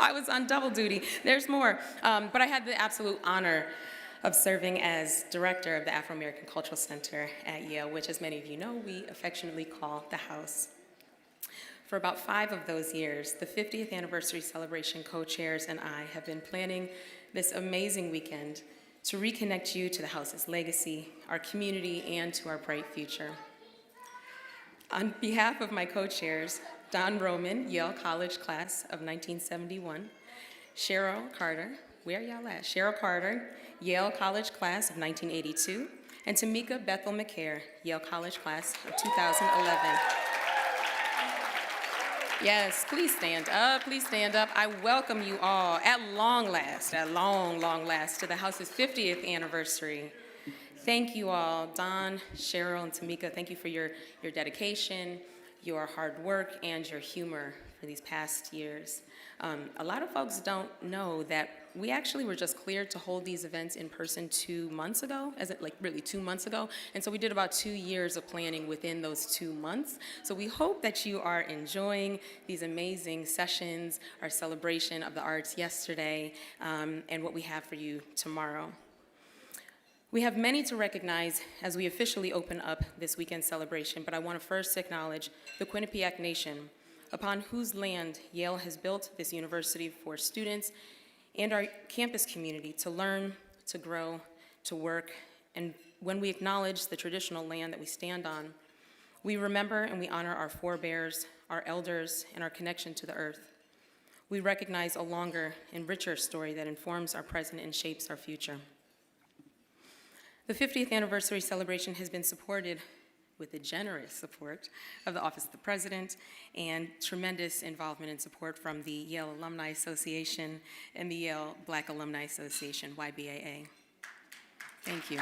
I was on double duty. There's more. But I had the absolute honor of serving as director of the Afro-American Cultural Center at Yale, which, as many of you know, we affectionately call the House. For about 5 of those years, the 50th anniversary celebration co-chairs and I have been planning this amazing weekend to reconnect you to the House's legacy, our community, and to our bright future. On behalf of my co-chairs, Don Roman, Yale College class of 1971, Cheryl Carter, where y'all at? Cheryl Carter, Yale College class of 1982, and Tamika Bethel McCare, Yale College class of 2011. Yes, please stand up, please stand up. I welcome you all at long last, to the House's 50th anniversary. Thank you all, Don, Cheryl, and Tamika. Thank you for your dedication, your hard work, and your humor for these past years. A lot of folks don't know that we actually were just cleared to hold these events in person 2 months ago, really 2 months ago. And so we did about 2 years of planning within those 2 months. So we hope that you are enjoying these amazing sessions, our celebration of the arts yesterday, and what we have for you tomorrow. We have many to recognize as we officially open up this weekend celebration, but I want to first acknowledge the Quinnipiac Nation, upon whose land Yale has built this university for students and our campus community to learn, to grow, to work. And when we acknowledge the traditional land that we stand on, we remember and we honor our forebears, our elders, and our connection to the earth. We recognize a longer and richer story that informs our present and shapes our future. The 50th anniversary celebration has been supported with the generous support of the Office of the President and tremendous involvement and support from the Yale Alumni Association and the Yale Black Alumni Association, YBAA. Thank you.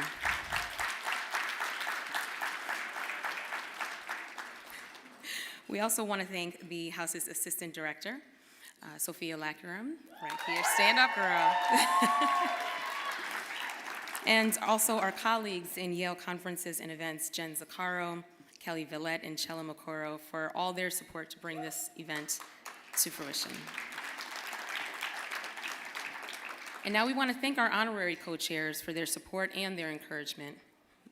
We also want to thank the House's Assistant Director, Sophia Lackeram, right here. Stand up, girl. And also our colleagues in Yale Conferences and Events, Jen Zaccaro, Kelly Villette, and Chella Mokoro, for all their support to bring this event to fruition. And now we want to thank our honorary co-chairs for their support and their encouragement.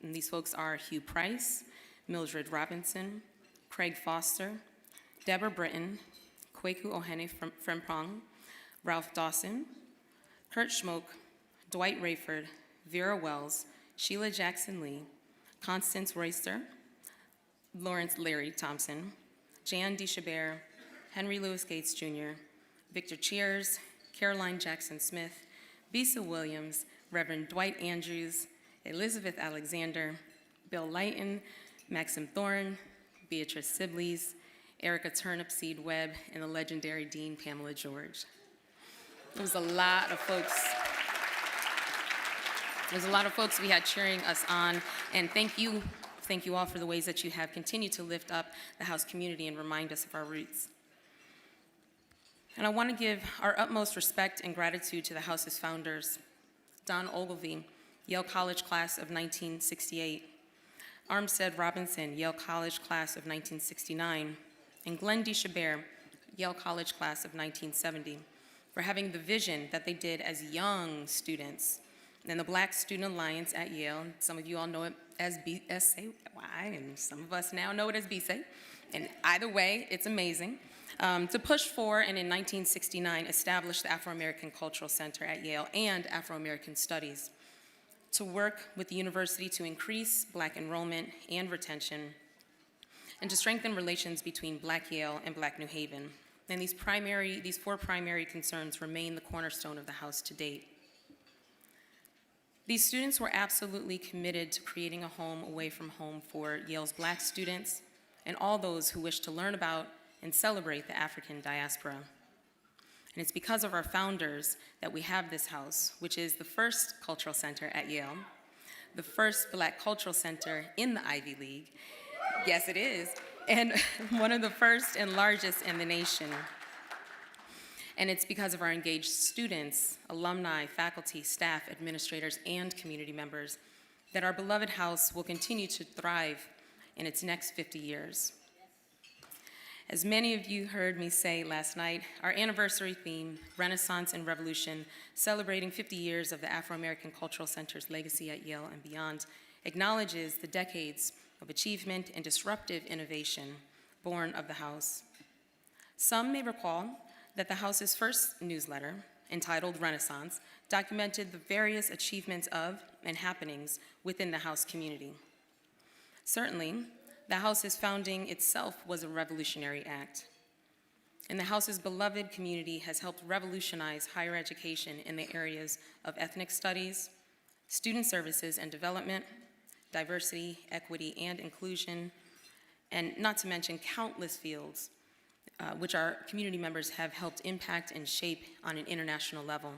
And these folks are Hugh Price, Mildred Robinson, Craig Foster, Deborah Britton, Kweku Ohene Frempong, Ralph Dawson, Kurt Schmoke, Dwight Rayford, Vera Wells, Sheila Jackson-Lee, Constance Royster, Lawrence Larry Thompson, Jan DeChabert, Henry Louis Gates Jr., Victor Cheers, Caroline Jackson-Smith, Bisa Williams, Reverend Dwight Andrews, Elizabeth Alexander, Bill Lighton, Maxim Thorne, Beatrice Sibley's, Erica Turnipseed Webb, and the legendary Dean Pamela George. There was a lot of folks. There's a lot of folks we had cheering us on, and thank you all for the ways that you have continued to lift up the House community and remind us of our roots. And I want to give our utmost respect and gratitude to the House's founders, Don Ogilvie, Yale College class of 1968, Armstead Robinson, Yale College class of 1969, and Glenn DeChabert, Yale College class of 1970, for having the vision that they did as young students. And the Black Student Alliance at Yale, some of you all know it as BSA, and some of us now know it as BSA. And either way, it's amazing. To push for, and in 1969, establish the Afro-American Cultural Center at Yale and Afro-American Studies, to work with the university to increase Black enrollment and retention, and to strengthen relations between Black Yale and Black New Haven. And these 4 primary concerns remain the cornerstone of the House to date. These students were absolutely committed to creating a home away from home for Yale's Black students and all those who wish to learn about and celebrate the African diaspora. And it's because of our founders that we have this house, which is the first cultural center at Yale, the first Black cultural center in the Ivy League. Yes, it is. And one of the first and largest in the nation. And it's because of our engaged students, alumni, faculty, staff, administrators, and community members that our beloved house will continue to thrive in its next 50 years. As many of you heard me say last night, our anniversary theme, Renaissance and Revolution, celebrating 50 years of the Afro-American Cultural Center's legacy at Yale and beyond, acknowledges the decades of achievement and disruptive innovation born of the House. Some may recall that the House's first newsletter, entitled Renaissance, documented the various achievements of and happenings within the House community. Certainly, the House's founding itself was a revolutionary act, and the House's beloved community has helped revolutionize higher education in the areas of ethnic studies, student services and development, diversity, equity, and inclusion, and not to mention countless fields which our community members have helped impact and shape on an international level.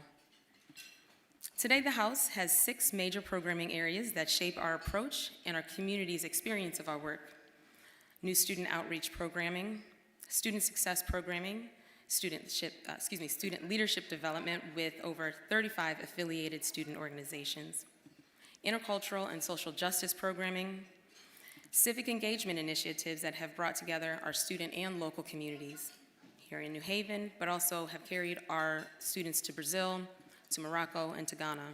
Today, the House has 6 major programming areas that shape our approach and our community's experience of our work: new student outreach programming, student success programming, student leadership development with over 35 affiliated student organizations, intercultural and social justice programming, civic engagement initiatives that have brought together our student and local communities here in New Haven, but also have carried our students to Brazil, to Morocco, and to Ghana.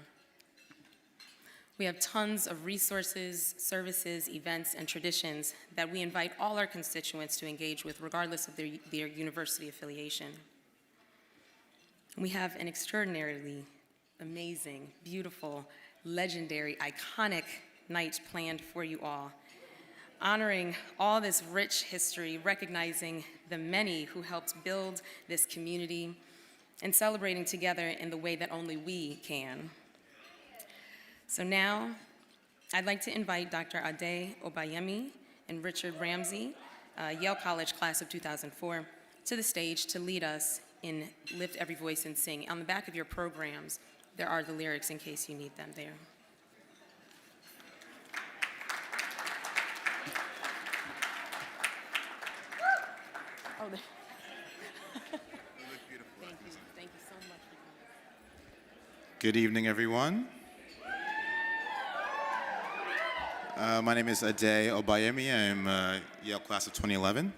We have tons of resources, services, events, and traditions that we invite all our constituents to engage with, regardless of their university affiliation. We have an extraordinarily amazing, beautiful, legendary, iconic night planned for you all, honoring all this rich history, recognizing the many who helped build this community, and celebrating together in the way that only we can. So now, I'd like to invite Dr. Ade Obayemi and Richard Ramsey, Yale College class of 2004, to the stage to lead us in Lift Every Voice and Sing. On the back of your programs, there are the lyrics in case you need them there. Oh, you look beautiful. Thank you. Thank you so much for coming. Good evening, everyone. My name is Ade Obayemi. I'm Yale class of 2011.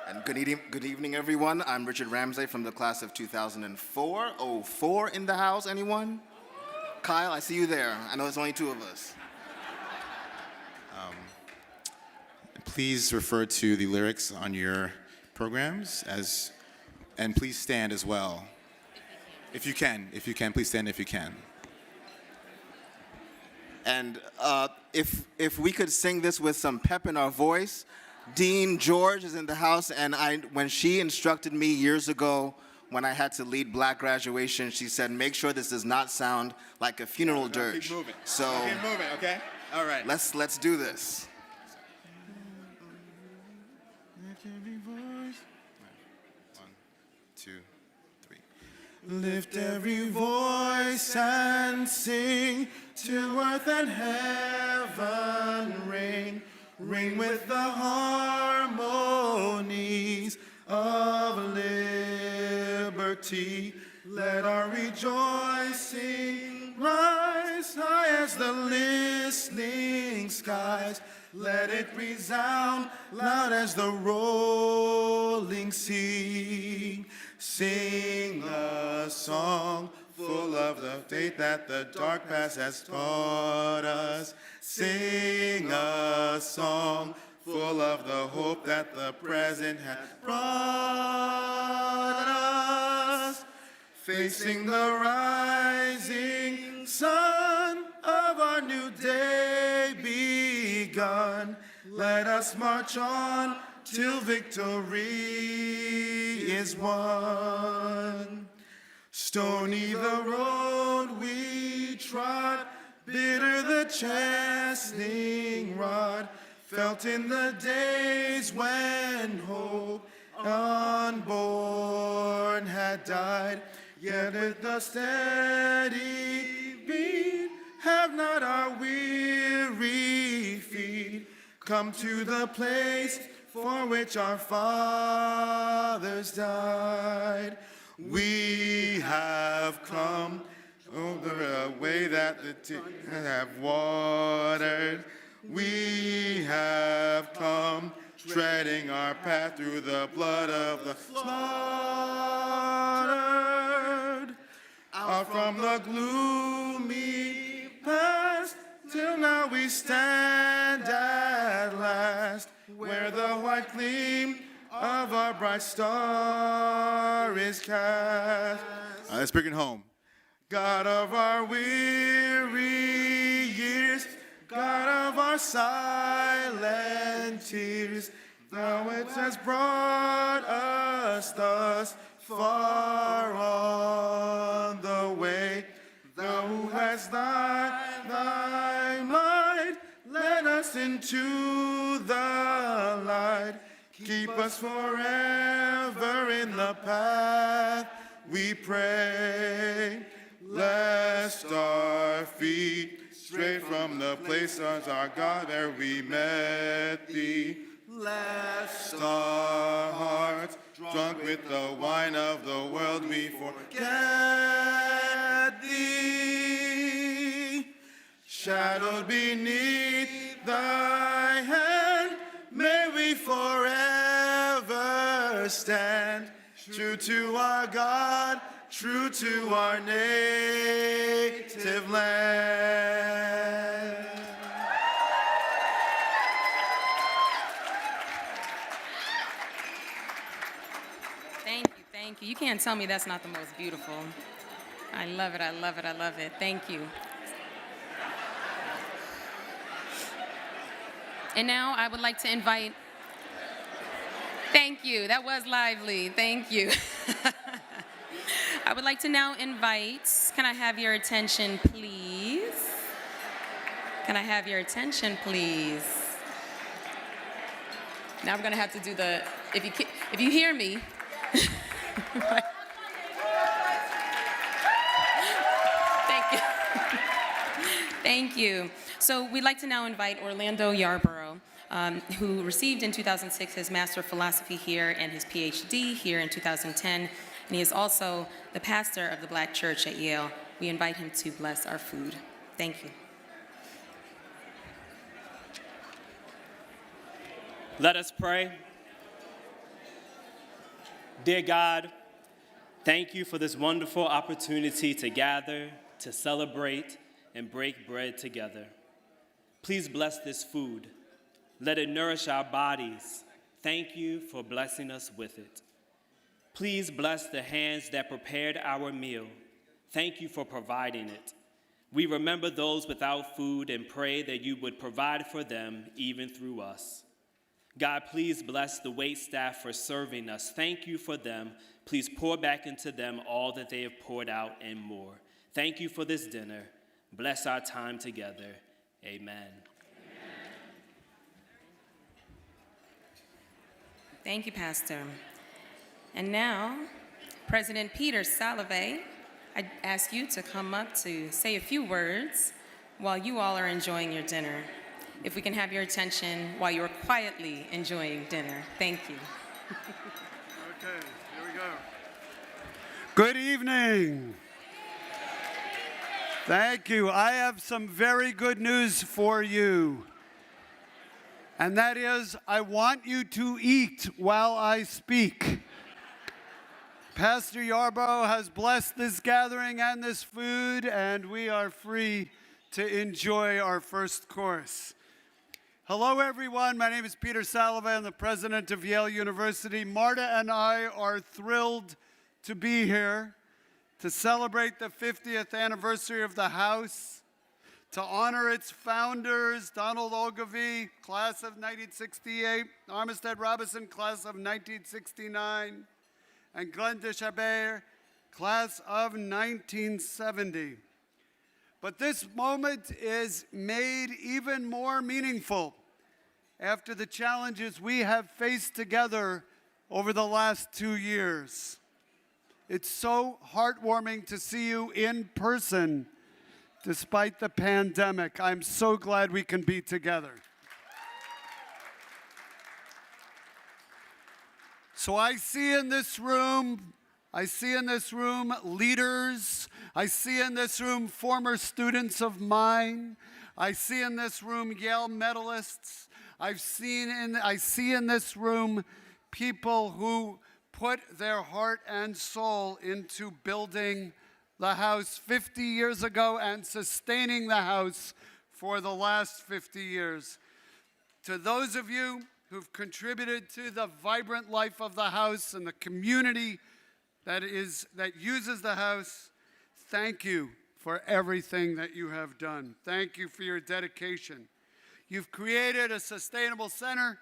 And good evening, everyone. I'm Richard Ramsey from the class of 2004. 04 in the house, anyone? Kyle, I see you there. I know it's only 2 of us. Please refer to the lyrics on your programs and please stand as well. If you can, please stand if you can. And if we could sing this with some pep in our voice, Dean George is in the house, and when she instructed me years ago when I had to lead Black graduation, she said, make sure this does not sound like a funeral dirge. Keep moving. So keep moving, okay? All right. Let's do this. Lift every voice and sing till earth and heaven ring. Ring with the harmonies of liberty. Let our rejoicing rise high as the listening skies. Let it resound loud as the rolling sea. Sing a song full of the faith that the dark past has taught us. Sing a song full of the hope that the present has brought us. Facing the rising sun of our new day begun, let us march on till victory is won. Stony the road we trod, bitter the chastening rod, felt in the days when hope unborn had died. Yet with the steady beat, have not our weary feet come to the place for which our fathers died. We have come over a way that the have watered. We have come treading our path through the blood of the slaughtered. Out from the gloomy past, till now we stand at last, where the white gleam of our bright star is cast. Let's bring it home. God of our weary years, God of our silent tears, thou it has brought us thus far on the way. Thou who hast thy might, led us into the light. Keep us forever in the path, we pray. Lest our feet stray from the place of our God where we met thee. Lest our hearts, drunk with the wine of the world, we forget thee. Shadowed beneath thy hand, may we forever stand, true to our God, true to our native land. Thank you. You can't tell me that's not the most beautiful. I love it, I love it, I love it. Thank you. And now I would like to invite, thank you, that was lively, thank you. I would like to now invite, can I have your attention, please? Can I have your attention, please? Now I'm gonna have to do the, if you hear me. Thank you. Thank you. So we'd like to now invite Orlando Yarborough, who received in 2006 his Master of Philosophy here and his PhD here in 2010. And he is also the pastor of the Black Church at Yale. We invite him to bless our food. Thank you. Let us pray. Dear God, thank you for this wonderful opportunity to gather, to celebrate, and break bread together. Please bless this food. Let it nourish our bodies. Thank you for blessing us with it. Please bless the hands that prepared our meal. Thank you for providing it. We remember those without food and pray that you would provide for them even through us. God, please bless the wait staff for serving us. Thank you for them. Please pour back into them all that they have poured out and more. Thank you for this dinner. Bless our time together. Amen. Thank you, Pastor. And now, President Peter Salovey, I ask you to come up to say a few words while you all are enjoying your dinner. If we can have your attention while you're quietly enjoying dinner. Thank you. Okay, here we go. Good evening. Thank you. I have some very good news for you. And that is, I want you to eat while I speak. Pastor Yarborough has blessed this gathering and this food, and we are free to enjoy our first course. Hello, everyone. My name is Peter Salovey. I'm the president of Yale University. Marta and I are thrilled to be here to celebrate the 50th anniversary of the House, to honor its founders, Donald Ogilvie, class of 1968, Armistead Robinson, class of 1969, and Glenn Deshabert, class of 1970. But this moment is made even more meaningful after the challenges we have faced together over the last 2 years. It's so heartwarming to see you in person despite the pandemic. I'm so glad we can be together. So I see in this room leaders. I see in this room former students of mine. I see in this room Yale medalists. I see in this room people who put their heart and soul into building the house 50 years ago and sustaining the house for the last 50 years. To those of you who've contributed to the vibrant life of the house and the community that uses the house, thank you for everything that you have done. Thank you for your dedication. You've created a sustainable center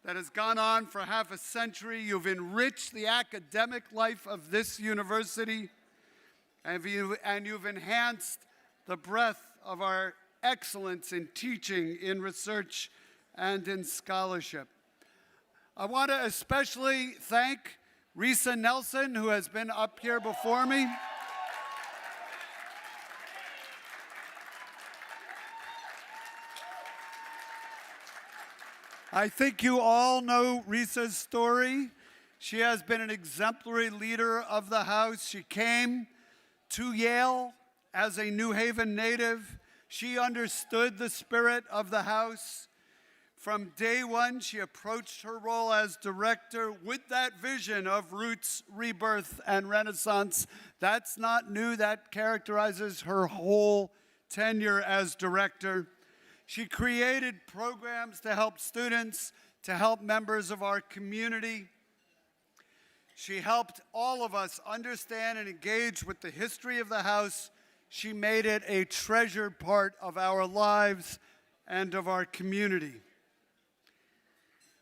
that has gone on for half a century. You've enriched the academic life of this university, and you've enhanced the breadth of our excellence in teaching, in research, and in scholarship. I want to especially thank Risa Nelson, who has been up here before me. I think you all know Risa's story. She has been an exemplary leader of the house. She came to Yale as a New Haven native. She understood the spirit of the house. From day one, she approached her role as director with that vision of roots, rebirth, and renaissance. That's not new. That characterizes her whole tenure as director. She created programs to help students, to help members of our community. She helped all of us understand and engage with the history of the house. She made it a treasured part of our lives and of our community.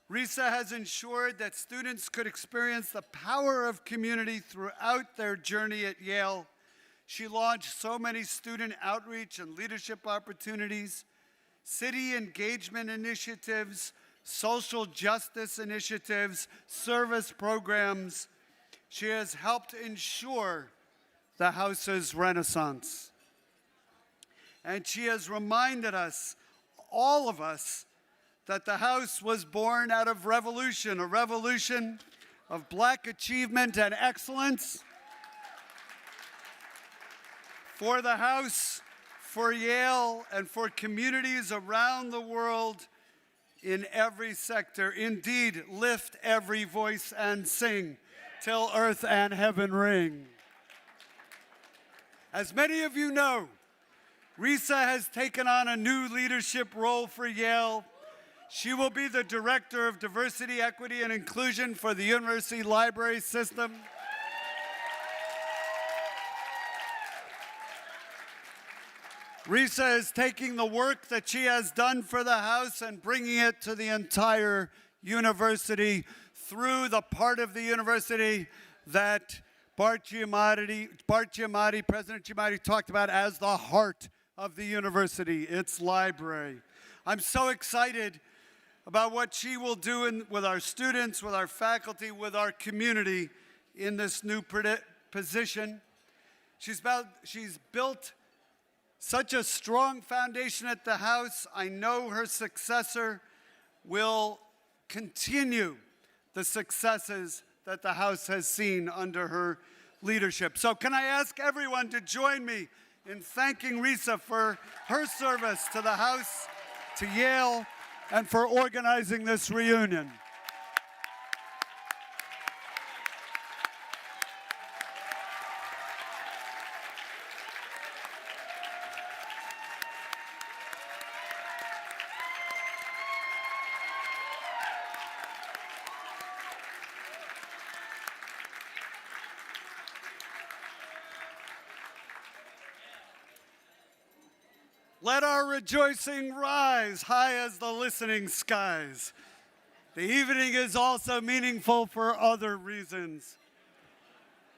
Risa has ensured that students could experience the power of community throughout their journey at Yale. She launched so many student outreach and leadership opportunities, city engagement initiatives, social justice initiatives, service programs. She has helped ensure the house's renaissance. And she has reminded us, all of us, that the house was born out of revolution, a revolution of Black achievement and excellence. For the house, for Yale, and for communities around the world in every sector. Indeed, lift every voice and sing till earth and heaven ring. As many of you know, Risa has taken on a new leadership role for Yale. She will be the Director of Diversity, Equity, and Inclusion for the University Library System. Risa is taking the work that she has done for the house and bringing it to the entire university through the part of the university that President Giamatti talked about as the heart of the university, its library. I'm so excited about what she will do with our students, with our faculty, with our community in this new position. She's built such a strong foundation at the house. I know her successor will continue the successes that the house has seen under her leadership. So can I ask everyone to join me in thanking Risa for her service to the house, to Yale, and for organizing this reunion. Let our rejoicing rise high as the listening skies. The evening is also meaningful for other reasons.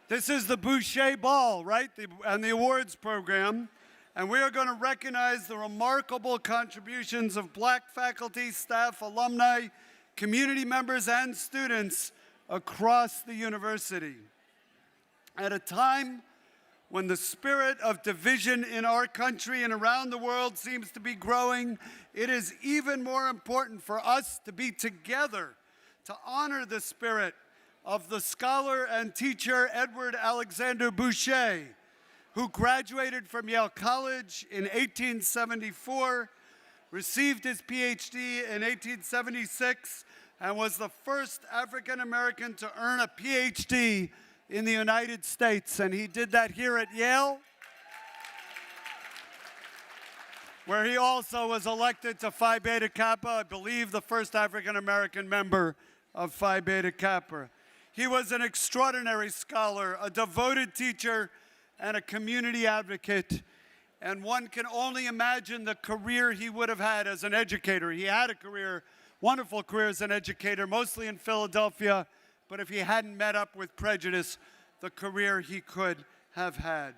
This is the Bouchet Ball, right? And the awards program. And we are going to recognize the remarkable contributions of Black faculty, staff, alumni, community members, and students across the university. At a time when the spirit of division in our country and around the world seems to be growing, it is even more important for us to be together to honor the spirit of the scholar and teacher Edward Alexander Bouchet, who graduated from Yale College in 1874, received his PhD in 1876, and was the first African American to earn a PhD in the United States. And he did that here at Yale, where he also was elected to Phi Beta Kappa, I believe the first African American member of Phi Beta Kappa. He was an extraordinary scholar, a devoted teacher, and a community advocate. And one can only imagine the career he would have had as an educator. He had a career, wonderful career as an educator, mostly in Philadelphia, but if he hadn't met up with prejudice, the career he could have had.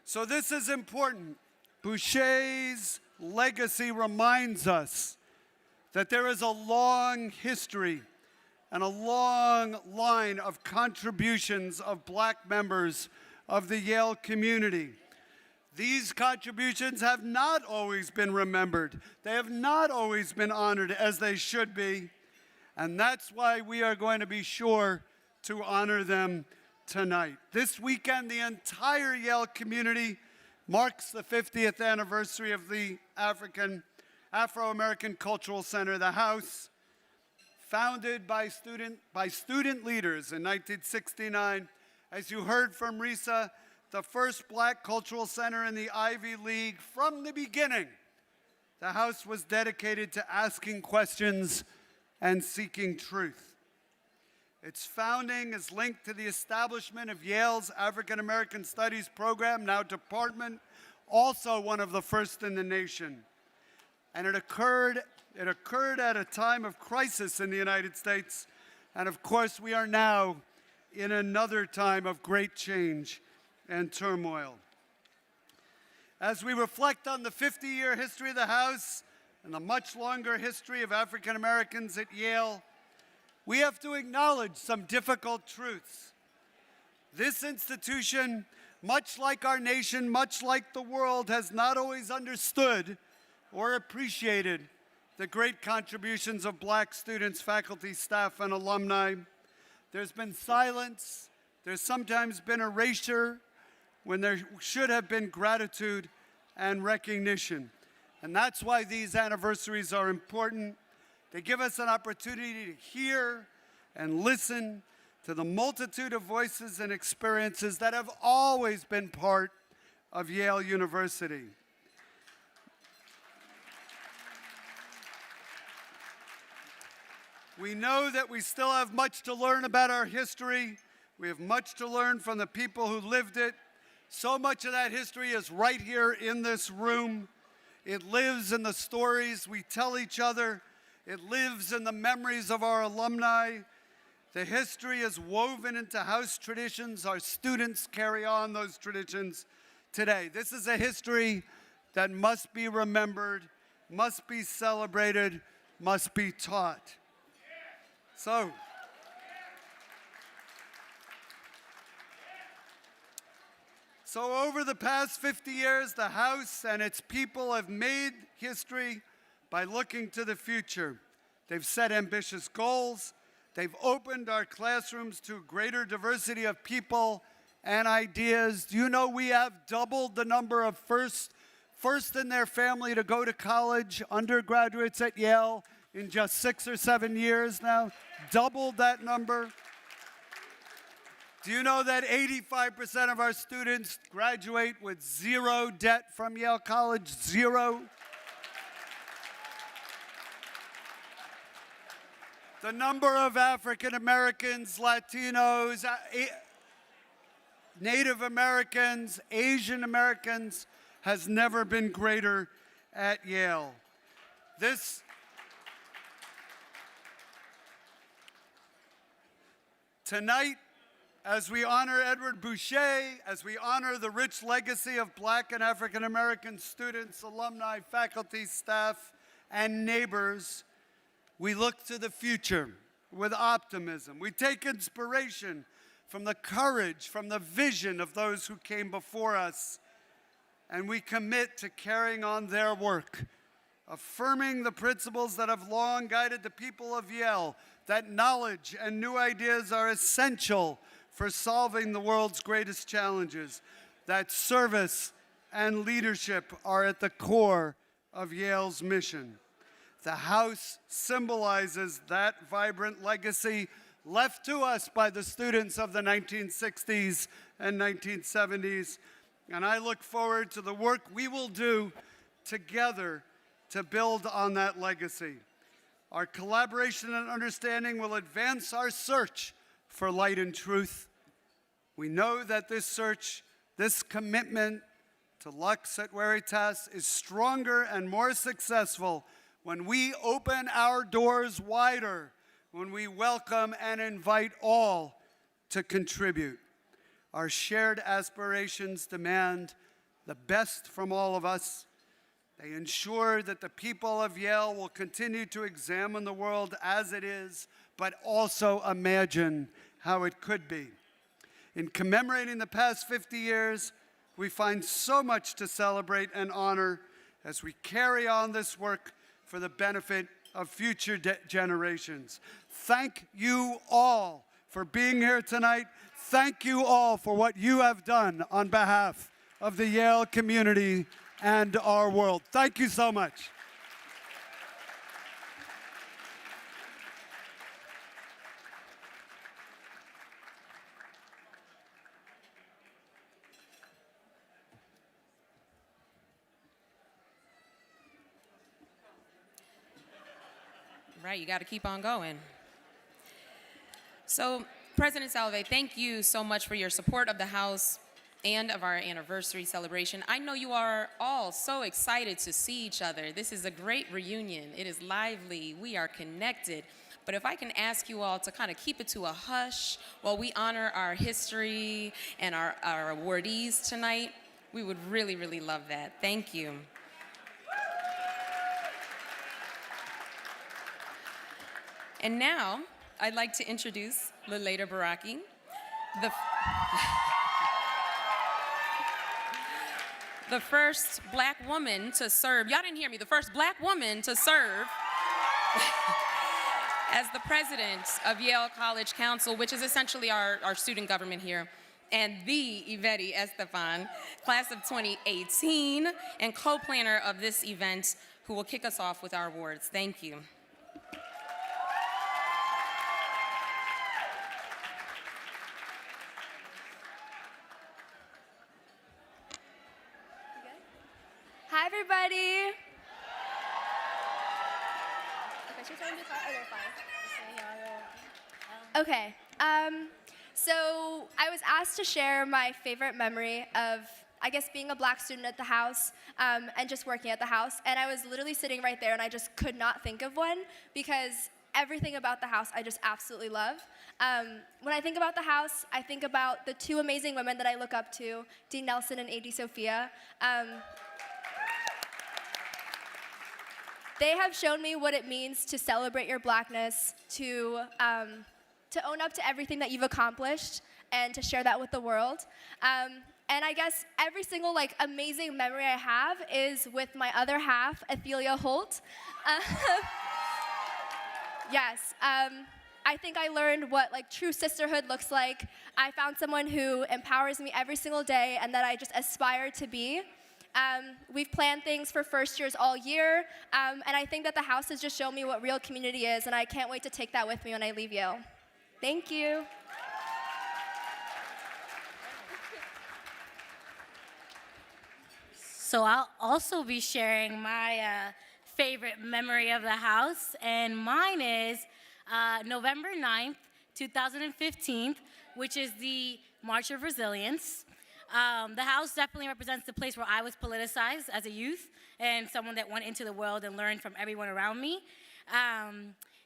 So this is important. Boucher's legacy reminds us that there is a long history and a long line of contributions of black members of the Yale community. These contributions have not always been remembered. They have not always been honored as they should be. And that's why we are going to be sure to honor them tonight. This weekend, the entire Yale community marks the 50th anniversary of the Afro-American Cultural Center, the House, founded by student leaders in 1969. As you heard from Risa, the first black cultural center in the Ivy League. From the beginning, the House was dedicated to asking questions and seeking truth. Its founding is linked to the establishment of Yale's African American Studies program, now department, also one of the first in the nation. And it occurred at a time of crisis in the United States. And of course, we are now in another time of great change and turmoil. As we reflect on the 50-year history of the House and the much longer history of African Americans at Yale, we have to acknowledge some difficult truths. This institution, much like our nation, much like the world, has not always understood or appreciated the great contributions of black students, faculty, staff, and alumni. There's been silence. There's sometimes been erasure when there should have been gratitude and recognition. And that's why these anniversaries are important. They give us an opportunity to hear and listen to the multitude of voices and experiences that have always been part of Yale University. We know that we still have much to learn about our history. We have much to learn from the people who lived it. So much of that history is right here in this room. It lives in the stories we tell each other. It lives in the memories of our alumni. The history is woven into house traditions. Our students carry on those traditions today. This is a history that must be remembered, must be celebrated, must be taught. So over the past 50 years, the House and its people have made history by looking to the future. They've set ambitious goals. They've opened our classrooms to greater diversity of people and ideas. Do you know we have doubled the number of first in their family to go to college, undergraduates at Yale, in just 6 or 7 years now? Doubled that number. Do you know that 85% of our students graduate with zero debt from Yale College? Zero. The number of African Americans, Latinos, Native Americans, Asian Americans has never been greater at Yale. Tonight, as we honor Edward Bouchet, as we honor the rich legacy of black and African American students, alumni, faculty, staff, and neighbors, we look to the future with optimism. We take inspiration from the courage, from the vision of those who came before us, and we commit to carrying on their work, affirming the principles that have long guided the people of Yale, that knowledge and new ideas are essential for solving the world's greatest challenges, that service and leadership are at the core of Yale's mission. The house symbolizes that vibrant legacy left to us by the students of the 1960s and 1970s. And I look forward to the work we will do together to build on that legacy. Our collaboration and understanding will advance our search for light and truth. We know that this search, this commitment to Lux et Veritas is stronger and more successful when we open our doors wider, when we welcome and invite all to contribute. Our shared aspirations demand the best from all of us. They ensure that the people of Yale will continue to examine the world as it is, but also imagine how it could be. In commemorating the past 50 years, we find so much to celebrate and honor as we carry on this work for the benefit of future generations. Thank you all for being here tonight. Thank you all for what you have done on behalf of the Yale community and our world. Thank you so much. Right, you got to keep on going. So, President Salve, thank you so much for your support of the House and of our anniversary celebration. I know you are all so excited to see each other. This is a great reunion. It is lively. We are connected. But if I can ask you all to kind of keep it to a hush while we honor our history and our awardees tonight, we would really, really love that. Thank you. And now, I'd like to introduce Leleda Baraki, the first black woman to serve, y'all didn't hear me, the first black woman to serve as the president of Yale College Council, which is essentially our student government here, and the Yvette Estefan, class of 2018, and co-planner of this event, who will kick us off with our awards. Thank you. Hi, everybody. Okay, so I was asked to share my favorite memory of, I guess, being a black student at the House and just working at the House. And I was literally sitting right there and I just could not think of one because everything about the House I just absolutely love. When I think about the House, I think about the two amazing women that I look up to, Dean Nelson and A.D. Sophia. They have shown me what it means to celebrate your blackness, to own up to everything that you've accomplished, and to share that with the world. And I guess every single amazing memory I have is with my other half, Athelia Holt. Yes, I think I learned what true sisterhood looks like. I found someone who empowers me every single day and that I just aspire to be. We've planned things for first years all year, and I think that the House has just shown me what real community is, and I can't wait to take that with me when I leave Yale. Thank you. So I'll also be sharing my favorite memory of the House, and mine is November 9th, 2015, which is the March of Resilience. The House definitely represents the place where I was politicized as a youth and someone that went into the world and learned from everyone around me.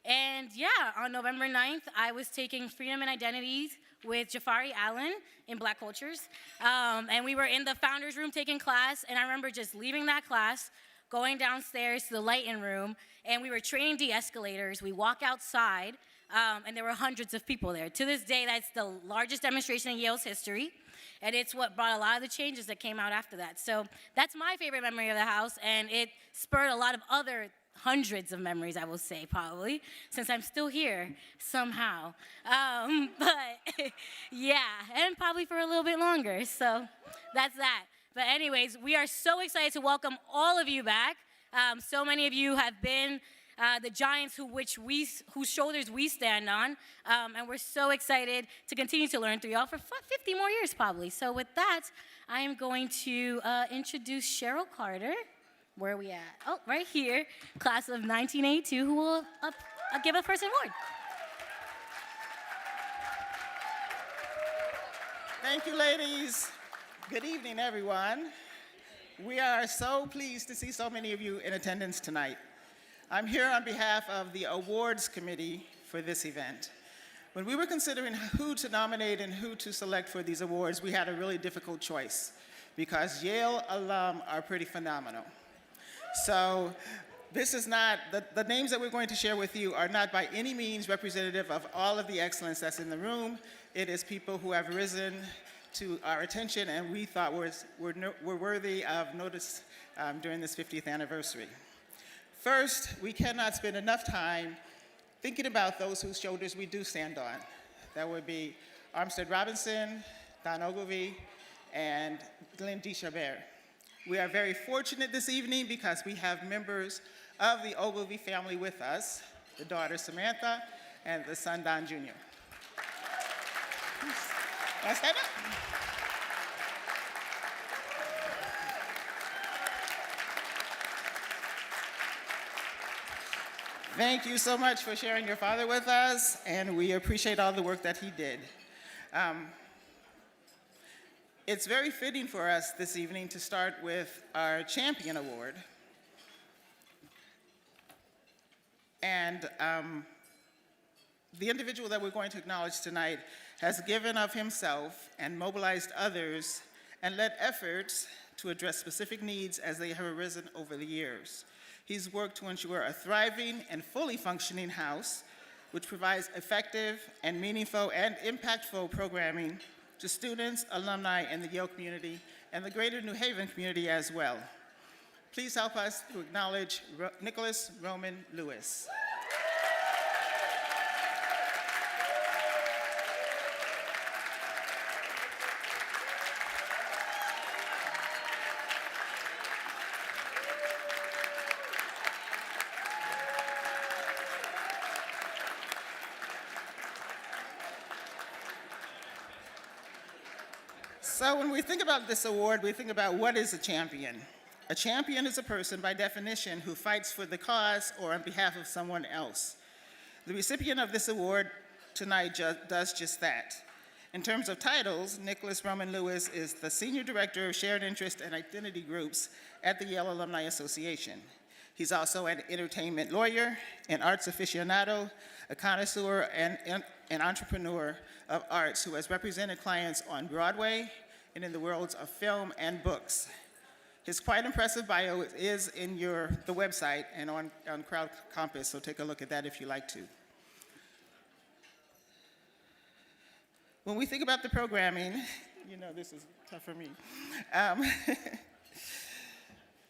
And yeah, on November 9th, I was taking Freedom and Identities with Jafari Allen in Black Cultures. And we were in the founder's room taking class, and I remember just leaving that class, going downstairs to the lighting room, and we were training de-escalators. We walk outside, and there were hundreds of people there. To this day, that's the largest demonstration in Yale's history, and it's what brought a lot of the changes that came out after that. So that's my favorite memory of the House, and it spurred a lot of other hundreds of memories, I will say, probably, since I'm still here somehow. But yeah, and probably for a little bit longer, so that's that. But anyways, we are so excited to welcome all of you back. So many of you have been the giants whose shoulders we stand on, and we're so excited to continue to learn through y'all for 50 more years probably. So with that, I am going to introduce Cheryl Carter. Where are we at? Oh, right here, class of 1982, who will give a first award. Thank you, ladies. Good evening, everyone. We are so pleased to see so many of you in attendance tonight. I'm here on behalf of the awards committee for this event. When we were considering who to nominate and who to select for these awards, we had a really difficult choice because Yale alum are pretty phenomenal. So this is not, the names that we're going to share with you are not by any means representative of all of the excellence that's in the room. It is people who have risen to our attention and we thought were worthy of notice during this 50th anniversary. First, we cannot spend enough time thinking about those whose shoulders we do stand on. That would be Armstead Robinson, Don Ogilvy, and Glenn D. Chabert. We are very fortunate this evening because we have members of the Ogilvy family with us, the daughter Samantha and the son Don Jr. Let's stand up. Thank you so much for sharing your father with us, and we appreciate all the work that he did. It's very fitting for us this evening to start with our Champion Award. And the individual that we're going to acknowledge tonight has given of himself and mobilized others and led efforts to address specific needs as they have arisen over the years. He's worked to ensure a thriving and fully functioning house, which provides effective and meaningful and impactful programming to students, alumni, and the Yale community, and the greater New Haven community as well. Please help us to acknowledge Nicholas Roman Lewis. So when we think about this award, we think about what is a champion. A champion is a person, by definition, who fights for the cause or on behalf of someone else. The recipient of this award tonight does just that. In terms of titles, Nicholas Roman Lewis is the Senior Director of Shared Interest and Identity Groups at the Yale Alumni Association. He's also an entertainment lawyer, an arts aficionado, a connoisseur, and an entrepreneur of arts who has represented clients on Broadway and in the worlds of film and books. His quite impressive bio is in the website and on Crowd Compass, so take a look at that if you like to. When we think about the programming, you know this is tough for me.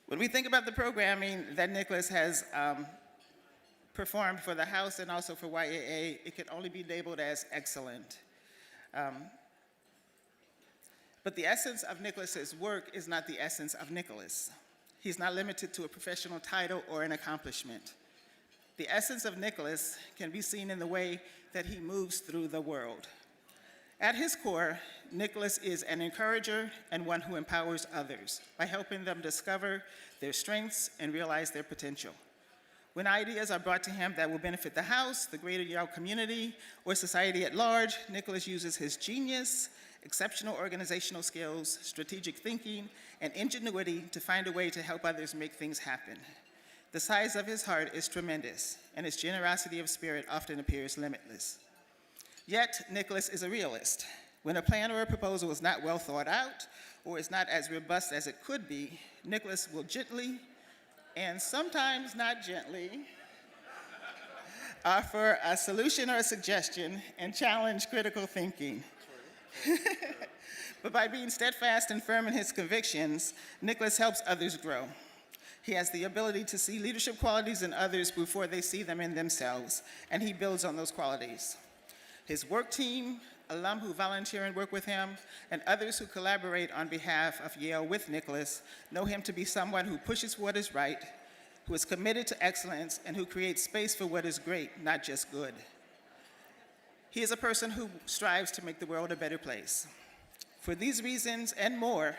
When we think about the programming that Nicholas has performed for the House and also for YAA, it can only be labeled as excellent. But the essence of Nicholas's work is not the essence of Nicholas. He's not limited to a professional title or an accomplishment. The essence of Nicholas can be seen in the way that he moves through the world. At his core, Nicholas is an encourager and one who empowers others by helping them discover their strengths and realize their potential. When ideas are brought to him that will benefit the House, the greater Yale community, or society at large, Nicholas uses his genius, exceptional organizational skills, strategic thinking, and ingenuity to find a way to help others make things happen. The size of his heart is tremendous, and his generosity of spirit often appears limitless. Yet, Nicholas is a realist. When a plan or a proposal is not well thought out, or is not as robust as it could be, Nicholas will gently, and sometimes not gently, offer a solution or a suggestion and challenge critical thinking. But by being steadfast and firm in his convictions, Nicholas helps others grow. He has the ability to see leadership qualities in others before they see them in themselves, and he builds on those qualities. His work team, alum who volunteer and work with him, and others who collaborate on behalf of Yale with Nicholas know him to be someone who pushes for what is right, who is committed to excellence and who creates space for what is great, not just good. He is a person who strives to make the world a better place. For these reasons and more,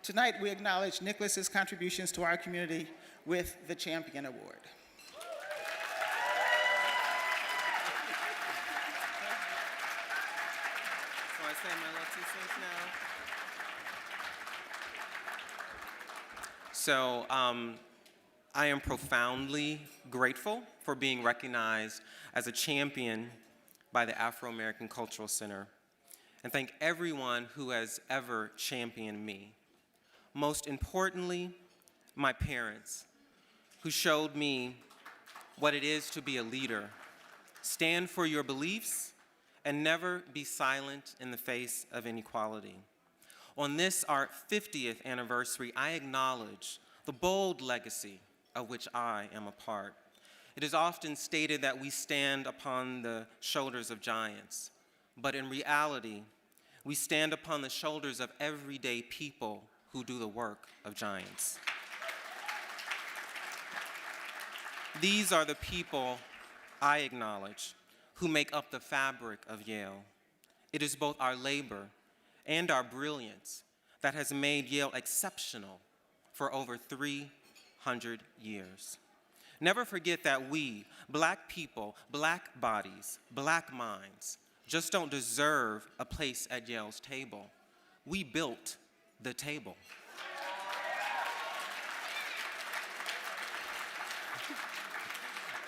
tonight we acknowledge Nicholas's contributions to our community with the Champion Award. So I say my little 2 cents now. So I am profoundly grateful for being recognized as a champion by the Afro-American Cultural Center, and thank everyone who has ever championed me. Most importantly, my parents, who showed me what it is to be a leader. Stand for your beliefs and never be silent in the face of inequality. On this, our 50th anniversary, I acknowledge the bold legacy of which I am a part. It is often stated that we stand upon the shoulders of giants, but in reality, we stand upon the shoulders of everyday people who do the work of giants. These are the people I acknowledge who make up the fabric of Yale. It is both our labor and our brilliance that has made Yale exceptional for over 300 years. Never forget that we, Black people, Black bodies, Black minds, just don't deserve a place at Yale's table. We built the table.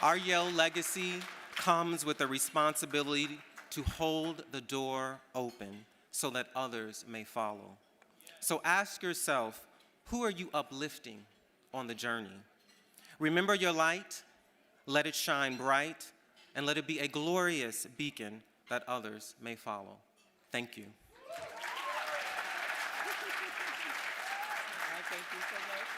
Our Yale legacy comes with the responsibility to hold the door open so that others may follow. So ask yourself, who are you uplifting on the journey? Remember your light, let it shine bright, and let it be a glorious beacon that others may follow. Thank you. Thank you so much.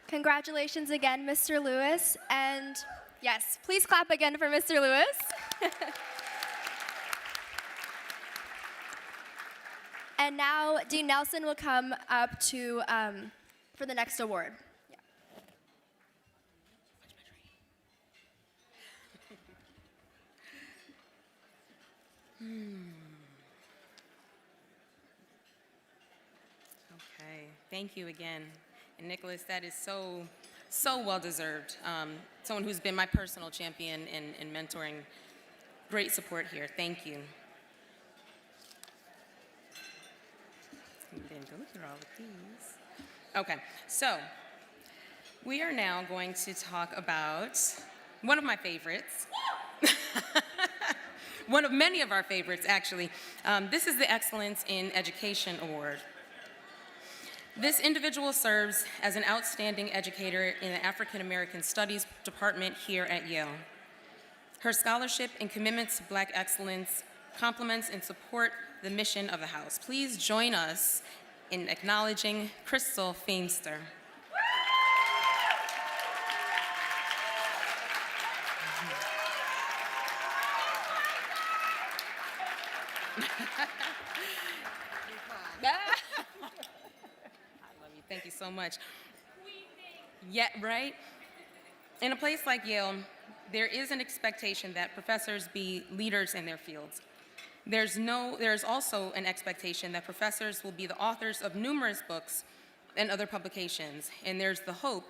Congratulations again, Mr. Lewis. And yes, please clap again for Mr. Lewis. And now Dean Nelson will come up to for the next award. Yeah. Okay, thank you again. And Nicholas, that is so well deserved. Someone who's been my personal champion in mentoring. Great support here. Thank you. Didn't go through all of these. Okay, so we are now going to talk about one of my favorites. One of many of our favorites, actually. This is the Excellence in Education Award. This individual serves as an outstanding educator in the African American Studies department here at Yale. Her scholarship and commitment to Black excellence complements and support the mission of the House. Please join us in acknowledging Crystal Feimster. Thank you so much. Yeah, right? In a place like Yale, there is an expectation that professors be leaders in their fields. There's also an expectation that professors will be the authors of numerous books and other publications, and there's the hope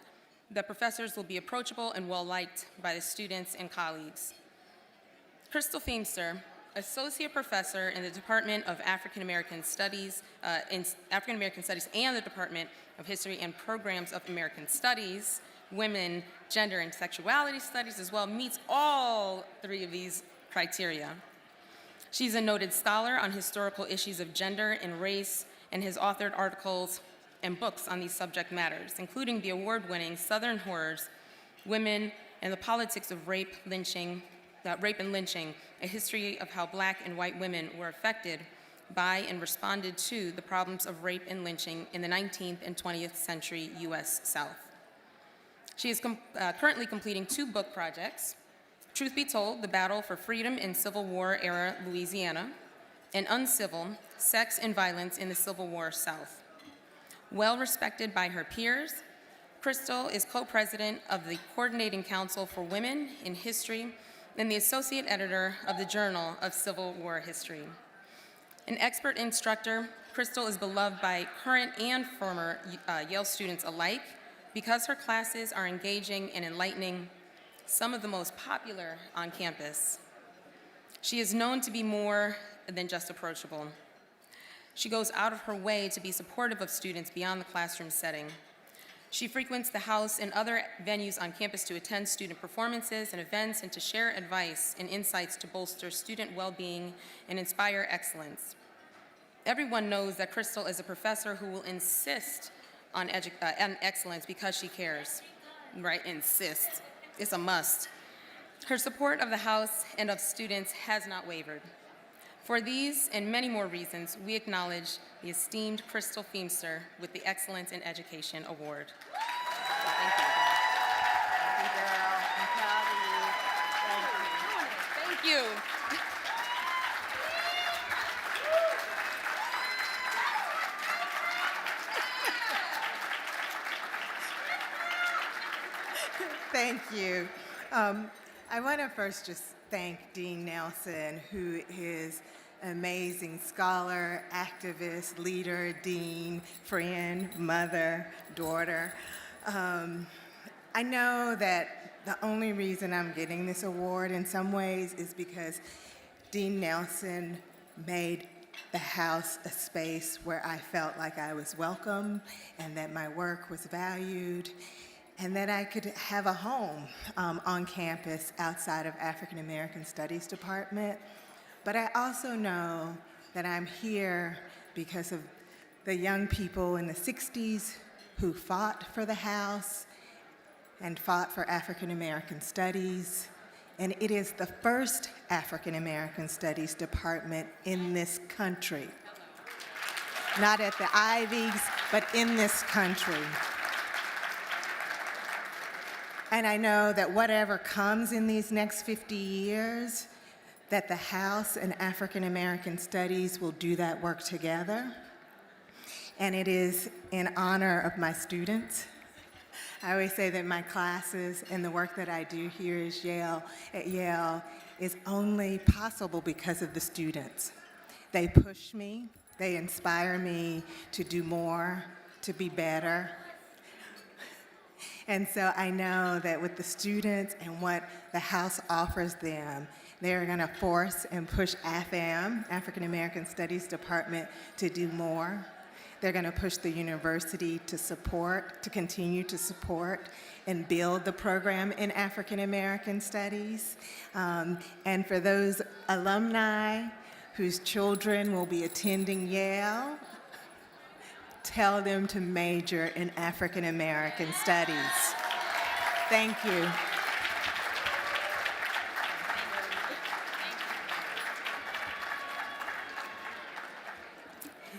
that professors will be approachable and well-liked by the students and colleagues. Crystal Feimster, Associate Professor in the Department of African American Studies, and the Department of History and Programs of American Studies, Women, Gender, and Sexuality Studies as well, meets all three of these criteria. She's a noted scholar on historical issues of gender and race and has authored articles and books on these subject matters, including the award-winning Southern Horrors, Women and the Politics of Rape and Lynching, a history of how Black and white women were affected by and responded to the problems of rape and lynching in the 19th and 20th century U.S. South. She is currently completing 2 book projects, Truth be told, the battle for freedom in Civil War era Louisiana, and uncivil sex and violence in the Civil War South. Well respected by her peers, Crystal is co-president of the Coordinating Council for Women in History and the associate editor of the Journal of Civil War History. An expert instructor, Crystal is beloved by current and former Yale students alike because her classes are engaging and enlightening, some of the most popular on campus. She is known to be more than just approachable. She goes out of her way to be supportive of students beyond the classroom setting. She frequents the house and other venues on campus to attend student performances and events and to share advice and insights to bolster student well-being and inspire excellence. Everyone knows that Crystal is a professor who will insist on excellence because she cares, right? Insist. It's a must. Her support of the house and of students has not wavered. For these and many more reasons, we acknowledge the esteemed Crystal Feimster with the Excellence in Education Award. Thank you. Thank you, girl. I'm proud of you. Thank you. Thank you. I want to first just thank Dean Nelson, who is an amazing scholar, activist, leader, dean, friend, mother, daughter. I know that the only reason I'm getting this award in some ways is because Dean Nelson made the house a space where I felt like I was welcome and that my work was valued, and that I could have a home on campus outside of African American Studies Department. But I also know that I'm here because of the young people in the 60s who fought for the house and fought for African American Studies. And it is the first African American Studies department in this country. Not at the Ivies, but in this country. And I know that whatever comes in these next 50 years, that the House and African American Studies will do that work together. And it is in honor of my students. I always say that my classes and the work that I do here at Yale is only possible because of the students. They push me, they inspire me to do more, to be better. And so I know that with the students and what the House offers them, they're going to force and push AFAM, African American Studies Department, to do more. They're going to push the university to continue to support and build the program in African American Studies. And for those alumni whose children will be attending Yale, tell them to major in African American Studies. Thank you.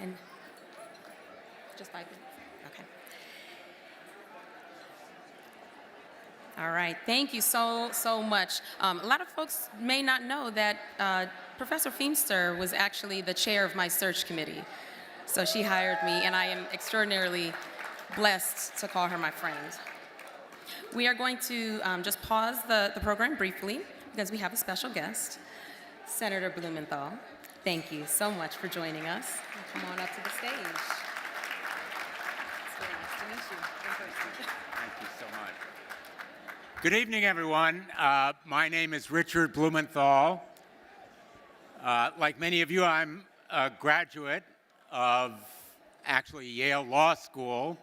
And just 5 minutes? Okay. All right, thank you so much. A lot of folks may not know that Professor Feimster was actually the chair of my search committee. So she hired me, and I am extraordinarily blessed to call her my friend. We are going to just pause the program briefly because we have a special guest, Senator Blumenthal. Thank you so much for joining us. Come on up to the stage. It's very nice to meet you in person. Thank you so much. Good evening, everyone. My name is Richard Blumenthal. Like many of you, I'm a graduate of actually Yale Law School,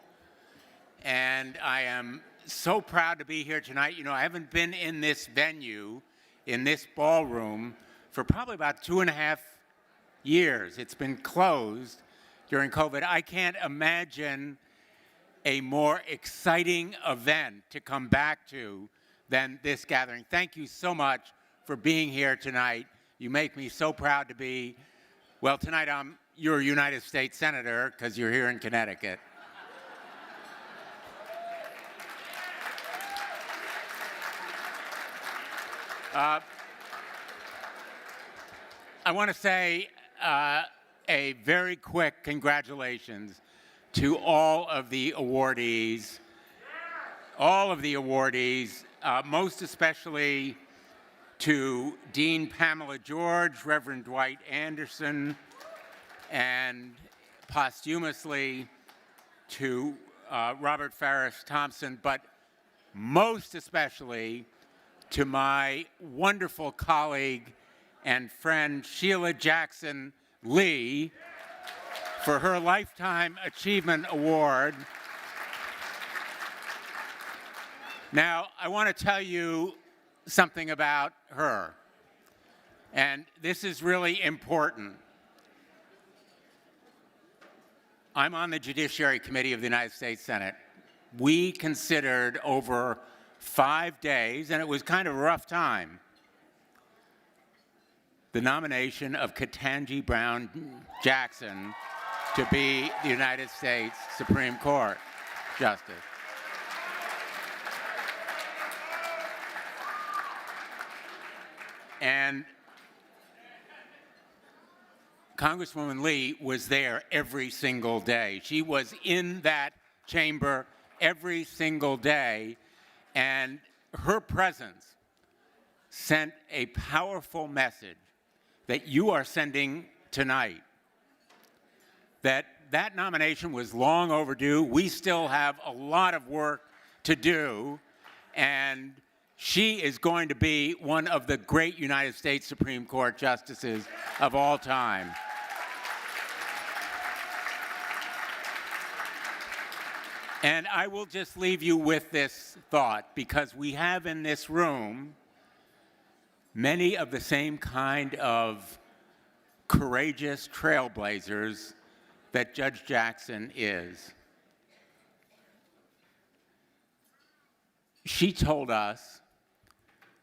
and I am so proud to be here tonight. You know, I haven't been in this venue, in this ballroom, for probably about 2.5 years. It's been closed during COVID. I can't imagine a more exciting event to come back to than this gathering. Thank you so much for being here tonight. You make me so proud to be, well, tonight I'm your United States Senator because you're here in Connecticut. I want to say a very quick congratulations to all of the awardees, most especially to Dean Pamela George, Reverend Dwight Anderson, and posthumously to Robert Farris Thompson, but most especially to my wonderful colleague and friend Sheila Jackson Lee for her Lifetime Achievement Award. Now, I want to tell you something about her, and this is really important. I'm on the Judiciary Committee of the United States Senate. We considered over 5 days, and it was kind of a rough time, the nomination of Ketanji Brown Jackson to be the United States Supreme Court Justice. And Congresswoman Lee was there every single day. She was in that chamber every single day, and her presence sent a powerful message that you are sending tonight, that nomination was long overdue. We still have a lot of work to do, and she is going to be one of the great United States Supreme Court justices of all time. And I will just leave you with this thought, because we have in this room many of the same kind of courageous trailblazers that Judge Jackson is. She told us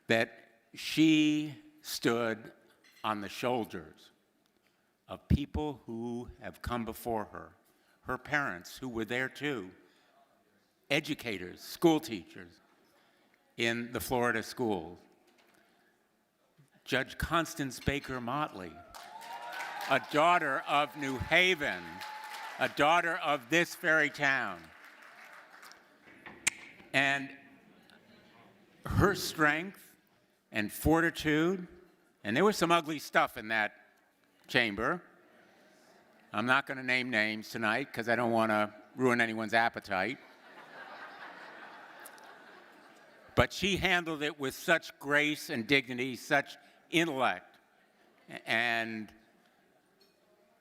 that she stood on the shoulders of people who have come before her parents who were there too, educators, school teachers in the Florida schools, Judge Constance Baker Motley, a daughter of New Haven, a daughter of this very town. And her strength and fortitude, and there was some ugly stuff in that chamber. I'm not going to name names tonight because I don't want to ruin anyone's appetite. But she handled it with such grace and dignity, such intellect, and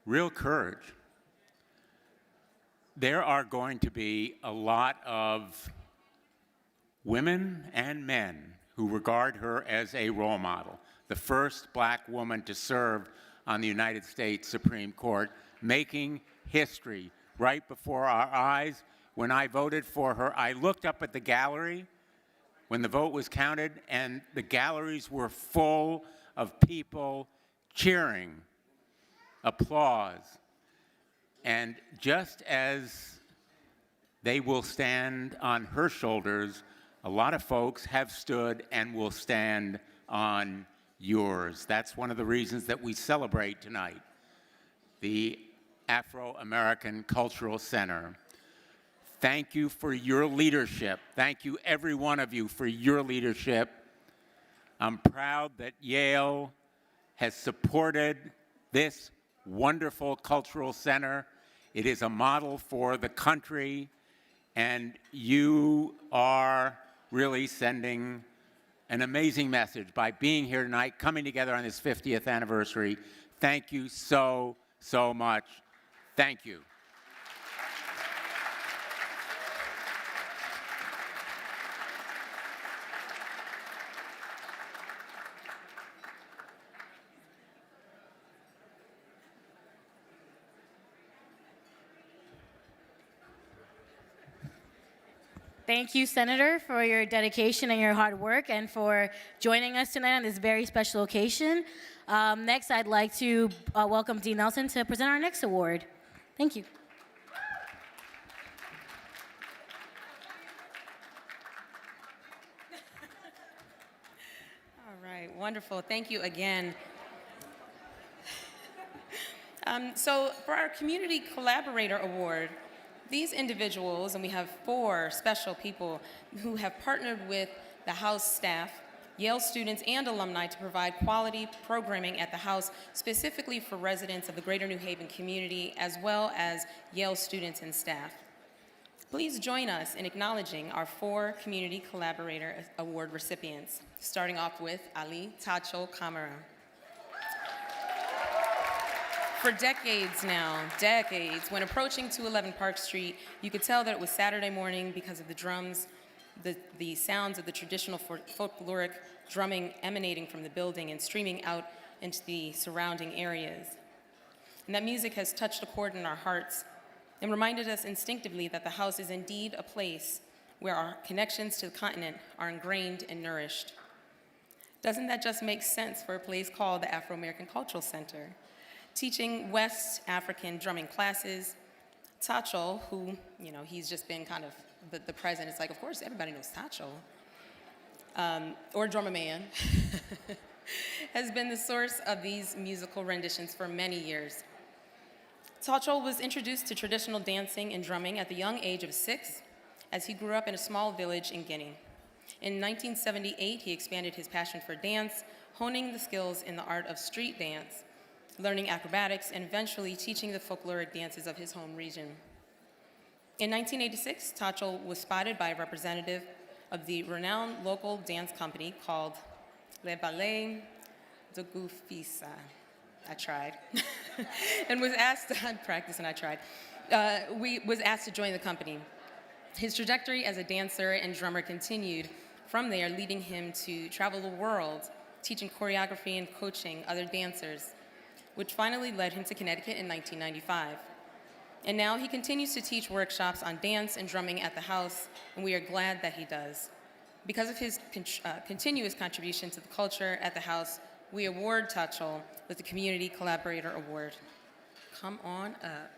real courage. There are going to be a lot of women and men who regard her as a role model, the first black woman to serve on the United States Supreme Court, making history right before our eyes. When I voted for her, I looked up at the gallery when the vote was counted, and the galleries were full of people cheering, applause. And just as they will stand on her shoulders, a lot of folks have stood and will stand on yours. That's one of the reasons that we celebrate tonight, the Afro-American Cultural Center. Thank you for your leadership. Thank you, every one of you, for your leadership. I'm proud that Yale has supported this wonderful cultural center. It is a model for the country, and you are really sending an amazing message by being here tonight, coming together on this 50th anniversary. Thank you so, so much. Thank you. Thank you, Senator, for your dedication and your hard work and for joining us tonight on this very special occasion. Next, I'd like to welcome Dean Nelson to present our next award. Thank you. All right. Wonderful. Thank you again. So for our Community Collaborator Award, these individuals, and we have 4 special people who have partnered with the House staff, Yale students, and alumni to provide quality programming at the House, specifically for residents of the Greater New Haven community, as well as Yale students and staff. Please join us in acknowledging our 4 Community Collaborator Award recipients, starting off with Ali Tacho Kamara. For decades now, when approaching 211 Park Street, you could tell that it was Saturday morning because of the drums, the sounds of the traditional folkloric drumming emanating from the building and streaming out into the surrounding areas. And that music has touched a chord in our hearts and reminded us instinctively that the House is indeed a place where our connections to the continent are ingrained and nourished. Doesn't that just make sense for a place called the Afro-American Cultural Center? Teaching West African drumming classes, Tacho, who, he's just been kind of the president. It's like, of course, everybody knows Tacho, or Drummer Man, has been the source of these musical renditions for many years. Tacho was introduced to traditional dancing and drumming at the young age of 6, as he grew up in a small village in Guinea. In 1978, he expanded his passion for dance, honing the skills in the art of street dance, learning acrobatics, and eventually teaching the folkloric dances of his home region. In 1986, Tacho was spotted by a representative of the renowned local dance company called Le Ballet de Goufisa. I tried. And was asked, I practiced and I tried. Was asked to join the company. His trajectory as a dancer and drummer continued from there, leading him to travel the world, teaching choreography and coaching other dancers, which finally led him to Connecticut in 1995. And now he continues to teach workshops on dance and drumming at the House, and we are glad that he does. Because of his continuous contribution to the culture at the House, we award Tacho with the Community Collaborator Award. Come on up.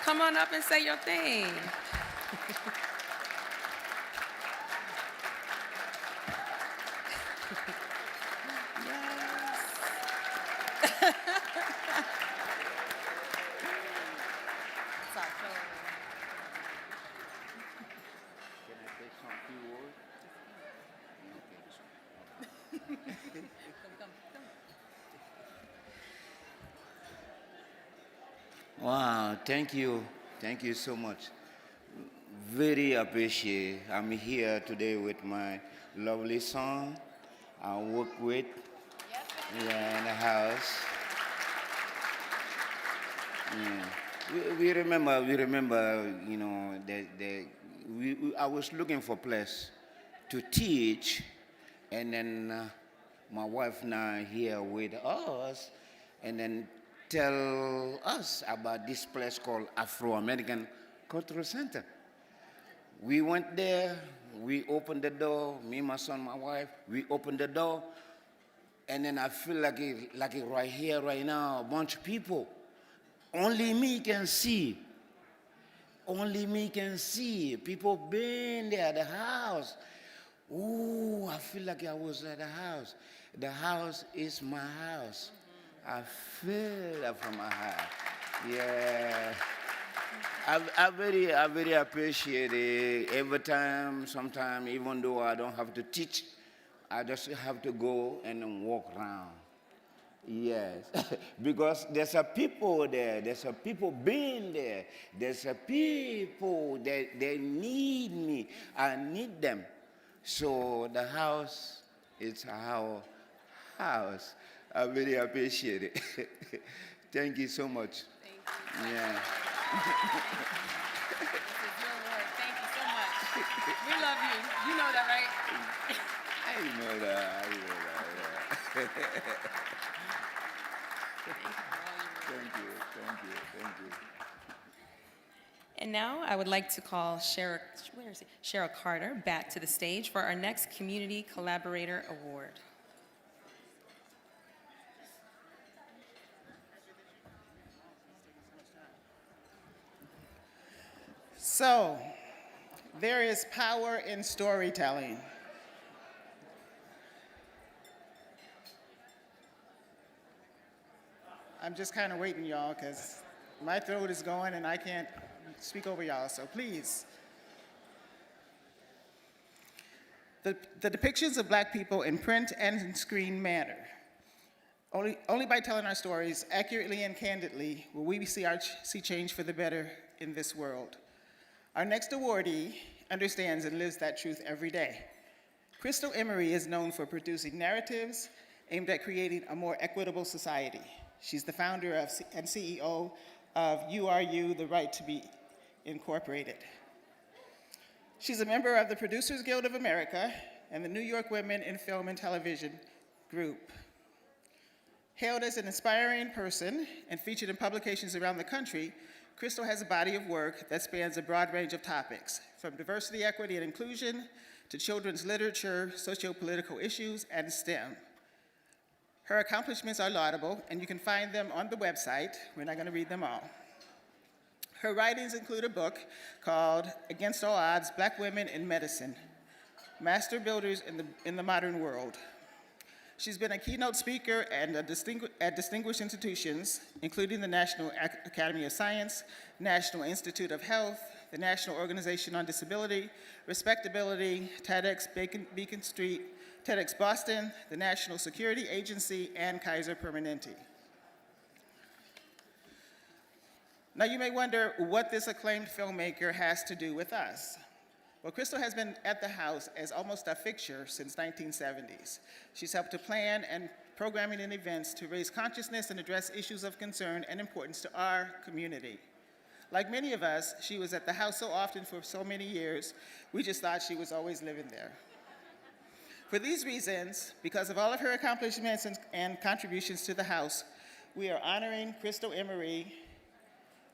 Come on up and say your thing. Wow, thank you so much. Very appreciate. I'm here today with my lovely son I work with in the House. Yeah. We remember, I was looking for a place to teach, and then my wife now here with us, and then tell us about this place called Afro-American Cultural Center. We went there, we opened the door, me, my son, my wife, we opened the door, and then I feel like it right here, right now, a bunch of people. Only me can see. Only me can see. People been there at the House. Ooh, I feel like I was at the House. The House is my house. I feel that from my heart. Yeah. I very appreciate it. Every time, sometimes, even though I don't have to teach, I just have to go and walk around. Yes, because there's a people there. There's a people being there. There's a people that they need me. I need them. So the House is our house. I really appreciate it. Thank you so much. Thank you. Yeah. This is your word. Thank you so much. We love you. You know that, right? I know that. Yeah. Thank you. And now I would like to call Cheryl Carter back to the stage for our next Community Collaborator Award. So, there is power in storytelling. I'm just kind of waiting, y'all, because my throat is going and I can't speak over y'all, so please. The depictions of black people in print and in screen matter. Only by telling our stories accurately and candidly will we see change for the better in this world. Our next awardee understands and lives that truth every day. Crystal Emery is known for producing narratives aimed at creating a more equitable society. She's the founder and CEO of You Are You, The Right to Be Incorporated. She's a member of the Producers Guild of America and the New York Women in Film and Television Group. Hailed as an inspiring person and featured in publications around the country, Crystal has a body of work that spans a broad range of topics, from diversity, equity, and inclusion to children's literature, socio-political issues, and STEM. Her accomplishments are laudable, and you can find them on the website. We're not going to read them all. Her writings include a book called Against All Odds, Black Women in Medicine, Master Builders in the Modern World. She's been a keynote speaker at distinguished institutions, including the National Academy of Science, National Institute of Health, the National Organization on Disability, Respectability, TEDx Beacon Street, TEDx Boston, the National Security Agency, and Kaiser Permanente. Now you may wonder what this acclaimed filmmaker has to do with us. Well, Crystal has been at the house as almost a fixture since 1970s. She's helped to plan and programming and events to raise consciousness and address issues of concern and importance to our community. Like many of us, she was at the house so often for so many years, we just thought she was always living there. For these reasons, because of all of her accomplishments and contributions to the house, we are honoring Crystal Emery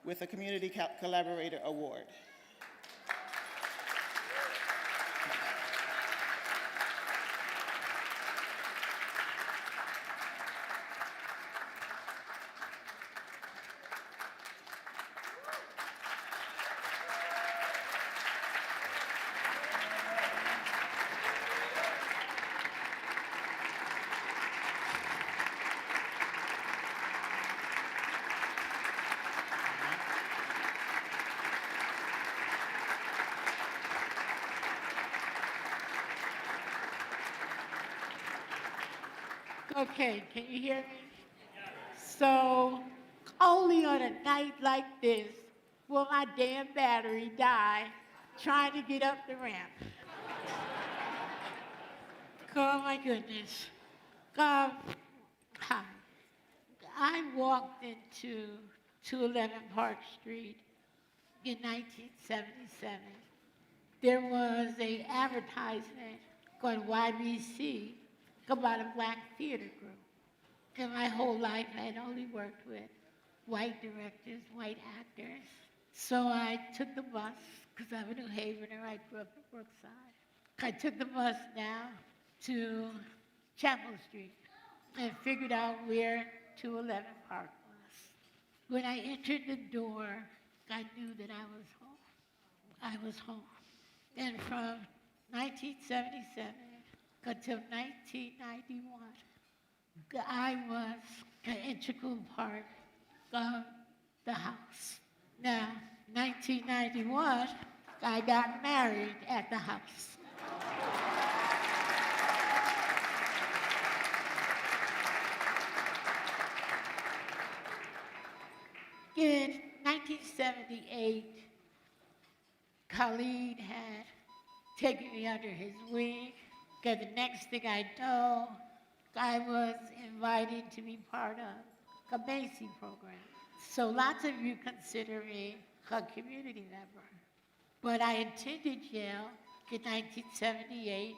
with a Community Collaborator Award. Okay, can you hear me? So, only on a night like this will my damn battery die trying to get up the ramp. Oh my goodness. Hi. I walked into 211 Park Street in 1977. There was an advertisement called YBC about a black theater group. And my whole life I had only worked with white directors, white actors. So I took the bus, because I'm a New Havener, I grew up in Brookside. I took the bus down to Chapel Street and figured out where 211 Park was. When I entered the door, I knew that I was home. I was home. And from 1977 until 1991, I was an integral part of the house. Now, 1991, I got married at the house. In 1978, Khalid had taken me under his wing. Okay, the next thing I know, I was invited to be part of a Macy program. So lots of you consider me a community member. But I attended Yale in 1978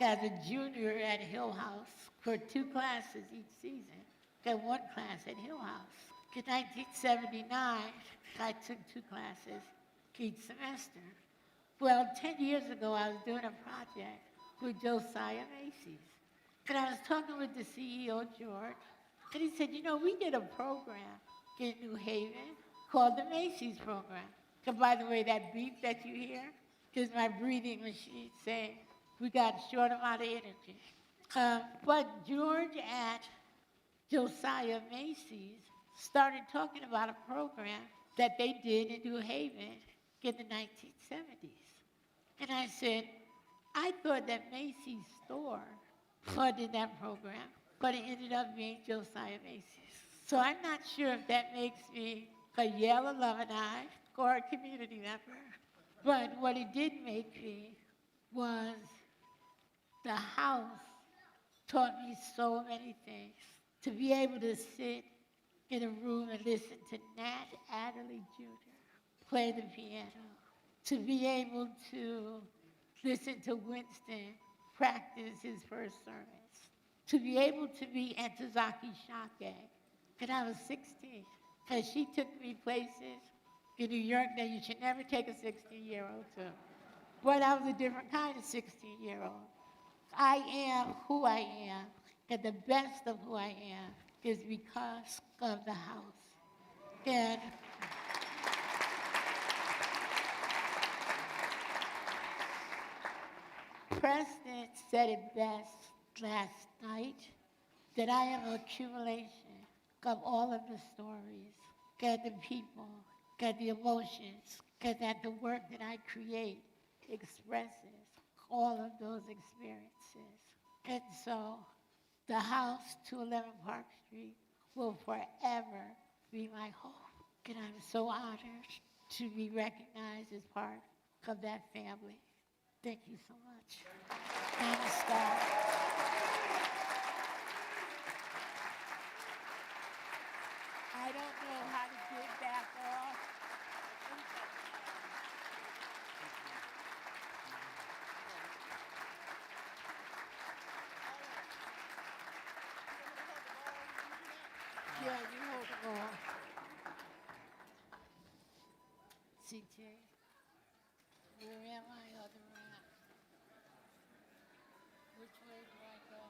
as a junior at Hill House for 2 classes each season, and 1 class at Hill House. In 1979, I took 2 classes each semester. Well, 10 years ago, I was doing a project with Josiah Macy's. And I was talking with the CEO, George, and he said, you know, we did a program in New Haven called the Macy's program. And by the way, that beep that you hear is my breathing machine saying we got a short amount of energy. But George at Josiah Macy's started talking about a program that they did in New Haven in the 1970s. And I said, I thought that Macy's store funded that program, but it ended up being Josiah Macy's. So I'm not sure if that makes me a Yale alumni or a community member. But what it did make me was the house taught me so many things. To be able to sit in a room and listen to Nat Adderley Jr. play the piano. To be able to listen to Winston practice his first sermons. To be able to be Ntozake Shange. And I was 16. And she took me places in New York that you should never take a 16-year-old to. But I was a different kind of 16-year-old. I am who I am, and the best of who I am is because of the house. And Preston said it best last night, that I am an accumulation of all of the stories, and the people, and the emotions, and that the work that I create expresses all of those experiences. And so the house, 211 Park Street, will forever be my home. And I'm so honored to be recognized as part of that family. Thank you so much. Namaskar. I don't know how to get back off. Yeah, you hold them all. CJ, where am I? Other round. Which way do I go?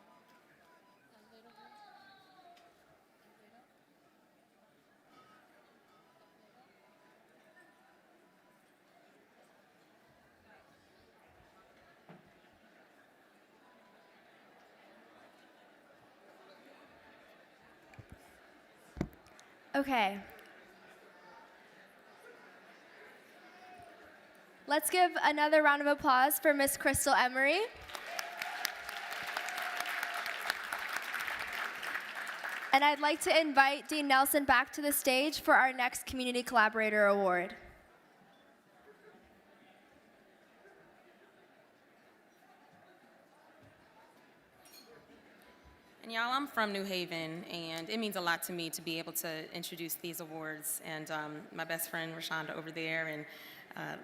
A little bit? A little? Okay. Let's give another round of applause for Miss Crystal Emery. And I'd like to invite Dean Nelson back to the stage for our next Community Collaborator Award. And y'all, I'm from New Haven, and it means a lot to me to be able to introduce these awards. And my best friend, Rashonda, over there, and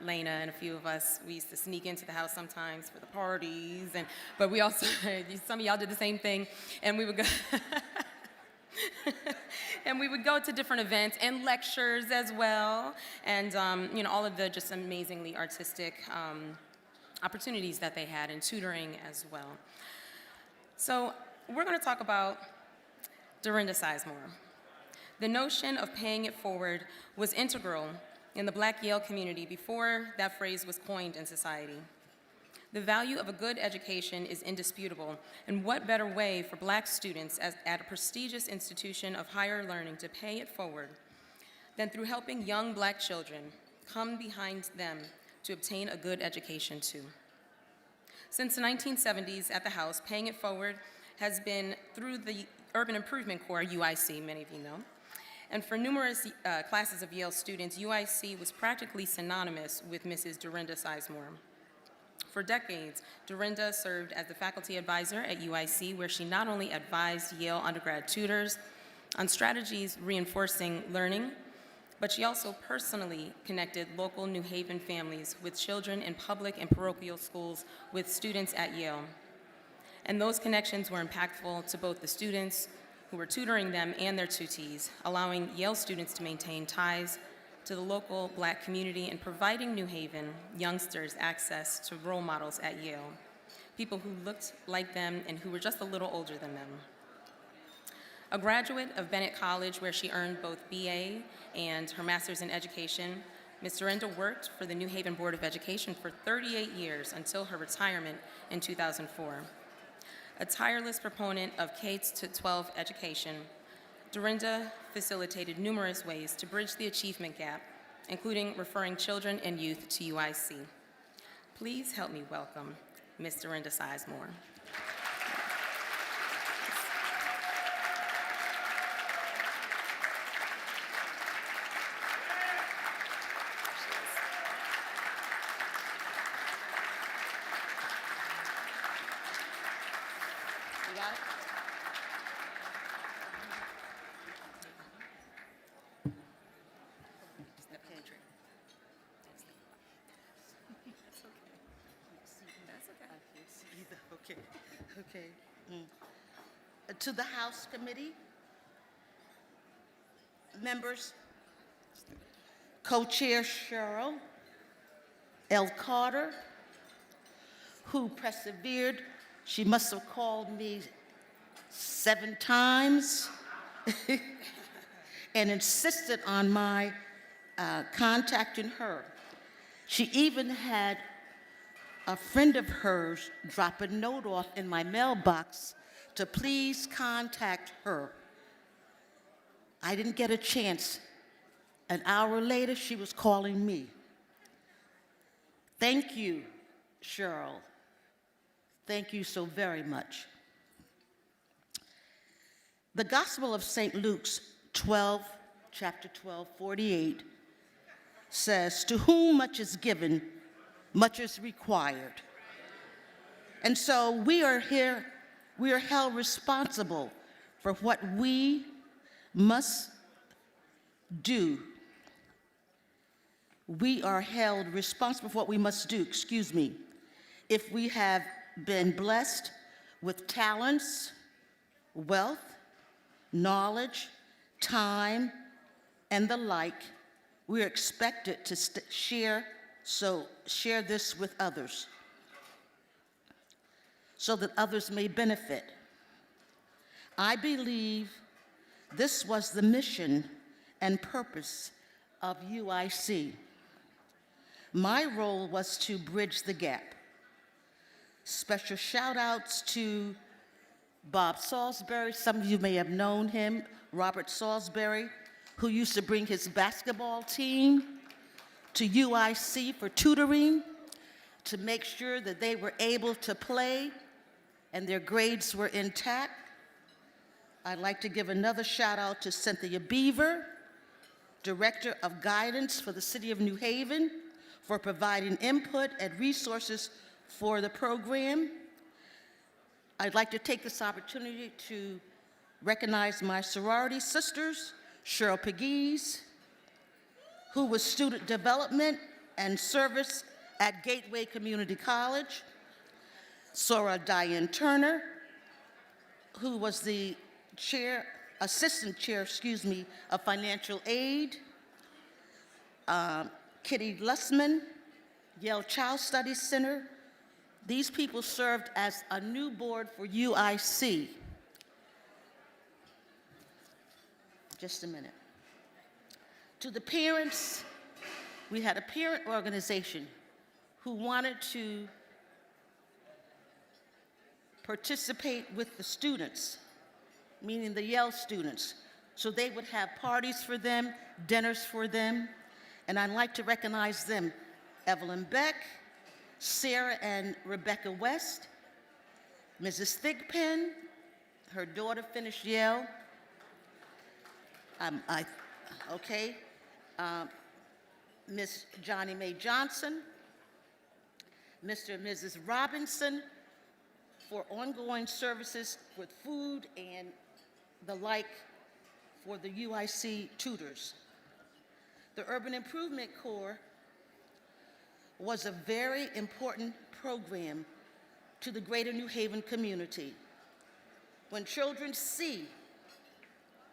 Lena and a few of us, we used to sneak into the house sometimes for the parties. But we also, some of y'all did the same thing, and we would go. And we would go to different events and lectures as well, and all of the just amazingly artistic opportunities that they had, and tutoring as well. So we're going to talk about Dorinda Sizemore. The notion of paying it forward was integral in the Black Yale community before that phrase was coined in society. The value of a good education is indisputable, and what better way for Black students at a prestigious institution of higher learning to pay it forward than through helping young Black children come behind them to obtain a good education too. Since the 1970s at the House, paying it forward has been through the Urban Improvement Corps, UIC, many of you know. And for numerous classes of Yale students, UIC was practically synonymous with Mrs. Dorinda Sizemore. For decades, Dorinda served as the faculty advisor at UIC, where she not only advised Yale undergrad tutors on strategies reinforcing learning, but she also personally connected local New Haven families with children in public and parochial schools with students at Yale. And those connections were impactful to both the students who were tutoring them and their tutees, allowing Yale students to maintain ties to the local Black community and providing New Haven youngsters access to role models at Yale, people who looked like them and who were just a little older than them. A graduate of Bennett College, where she earned both BA and her master's in education, Ms. Dorinda worked for the New Haven Board of Education for 38 years until her retirement in 2004. A tireless proponent of K-12 education, Dorinda facilitated numerous ways to bridge the achievement gap, including referring children and youth to UIC. Please help me welcome Ms. Dorinda Sizemore. You got it? Okay, okay. To the House Committee, members, Co-Chair Cheryl L. Carter, who persevered. She must have called me 7 times and insisted on my contacting her. She even had a friend of hers drop a note off in my mailbox to please contact her. I didn't get a chance. An hour later, she was calling me. Thank you, Cheryl. Thank you so very much. The Gospel of St. Luke's chapter 12, 48 says, "To whom much is given, much is required." And so we are held responsible for what we must do. We are held responsible for what we must do, if we have been blessed with talents, wealth, knowledge, time, and the like. We are expected to share this with others so that others may benefit. I believe this was the mission and purpose of UIC. My role was to bridge the gap. Special shout outs to Bob Salisbury. Some of you may have known him, Robert Salisbury, who used to bring his basketball team to UIC for tutoring to make sure that they were able to play and their grades were intact. I'd like to give another shout out to Cynthia Beaver, Director of Guidance for the City of New Haven, for providing input and resources for the program. I'd like to take this opportunity to recognize my sorority sisters, Cheryl Pegues, who was student development and service at Gateway Community College, Sora Diane Turner, who was the assistant chair, of financial aid, Kitty Lussman, Yale Child Studies Center. These people served as a new board for UIC. Just a minute. To the parents, we had a parent organization who wanted to participate with the students, meaning the Yale students, so they would have parties for them, dinners for them, and I'd like to recognize them: Evelyn Beck, Sarah and Rebecca West, Mrs. Thigpen, her daughter finished Yale. Miss Johnny Mae Johnson, Mr. and Mrs. Robinson, for ongoing services with food and the like for the UIC tutors. The Urban Improvement Corps was a very important program to the greater New Haven community. When children see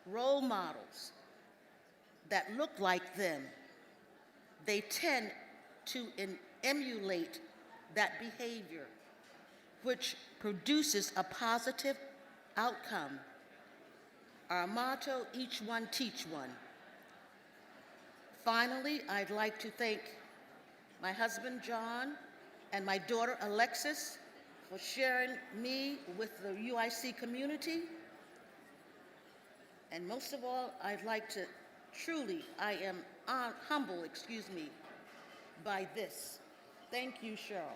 role models that look like them, they tend to emulate that behavior, which produces a positive outcome. Our motto, each one teach one. Finally, I'd like to thank my husband, John, and my daughter, Alexis, for sharing me with the UIC community. And most of all, I'd like to truly, I am humble, excuse me, by this. Thank you, Cheryl.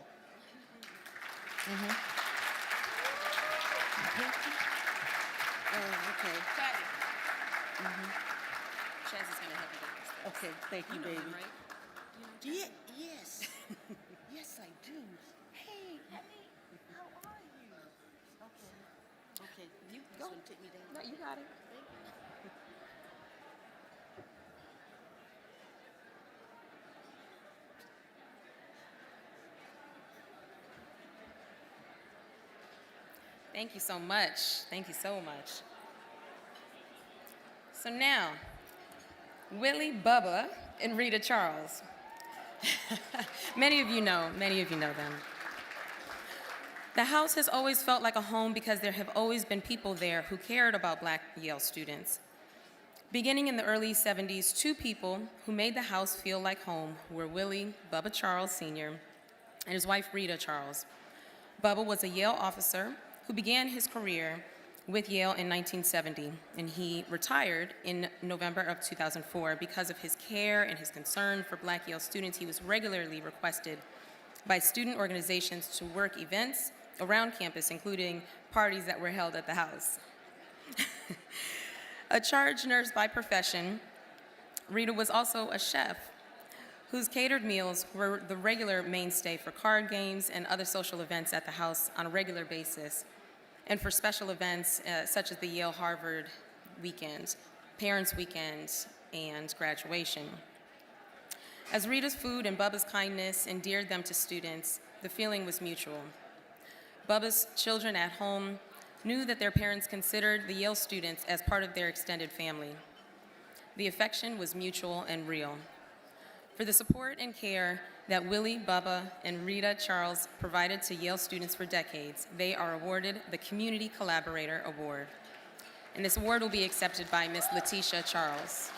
Oh, okay. Chaz is going to help you with this. Okay, thank you, You know baby. him, right? Yes. Yes, I do. Hey, honey, how are you? Okay. You Go. Take me down. No, you got it. Thank you so much. Thank you so much. So now, Willie, Bubba, and Rita Charles. Many of you know them. The house has always felt like a home because there have always been people there who cared about Black Yale students. Beginning in the early 70s, two people who made the house feel like home were Willie Bubba Charles Sr. and his wife Rita Charles. Bubba was a Yale officer who began his career with Yale in 1970, and he retired in November of 2004. Because of his care and his concern for Black Yale students, he was regularly requested by student organizations to work events around campus, including parties that were held at the house. A charge nurse by profession, Rita was also a chef whose catered meals were the regular mainstay for card games and other social events at the house on a regular basis, and for special events such as the Yale-Harvard weekend, Parents' Weekend, and graduation. As Rita's food and Bubba's kindness endeared them to students, the feeling was mutual. Bubba's children at home knew that their parents considered the Yale students as part of their extended family. The affection was mutual and real. For the support and care that Willie, Bubba, and Rita Charles provided to Yale students for decades, they are awarded the Community Collaborator Award. And this award will be accepted by Miss Letitia Charles.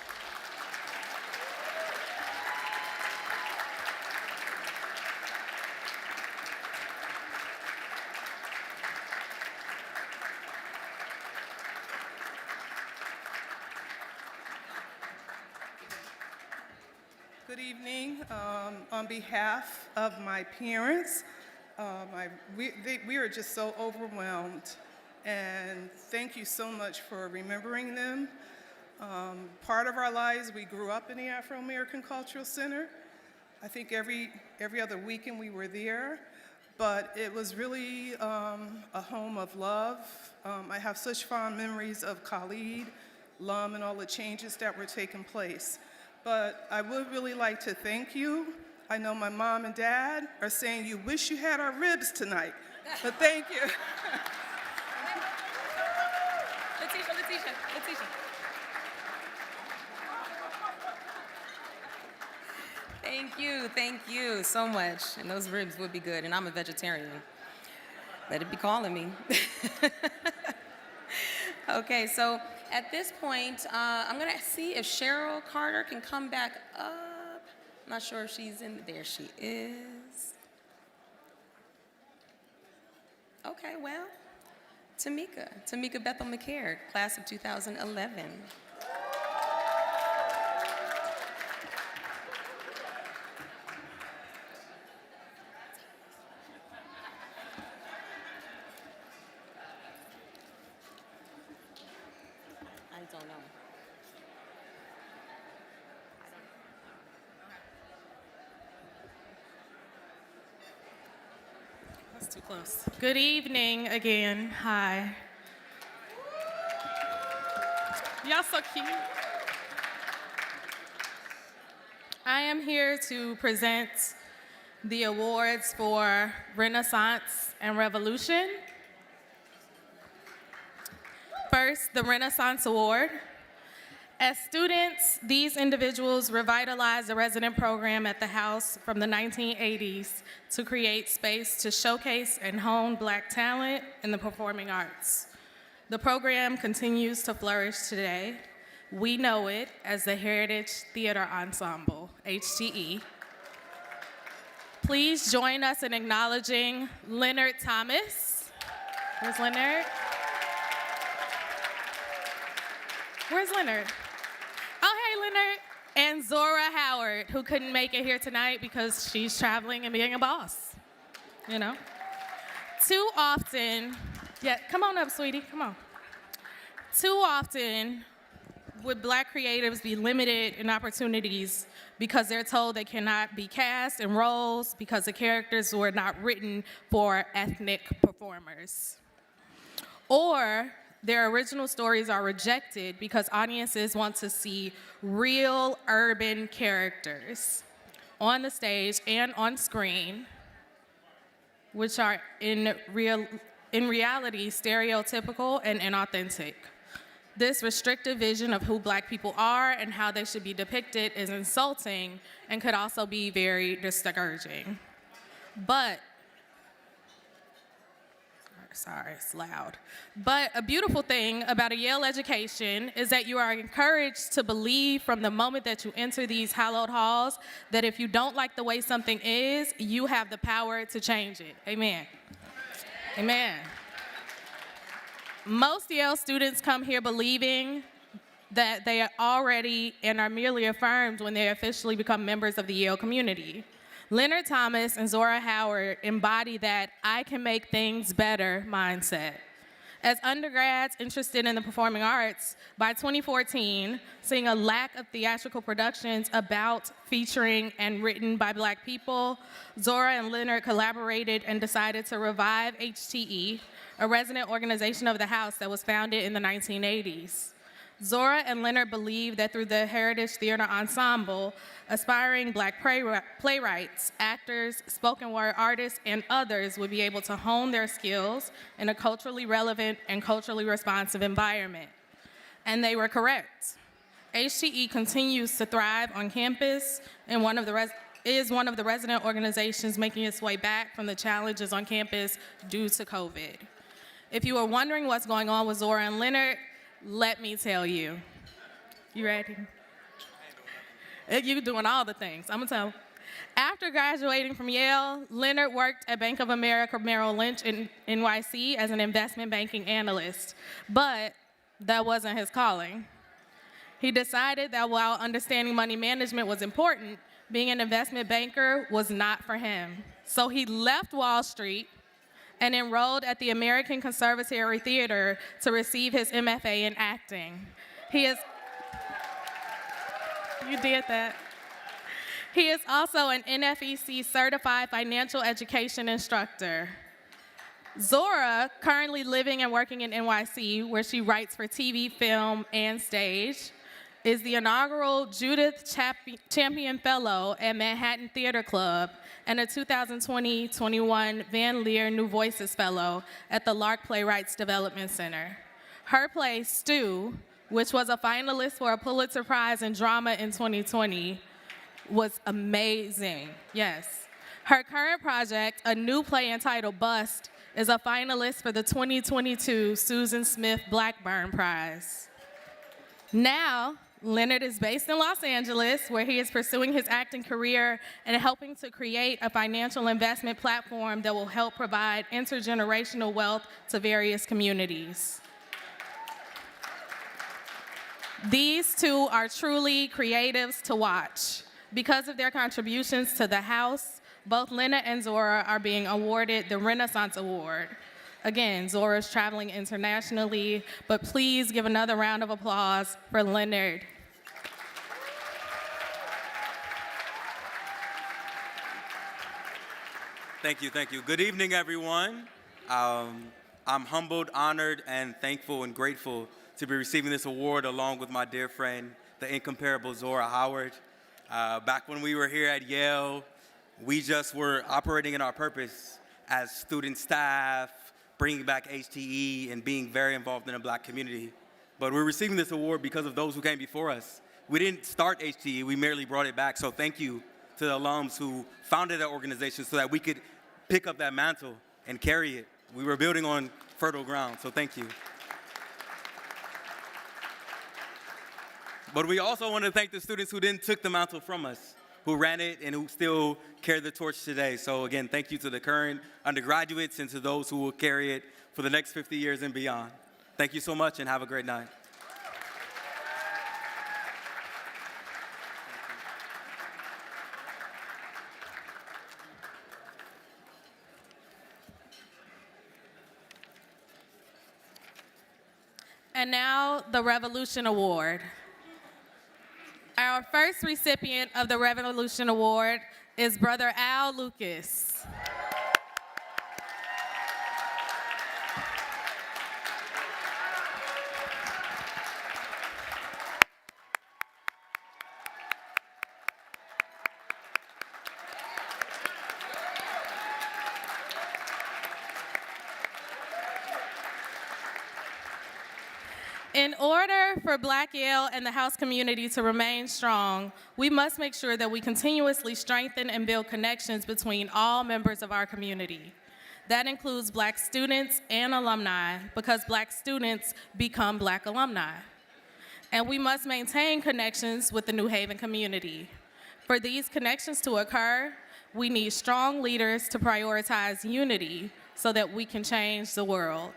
Good evening. On behalf of my parents, we are just so overwhelmed, and thank you so much for remembering them. Part of our lives, we grew up in the Afro-American Cultural Center. I think every other weekend we were there, but it was really a home of love. I have such fond memories of Khalid, Lum, and all the changes that were taking place. But I would really like to thank you. I know my mom and dad are saying you wish you had our ribs tonight, but thank you. Letitia. Thank you so much. And those ribs would be good, and I'm a vegetarian. Let it be calling me. Okay, so at this point, I'm gonna see if Cheryl Carter can come back up. I'm not sure if she's in, there she is. Okay, well, Tamika Bethel McCare, class of 2011. I don't know. That's too close. Good evening again. Hi. Y'all so cute. I am here to present the awards for Renaissance and Revolution. First, the Renaissance Award. As students, these individuals revitalized the resident program at the house from the 1980s to create space to showcase and hone Black talent in the performing arts. The program continues to flourish today. We know it as the Heritage Theater Ensemble, HTE. Please join us in acknowledging Leonard Thomas. Where's Leonard? Where's Leonard? Oh, hey, Leonard. And Zora Howard, who couldn't make it here tonight because she's traveling and being a boss, you know? Too often, yeah, come on up, sweetie, come on. Too often would Black creatives be limited in opportunities because they're told they cannot be cast in roles because the characters were not written for ethnic performers. Or their original stories are rejected because audiences want to see real urban characters on the stage and on screen, which are in reality stereotypical and inauthentic. This restrictive vision of who Black people are and how they should be depicted is insulting and could also be very discouraging. But, sorry, it's loud. But a beautiful thing about a Yale education is that you are encouraged to believe from the moment that you enter these hallowed halls that if you don't like the way something is, you have the power to change it. Amen. Amen. Most Yale students come here believing that they are already and are merely affirmed when they officially become members of the Yale community. Leonard Thomas and Zora Howard embody that I can make things better mindset. As undergrads interested in the performing arts, by 2014, seeing a lack of theatrical productions about, featuring, and written by Black people, Zora and Leonard collaborated and decided to revive HTE, a resident organization of the House that was founded in the 1980s. Zora and Leonard believe that through the Heritage Theater Ensemble, aspiring Black playwrights, actors, spoken word artists, and others would be able to hone their skills in a culturally relevant and culturally responsive environment. And they were correct. HTE continues to thrive on campus and is one of the resident organizations making its way back from the challenges on campus due to COVID. If you are wondering what's going on with Zora and Leonard, let me tell you. You ready? You're doing all the things. I'm gonna tell. After graduating from Yale, Leonard worked at Bank of America Merrill Lynch in NYC as an investment banking analyst, but that wasn't his calling. He decided that while understanding money management was important, being an investment banker was not for him. So he left Wall Street and enrolled at the American Conservatory Theater to receive his MFA in acting. You did that. He is also an NFEC certified financial education instructor. Zora, currently living and working in NYC, where she writes for TV, film, and stage, is the inaugural Judith Champion Fellow at Manhattan Theater Club and a 2020-21 Van Leer New Voices Fellow at the Lark Playwrights Development Center. Her play, Stew, which was a finalist for a Pulitzer Prize in Drama in 2020, was amazing, yes. Her current project, a new play entitled Bust, is a finalist for the 2022 Susan Smith Blackburn Prize. Now, Leonard is based in Los Angeles, where he is pursuing his acting career and helping to create a financial investment platform that will help provide intergenerational wealth to various communities. These two are truly creatives to watch. Because of their contributions to the House, both Leonard and Zora are being awarded the Renaissance Award. Again, Zora's traveling internationally, but please give another round of applause for Leonard. Thank you, thank you. Good evening, everyone. I'm humbled, honored, and thankful and grateful to be receiving this award along with my dear friend, the incomparable Zora Howard. Back when we were here at Yale, we just were operating in our purpose as student staff, bringing back HTE, and being very involved in the Black community. But we're receiving this award because of those who came before us. We didn't start HTE, we merely brought it back. So thank you to the alums who founded that organization so that we could pick up that mantle and carry it. We were building on fertile ground, so thank you. But we also want to thank the students who then took the mantle from us, who ran it and who still carry the torch today. So again, thank you to the current undergraduates and to those who will carry it for the next 50 years and beyond. Thank you so much and have a great night. And now, the Revolution Award. Our first recipient of the Revolution Award is Brother Al Lucas. In order for Black Yale and the House community to remain strong, we must make sure that we continuously strengthen and build connections between all members of our community. That includes Black students and alumni, because Black students become Black alumni. And we must maintain connections with the New Haven community. For these connections to occur, we need strong leaders to prioritize unity so that we can change the world.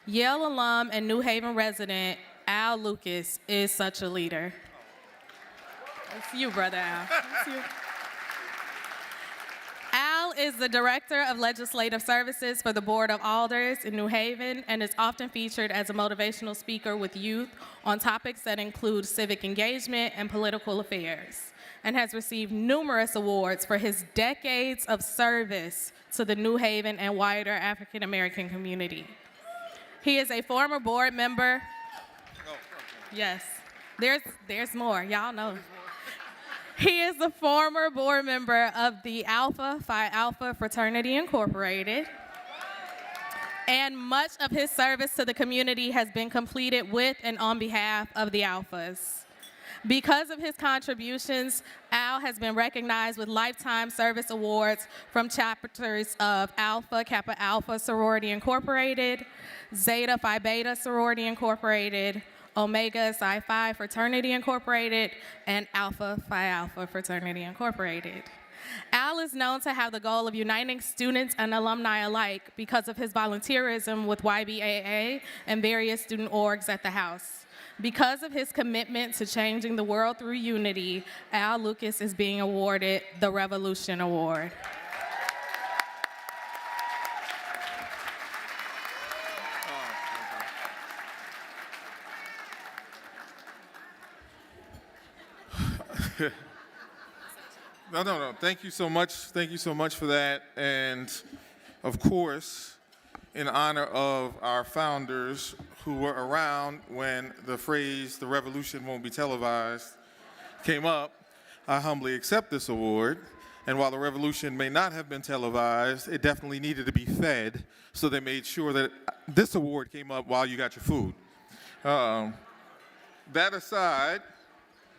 Yale alum and New Haven resident Al Lucas is such a leader. It's you, Brother Al. It's you. Al is the Director of Legislative Services for the Board of Alders in New Haven and is often featured as a motivational speaker with youth on topics that include civic engagement and political affairs, and has received numerous awards for his decades of service to the New Haven and wider African American community. He is a former board member. Yes, there's more, y'all know. He is the former board member of the Alpha Phi Alpha Fraternity Incorporated. And much of his service to the community has been completed with and on behalf of the Alphas. Because of his contributions, Al has been recognized with Lifetime Service Awards from chapters of Alpha Kappa Alpha Sorority Incorporated, Zeta Phi Beta Sorority Incorporated, Omega Psi Phi Fraternity Incorporated, and Alpha Phi Alpha Fraternity Incorporated. Al is known to have the goal of uniting students and alumni alike because of his volunteerism with YBAA and various student orgs at the House. Because of his commitment to changing the world through unity, Al Lucas is being awarded the Revolution Award. No. Thank you so much. Thank you so much for that. And of course, in honor of our founders who were around when the phrase, "the revolution won't be televised," came up, I humbly accept this award. And while the revolution may not have been televised, it definitely needed to be fed, so they made sure that this award came up while you got your food. That aside,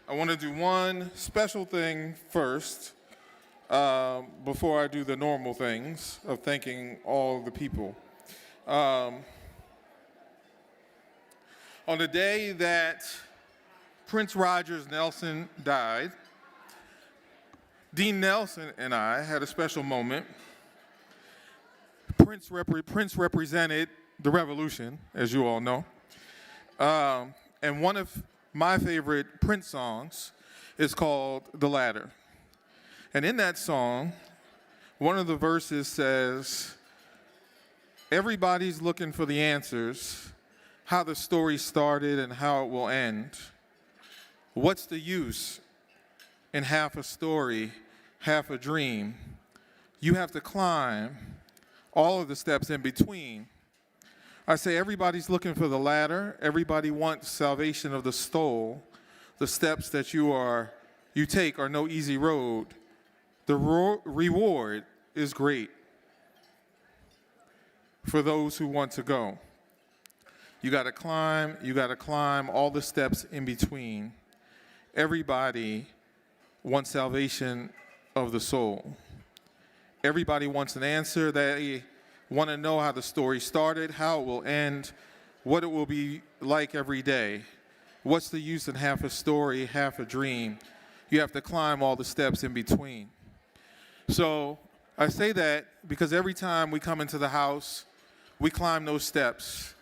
I want to do one special thing first before I do the normal things of thanking all the people. On the day that Prince Rogers Nelson died, Dean Nelson and I had a special moment. Prince represented the revolution, as you all know. And one of my favorite Prince songs is called "The Ladder." And in that song, one of the verses says, "Everybody's looking for the answers, how the story started and how it will end. What's the use in half a story, half a dream? You have to climb all of the steps in between." I say everybody's looking for the ladder. Everybody wants salvation of the soul. The steps that you take are no easy road. The reward is great for those who want to go. You gotta climb all the steps in between. Everybody wants salvation of the soul. Everybody wants an answer. They want to know how the story started, how it will end, what it will be like every day. What's the use in half a story, half a dream? You have to climb all the steps in between. So I say that because every time we come into the house, we climb those steps,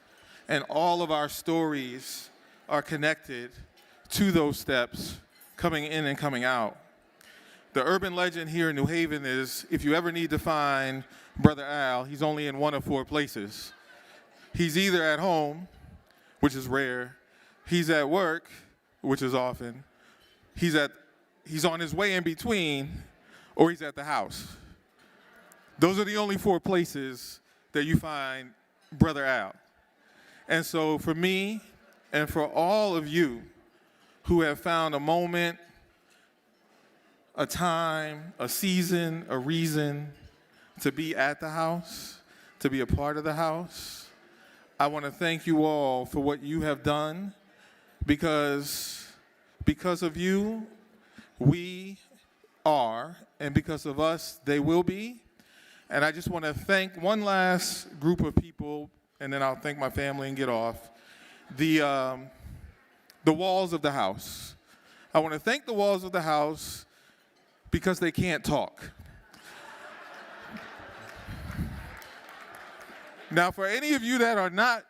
and all of our stories are connected to those steps, coming in and coming out. The urban legend here in New Haven is, if you ever need to find Brother Al, he's only in one of four places. He's either at home, which is rare. He's at work, which is often. He's on his way in between, or he's at the house. Those are the only 4 places that you find Brother Al. And so for me and for all of you who have found a moment, a time, a season, a reason to be at the house, to be a part of the house, I want to thank you all for what you have done, because of you, we are, and because of us, they will be. And I just want to thank one last group of people, and then I'll thank my family and get off. The walls of the house. I want to thank the walls of the house because they can't talk. Now, for any of you that are not,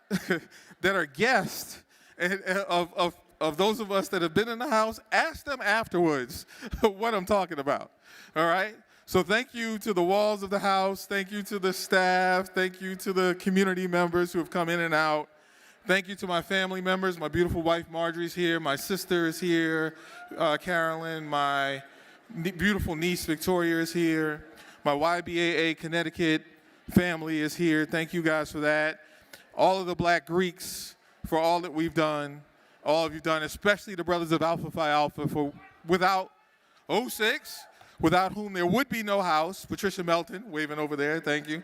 that are guests of those of us that have been in the house, ask them afterwards what I'm talking about, all right? So thank you to the walls of the house. Thank you to the staff. Thank you to the community members who have come in and out. Thank you to my family members. My beautiful wife, Marjorie's here. My sister is here, Carolyn. My beautiful niece, Victoria, is here. My YBAA Connecticut family is here. Thank you guys for that. All of the Black Greeks for all that we've done. All of you've done, especially the brothers of Alpha Phi Alpha, for without 06, without whom there would be no house. Patricia Melton, waving over there, thank you.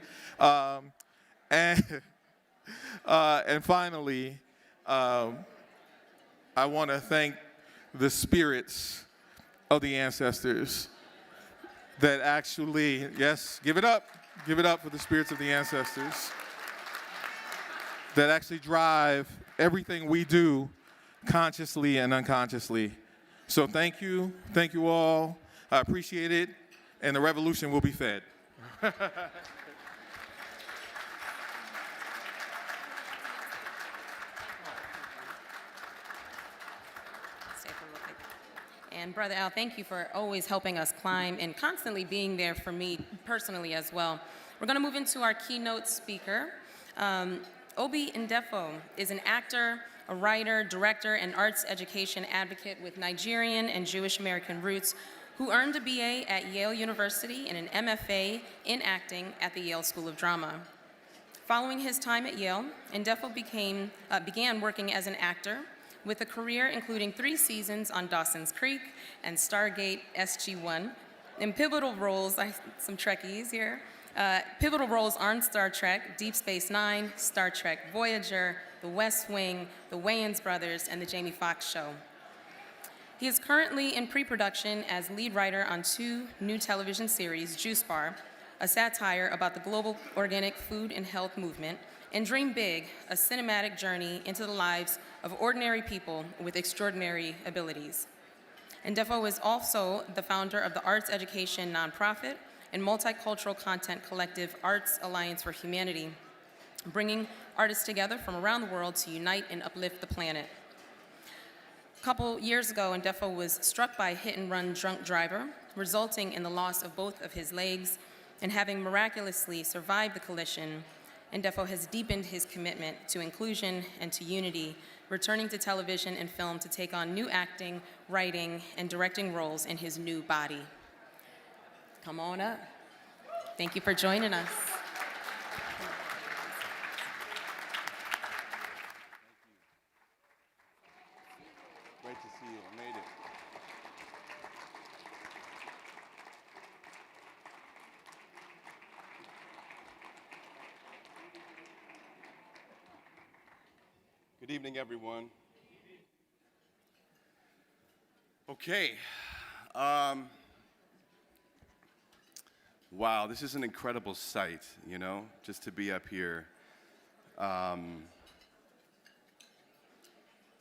And finally, I want to thank the spirits of the ancestors that actually, yes, give it up for the spirits of the ancestors that actually drive everything we do consciously and unconsciously. So thank you all. I appreciate it, and the revolution will be fed. And Brother Al, thank you for always helping us climb and constantly being there for me personally as well. We're going to move into our keynote speaker. Obi Ndefo is an actor, a writer, director, and arts education advocate with Nigerian and Jewish American roots, who earned a BA at Yale University and an MFA in acting at the Yale School of Drama. Following his time at Yale, Ndefo began working as an actor, with a career including 3 seasons on Dawson's Creek and Stargate SG-1, in pivotal roles, some Trekkies here, pivotal roles on Star Trek, Deep Space Nine, Star Trek Voyager, The West Wing, The Wayans Brothers, and The Jamie Foxx Show. He is currently in pre-production as lead writer on 2 new television series, Juice Bar, a satire about the global organic food and health movement, and Dream Big, a cinematic journey into the lives of ordinary people with extraordinary abilities. Ndefo is also the founder of the arts education nonprofit and multicultural content collective Arts Alliance for Humanity, bringing artists together from around the world to unite and uplift the planet. A couple years ago, Ndefo was struck by a hit-and-run drunk driver, resulting in the loss of both of his legs, and having miraculously survived the collision, Ndefo has deepened his commitment to inclusion and to unity, returning to television and film to take on new acting, writing, and directing roles in his new body. Come on up. Thank you for joining us. Great to see you. I made it. Good evening, everyone. Okay. Wow, this is an incredible sight, you know, just to be up here.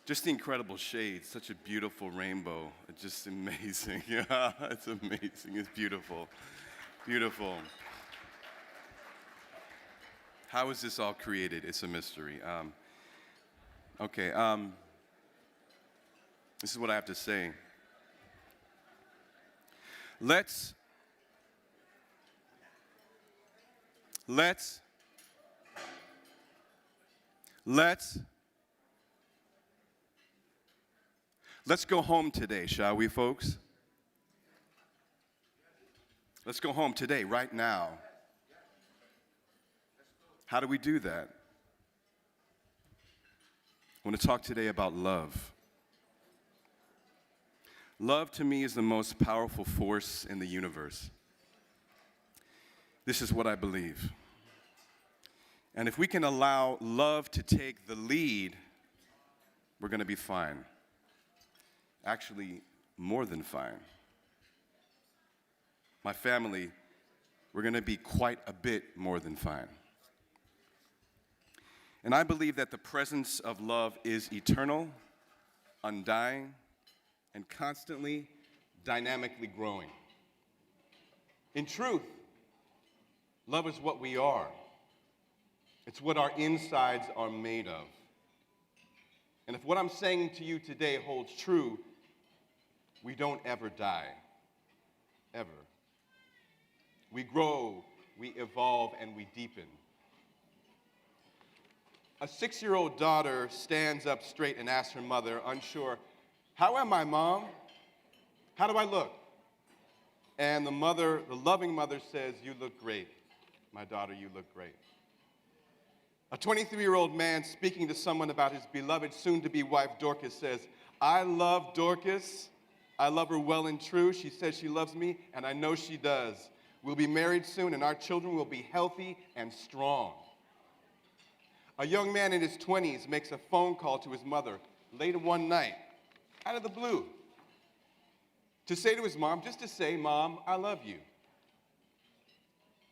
Just the incredible shades, such a beautiful rainbow. It's just amazing. Yeah, it's amazing. It's beautiful. Beautiful. How is this all created? It's a mystery. Okay, this is what I have to say. Let's Let's go home today, shall we, folks? Let's go home today, right now. How do we do that? I want to talk today about love. Love, to me, is the most powerful force in the universe. This is what I believe. And if we can allow love to take the lead, we're going to be fine. Actually, more than fine. My family, we're going to be quite a bit more than fine. And I believe that the presence of love is eternal, undying, and constantly, dynamically growing. In truth, love is what we are. It's what our insides are made of. And if what I'm saying to you today holds true, we don't ever die. Ever. We grow, we evolve, and we deepen. A 6-year-old daughter stands up straight and asks her mother, unsure, "How am I, Mom? How do I look?" And the loving mother says, "You look great. My daughter, you look great." A 23-year-old man speaking to someone about his beloved soon-to-be wife, Dorcas, says, "I love Dorcas. I love her well and true. She says she loves me, and I know she does. We'll be married soon, and our children will be healthy and strong." A young man in his 20s makes a phone call to his mother late one night, out of the blue, to say to his mom, just to say, "Mom, I love you."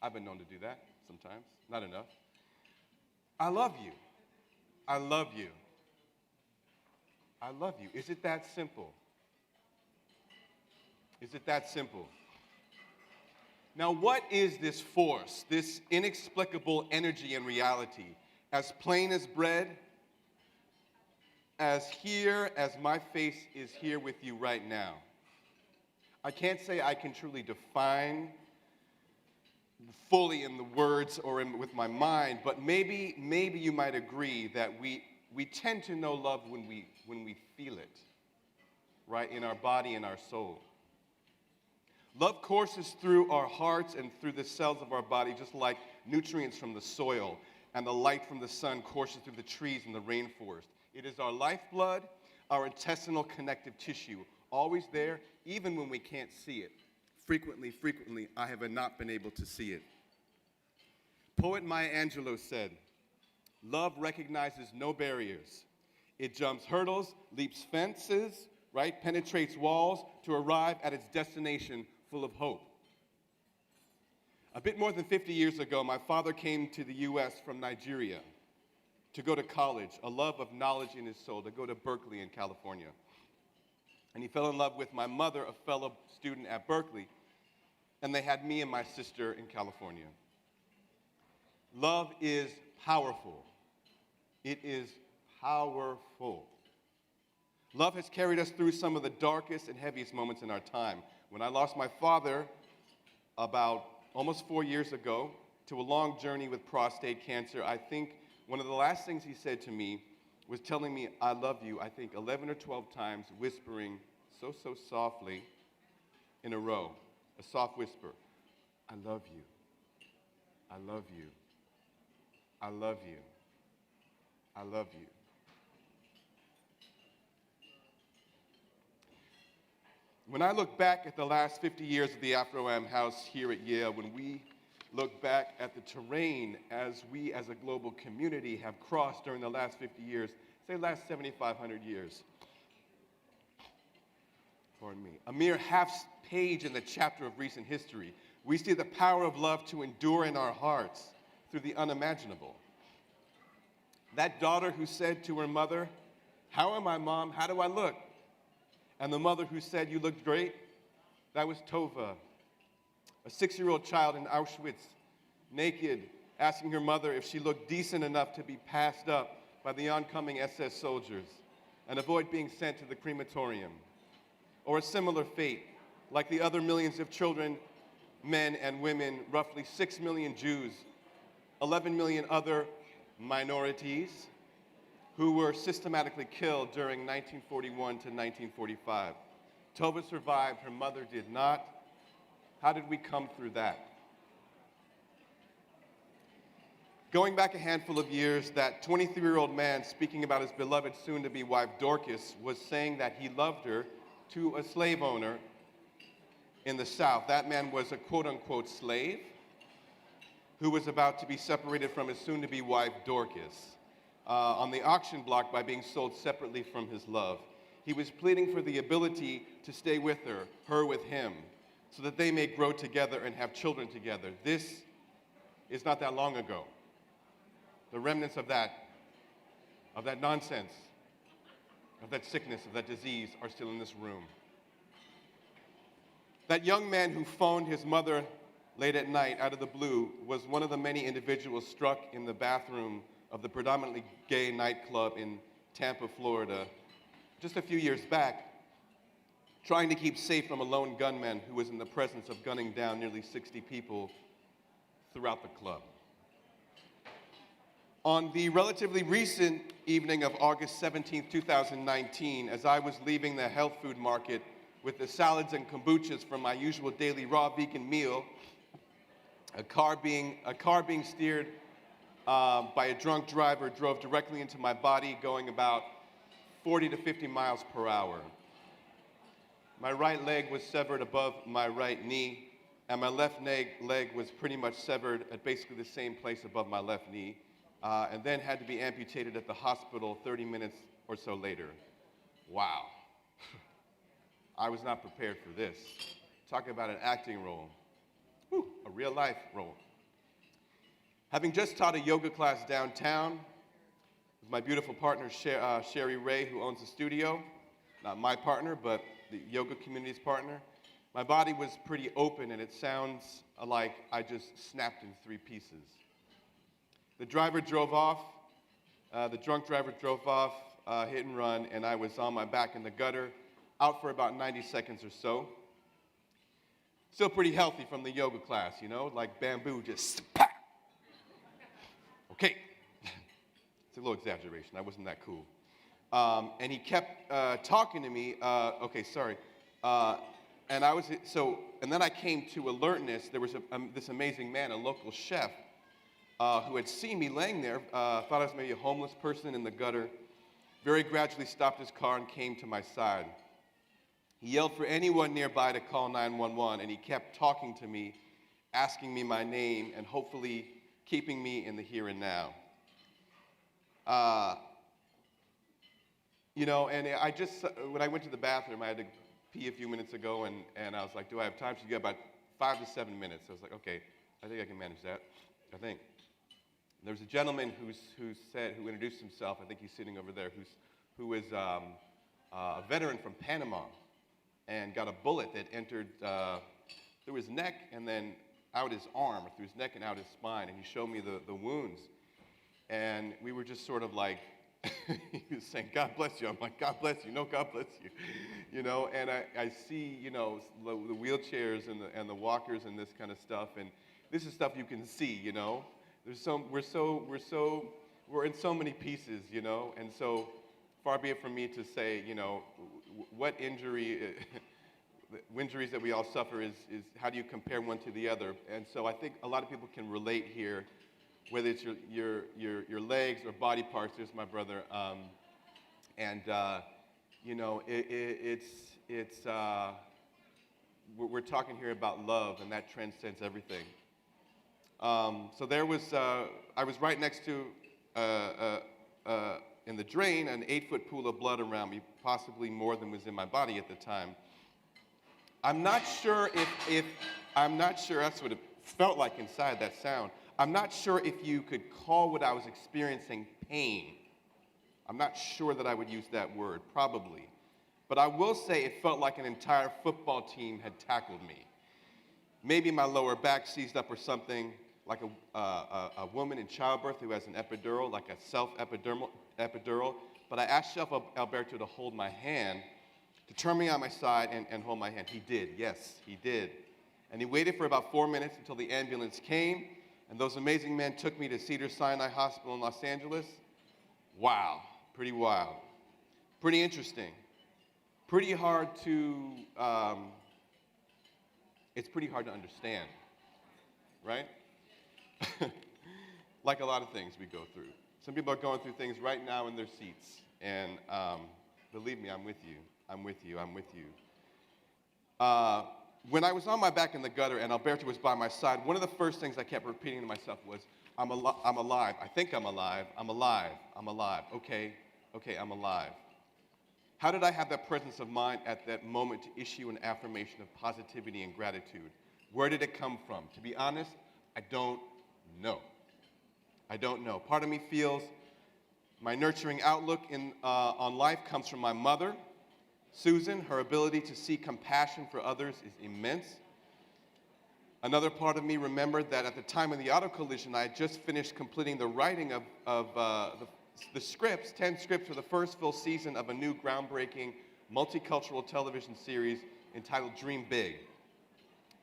I've been known to do that sometimes, not enough. "I love you. I love you. I love you." Is it that simple? Is it that simple? Now, what is this force, this inexplicable energy and reality? As plain as bread, as here as my face is here with you right now. I can't say I can truly define fully in the words or with my mind, but maybe you might agree that we tend to know love when we feel it, right, in our body and our soul. Love courses through our hearts and through the cells of our body, just like nutrients from the soil and the light from the sun courses through the trees and the rainforest. It is our lifeblood, our intestinal connective tissue, always there, even when we can't see it. Frequently, I have not been able to see it. Poet Maya Angelou said, "Love recognizes no barriers. It jumps hurdles, leaps fences, right, penetrates walls to arrive at its destination full of hope." A bit more than 50 years ago, my father came to the U.S. from Nigeria to go to college, a love of knowledge in his soul, to go to Berkeley in California. And he fell in love with my mother, a fellow student at Berkeley, and they had me and my sister in California. Love is powerful. It is powerful. Love has carried us through some of the darkest and heaviest moments in our time. When I lost my father about almost 4 years ago to a long journey with prostate cancer, I think one of the last things he said to me was telling me, "I love you," I think 11 or 12 times, whispering so softly in a row, a soft whisper, "I love you. I love you. I love you. I love you." When I look back at the last 50 years of the Afro-Am house here at Yale, when we look back at the terrain as we as a global community have crossed during the last 50 years, say last 7,500 years, pardon me, a mere half page in the chapter of recent history, we see the power of love to endure in our hearts through the unimaginable. That daughter who said to her mother, "How am I, Mom? How do I look?" And the mother who said, "You looked great," that was Tova, a 6-year-old child in Auschwitz, naked, asking her mother if she looked decent enough to be passed up by the oncoming SS soldiers and avoid being sent to the crematorium. Or a similar fate, like the other millions of children, men and women, roughly 6 million Jews, 11 million other minorities, who were systematically killed during 1941 to 1945. Tova survived, her mother did not. How did we come through that? Going back a handful of years, that 23-year-old man speaking about his beloved soon-to-be wife Dorcas was saying that he loved her to a slave owner in the South. That man was a quote-unquote slave who was about to be separated from his soon-to-be wife Dorcas on the auction block by being sold separately from his love. He was pleading for the ability to stay with her with him, so that they may grow together and have children together. This is not that long ago. The remnants of that nonsense, of that sickness, of that disease are still in this room. That young man who phoned his mother late at night out of the blue was one of the many individuals struck in the bathroom of the predominantly gay nightclub in Tampa, Florida, just a few years back, trying to keep safe from a lone gunman who was in the presence of gunning down nearly 60 people throughout the club. On the relatively recent evening of August 17, 2019, as I was leaving the health food market with the salads and kombuchas from my usual daily raw vegan meal, a car being steered by a drunk driver drove directly into my body, going about 40 to 50 miles per hour. My right leg was severed above my right knee, and my left leg was pretty much severed at basically the same place above my left knee, and then had to be amputated at the hospital 30 minutes or so later. Wow. I was not prepared for this. Talk about an acting role. Whew, a real life role. Having just taught a yoga class downtown with my beautiful partner, Sherry Ray, who owns the studio, not my partner, but the yoga community's partner, my body was pretty open, and it sounds like I just snapped in 3 pieces. The driver drove off, the drunk driver drove off, hit and run, and I was on my back in the gutter, out for about 90 seconds or so. Still pretty healthy from the yoga class, you know, like bamboo, just pop. Okay. It's a little exaggeration, I wasn't that cool. And he kept talking to me, and then I came to alertness. There was this amazing man, a local chef, who had seen me laying there, thought I was maybe a homeless person in the gutter, very gradually stopped his car and came to my side. He yelled for anyone nearby to call 911, and he kept talking to me, asking me my name, and hopefully keeping me in the here and now. You know, and I just, when I went to the bathroom, I had to pee a few minutes ago, and I was like, do I have time? She got about 5 to 7 minutes. I was like, okay, I think I can manage that, I think. There was a gentleman who introduced himself, I think he's sitting over there, who is a veteran from Panama, and got a bullet that entered through his neck and then out his arm, through his neck and out his spine, and he showed me the wounds. And we were just sort of like, he was saying, God bless you. I'm like, God bless you. No, God bless you. You know, and I see, you know, the wheelchairs and the walkers and this kind of stuff, and this is stuff you can see, you know. We're in so many pieces, you know, and so far be it from me to say, you know, what injuries that we all suffer is how do you compare one to the other? And so I think a lot of people can relate here, whether it's your legs or body parts. There's my brother, you know, we're talking here about love, and that transcends everything. So there was, I was right next to, in the drain, an 8-foot pool of blood around me, possibly more than was in my body at the time. I'm not sure that's what it felt like inside that sound. I'm not sure if you could call what I was experiencing pain. I'm not sure that I would use that word, probably. But I will say it felt like an entire football team had tackled me. Maybe my lower back seized up or something, like a woman in childbirth who has an epidural, like a self-epidural. But I asked Chef Alberto to hold my hand, to turn me on my side and hold my hand. He did, yes, he did. And he waited for about 4 minutes until the ambulance came, and those amazing men took me to Cedars-Sinai Hospital in Los Angeles. Wow, pretty wild, pretty interesting, pretty hard to, it's pretty hard to understand, right? Like a lot of things we go through. Some people are going through things right now in their seats, and believe me, I'm with you, I'm with you, I'm with you. When I was on my back in the gutter and Alberto was by my side, one of the first things I kept repeating to myself was, I'm alive. I think I'm alive. I'm alive. I'm alive. Okay, I'm alive. How did I have that presence of mind at that moment to issue an affirmation of positivity and gratitude? Where did it come from? To be honest, I don't know. I don't know. Part of me feels my nurturing outlook on life comes from my mother, Susan. Her ability to see compassion for others is immense. Another part of me remembered that at the time of the auto collision, I had just finished completing the writing of the scripts, 10 scripts for the first full season of a new groundbreaking multicultural television series entitled Dream Big.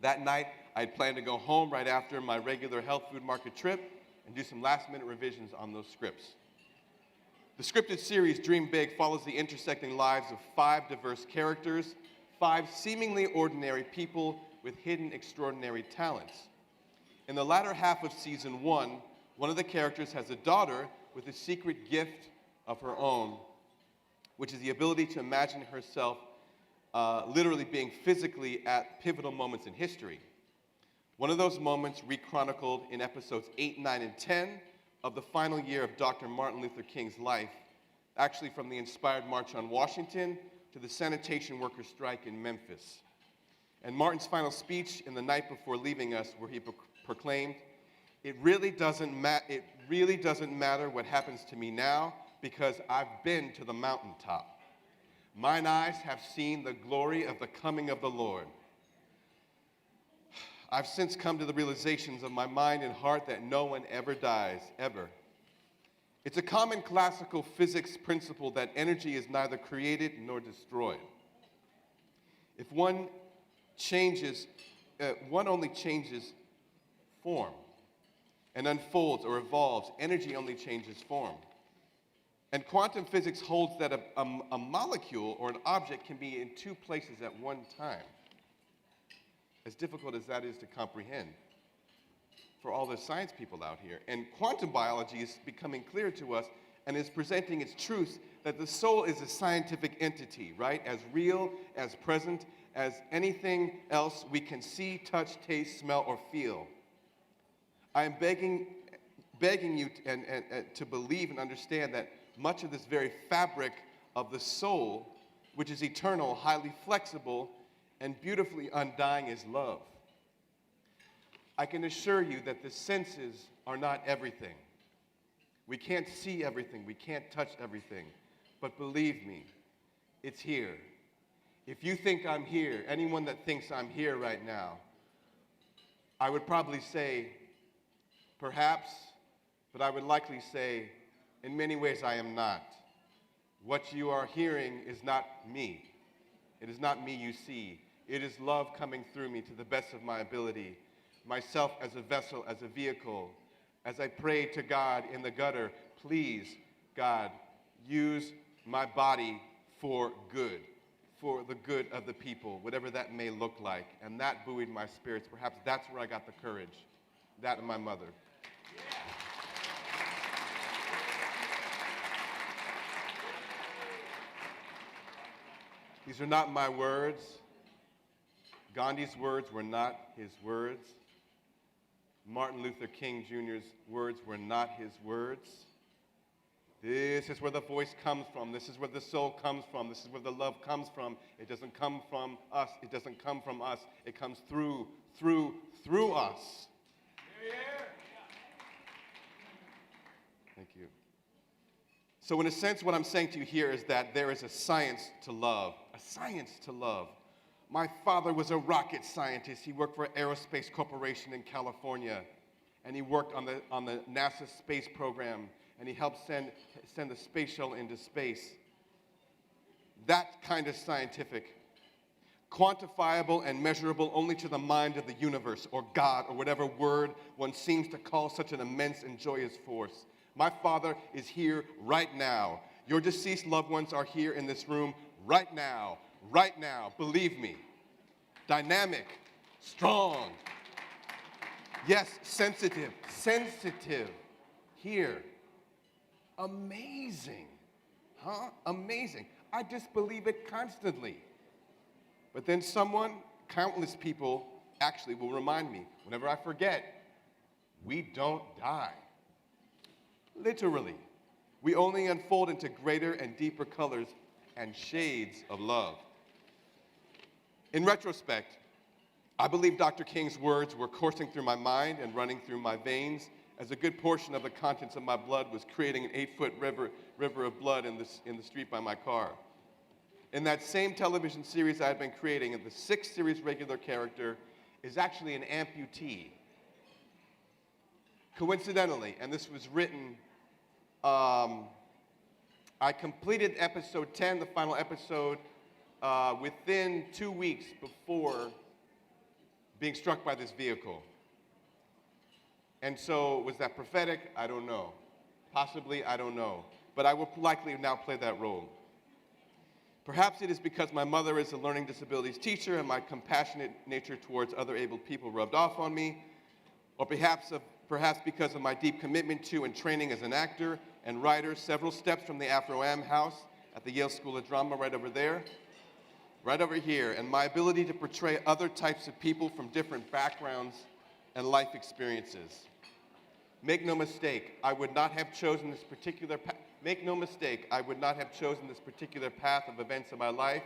That night, I had planned to go home right after my regular health food market trip and do some last-minute revisions on those scripts. The scripted series, Dream Big, follows the intersecting lives of 5 diverse characters, 5 seemingly ordinary people with hidden extraordinary talents. In the latter half of season 1, one of the characters has a daughter with a secret gift of her own, which is the ability to imagine herself literally being physically at pivotal moments in history. One of those moments rechronicled in episodes 8, 9, and 10 of the final year of Dr. Martin Luther King's life, actually from the inspired March on Washington to the sanitation workers' strike in Memphis. And Martin's final speech in the night before leaving us, where he proclaimed, it really doesn't matter what happens to me now, because I've been to the mountaintop. Mine eyes have seen the glory of the coming of the Lord. I've since come to the realizations of my mind and heart that no one ever dies, ever. It's a common classical physics principle that energy is neither created nor destroyed. If one only changes form and unfolds or evolves. Energy only changes form. And quantum physics holds that a molecule or an object can be in 2 places at one time. As difficult as that is to comprehend for all the science people out here. And quantum biology is becoming clear to us and is presenting its truths that the soul is a scientific entity, right? As real, as present, as anything else we can see, touch, taste, smell, or feel. I am begging you to believe and understand that much of this very fabric of the soul, which is eternal, highly flexible, and beautifully undying, is love. I can assure you that the senses are not everything. We can't see everything, we can't touch everything, but believe me, it's here. If you think I'm here, anyone that thinks I'm here right now, I would probably say, perhaps, but I would likely say, in many ways I am not. What you are hearing is not me. It is not me you see. It is love coming through me to the best of my ability. Myself as a vessel, as a vehicle. As I pray to God in the gutter, please, God, use my body for good, for the good of the people, whatever that may look like. And that buoyed my spirits. Perhaps that's where I got the courage, that and my mother. These are not my words. Gandhi's words were not his words. Martin Luther King Jr.'s words were not his words. This is where the voice comes from. This is where the soul comes from. This is where the love comes from. It doesn't come from us. It doesn't come from us. It comes through us. Thank you. So in a sense, what I'm saying to you here is that there is a science to love. A science to love. My father was a rocket scientist. He worked for Aerospace Corporation in California, and he worked on the NASA space program, and he helped send the space shuttle into space. That kind of scientific, quantifiable and measurable only to the mind of the universe, or God, or whatever word one seems to call such an immense and joyous force. My father is here right now. Your deceased loved ones are here in this room right now, believe me. Dynamic, strong, yes, sensitive, here. Amazing, huh? Amazing. I disbelieve it constantly. But then someone, countless people, actually will remind me, whenever I forget, we don't die. Literally. We only unfold into greater and deeper colors and shades of love. In retrospect, I believe Dr. King's words were coursing through my mind and running through my veins as a good portion of the contents of my blood was creating an 8-foot river of blood in the street by my car. In that same television series I had been creating, the 6th series regular character is actually an amputee. Coincidentally, and this was written, I completed episode 10, the final episode, within 2 weeks before being struck by this vehicle. And so, was that prophetic? I don't know. Possibly, I don't know. But I will likely now play that role. Perhaps it is because my mother is a learning disabilities teacher and my compassionate nature towards other able people rubbed off on me, or perhaps because of my deep commitment to and training as an actor and writer, several steps from the Afro-Am house at the Yale School of Drama right over there, right over here, and my ability to portray other types of people from different backgrounds and life experiences. Make no mistake, I would not have chosen this particular path. Make no mistake, I would not have chosen this particular path of events in my life,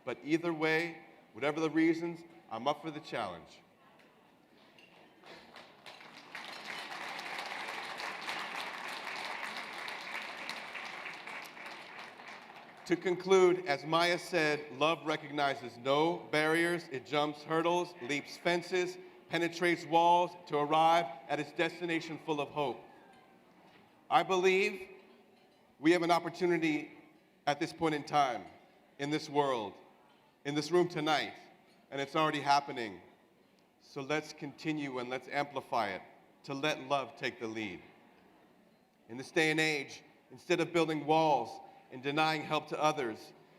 but either way, whatever the reasons, I'm up for the challenge. To conclude, as Maya said, love recognizes no barriers, it jumps hurdles, leaps fences, penetrates walls to arrive at its destination full of hope. I believe we have an opportunity at this point in time, in this world, in this room tonight, and it's already happening. So let's continue and let's amplify it to let love take the lead. In this day and age, instead of building walls and denying help to others,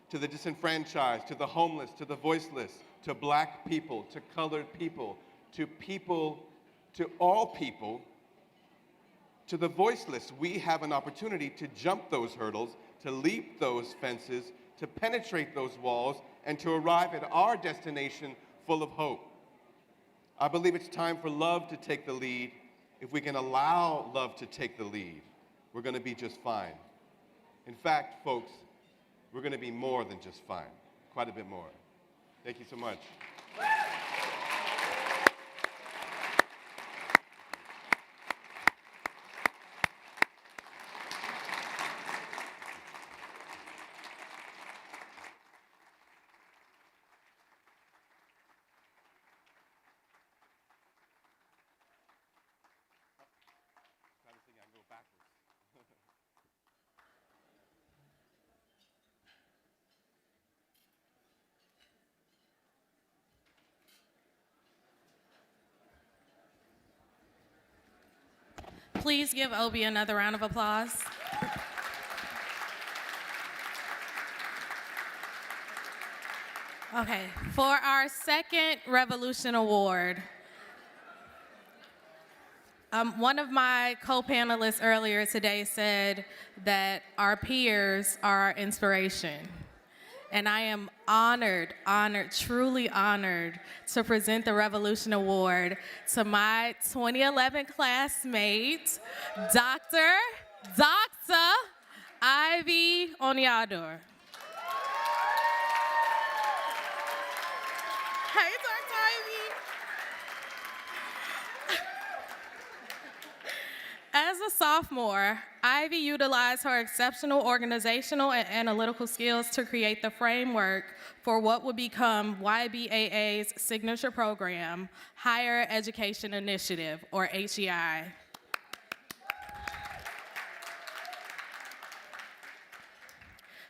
to the disenfranchised, to the homeless, to the voiceless, to black people, to colored people, to all people, to the voiceless, we have an opportunity to jump those hurdles, to leap those fences, to penetrate those walls, and to arrive at our destination full of hope. I believe it's time for love to take the lead. If we can allow love to take the lead, we're going to be just fine. In fact, folks, we're going to be more than just fine, quite a bit more. Thank you so much. Please give Obi another round of applause. Okay, for our second Revolution Award, one of my co-panelists earlier today said that our peers are our inspiration. And I am honored, truly honored to present the Revolution Award to my 2011 classmate, Dr. Ivy Onyador. Hey, Dr. Ivy. As a sophomore, Ivy utilized her exceptional organizational and analytical skills to create the framework for what would become YBAA's signature program, Higher Education Initiative, or HEI.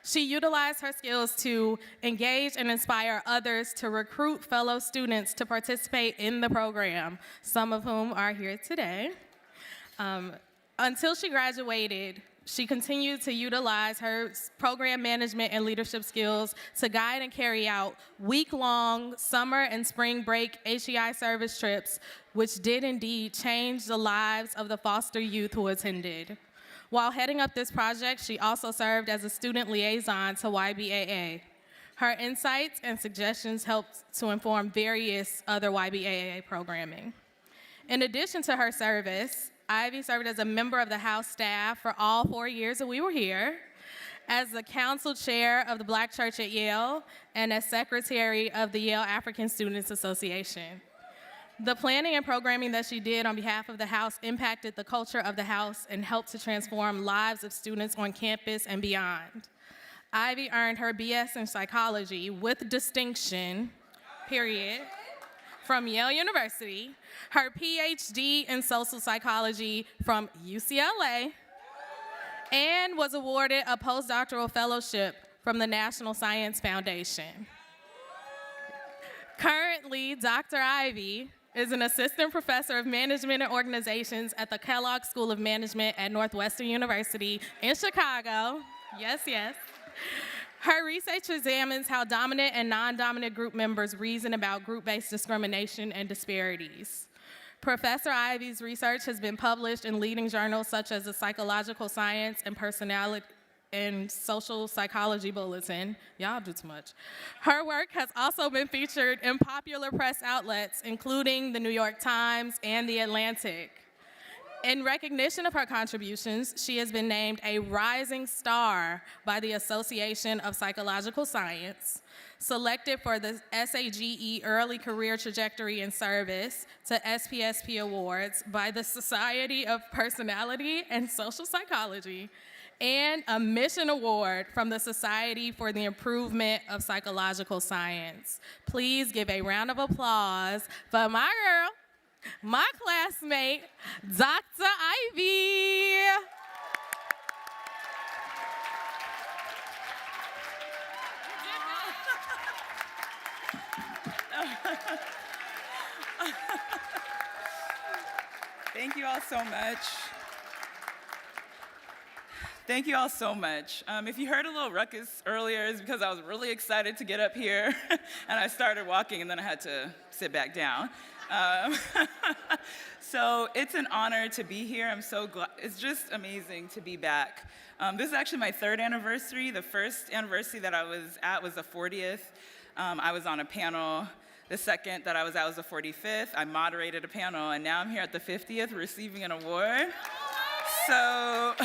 She utilized her skills to engage and inspire others to recruit fellow students to participate in the program, some of whom are here today. Until she graduated She continued to utilize her program management and leadership skills to guide and carry out week-long summer and spring break HEI service trips, which did indeed change the lives of the foster youth who attended. While heading up this project, she also served as a student liaison to YBAA. Her insights and suggestions helped to inform various other YBAA programming. In addition to her service, Ivy served as a member of the House staff for all 4 years that we were here, as the council chair of the Black Church at Yale, and as secretary of the Yale African Students Association. The planning and programming that she did on behalf of the House impacted the culture of the House and helped to transform lives of students on campus and beyond. Ivy earned her BS in psychology with distinction, period, from Yale University, her PhD in social psychology from UCLA, and was awarded a postdoctoral fellowship from the National Science Foundation. Currently, Dr. Ivy is an assistant professor of management and organizations at the Kellogg School of Management at Northwestern University in Chicago. Yes, yes. Her research examines how dominant and non-dominant group members reason about group-based discrimination and disparities. Professor Ivy's research has been published in leading journals such as the Psychological Science and Personality and Social Psychology Bulletin. Y'all do too much. Her work has also been featured in popular press outlets, including the New York Times and The Atlantic. In recognition of her contributions, she has been named a Rising Star by the Association of Psychological Science, selected for the SAGE Early Career Trajectory and Service to SPSP Awards by the Society of Personality and Social Psychology, and a Mission Award from the Society for the Improvement of Psychological Science. Please give a round of applause for my girl, my classmate, Dr. Ivy. Thank you all so much. Thank you all so much. If you heard a little ruckus earlier, it's because I was really excited to get up here, and I started walking, and then I had to sit back down. So it's an honor to be here. I'm so glad. It's just amazing to be back. This is actually my 3rd anniversary. The first anniversary that I was at was the 40th. I was on a panel. The second that I was at was the 45th. I moderated a panel, and now I'm here at the 50th receiving an award. So,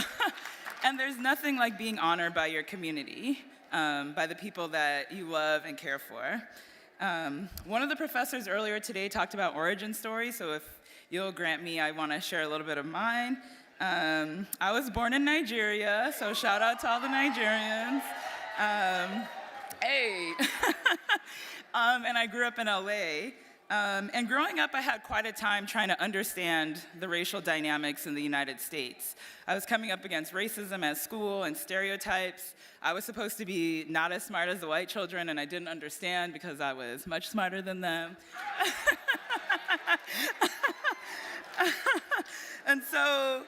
and there's nothing like being honored by your community, by the people that you love and care for. One of the professors earlier today talked about origin stories, so if you'll grant me, I want to share a little bit of mine. I was born in Nigeria, so shout out to all the Nigerians. Hey. And I grew up in LA. And growing up, I had quite a time trying to understand the racial dynamics in the United States. I was coming up against racism at school and stereotypes. I was supposed to be not as smart as the white children, and I didn't understand because I was much smarter than them. And so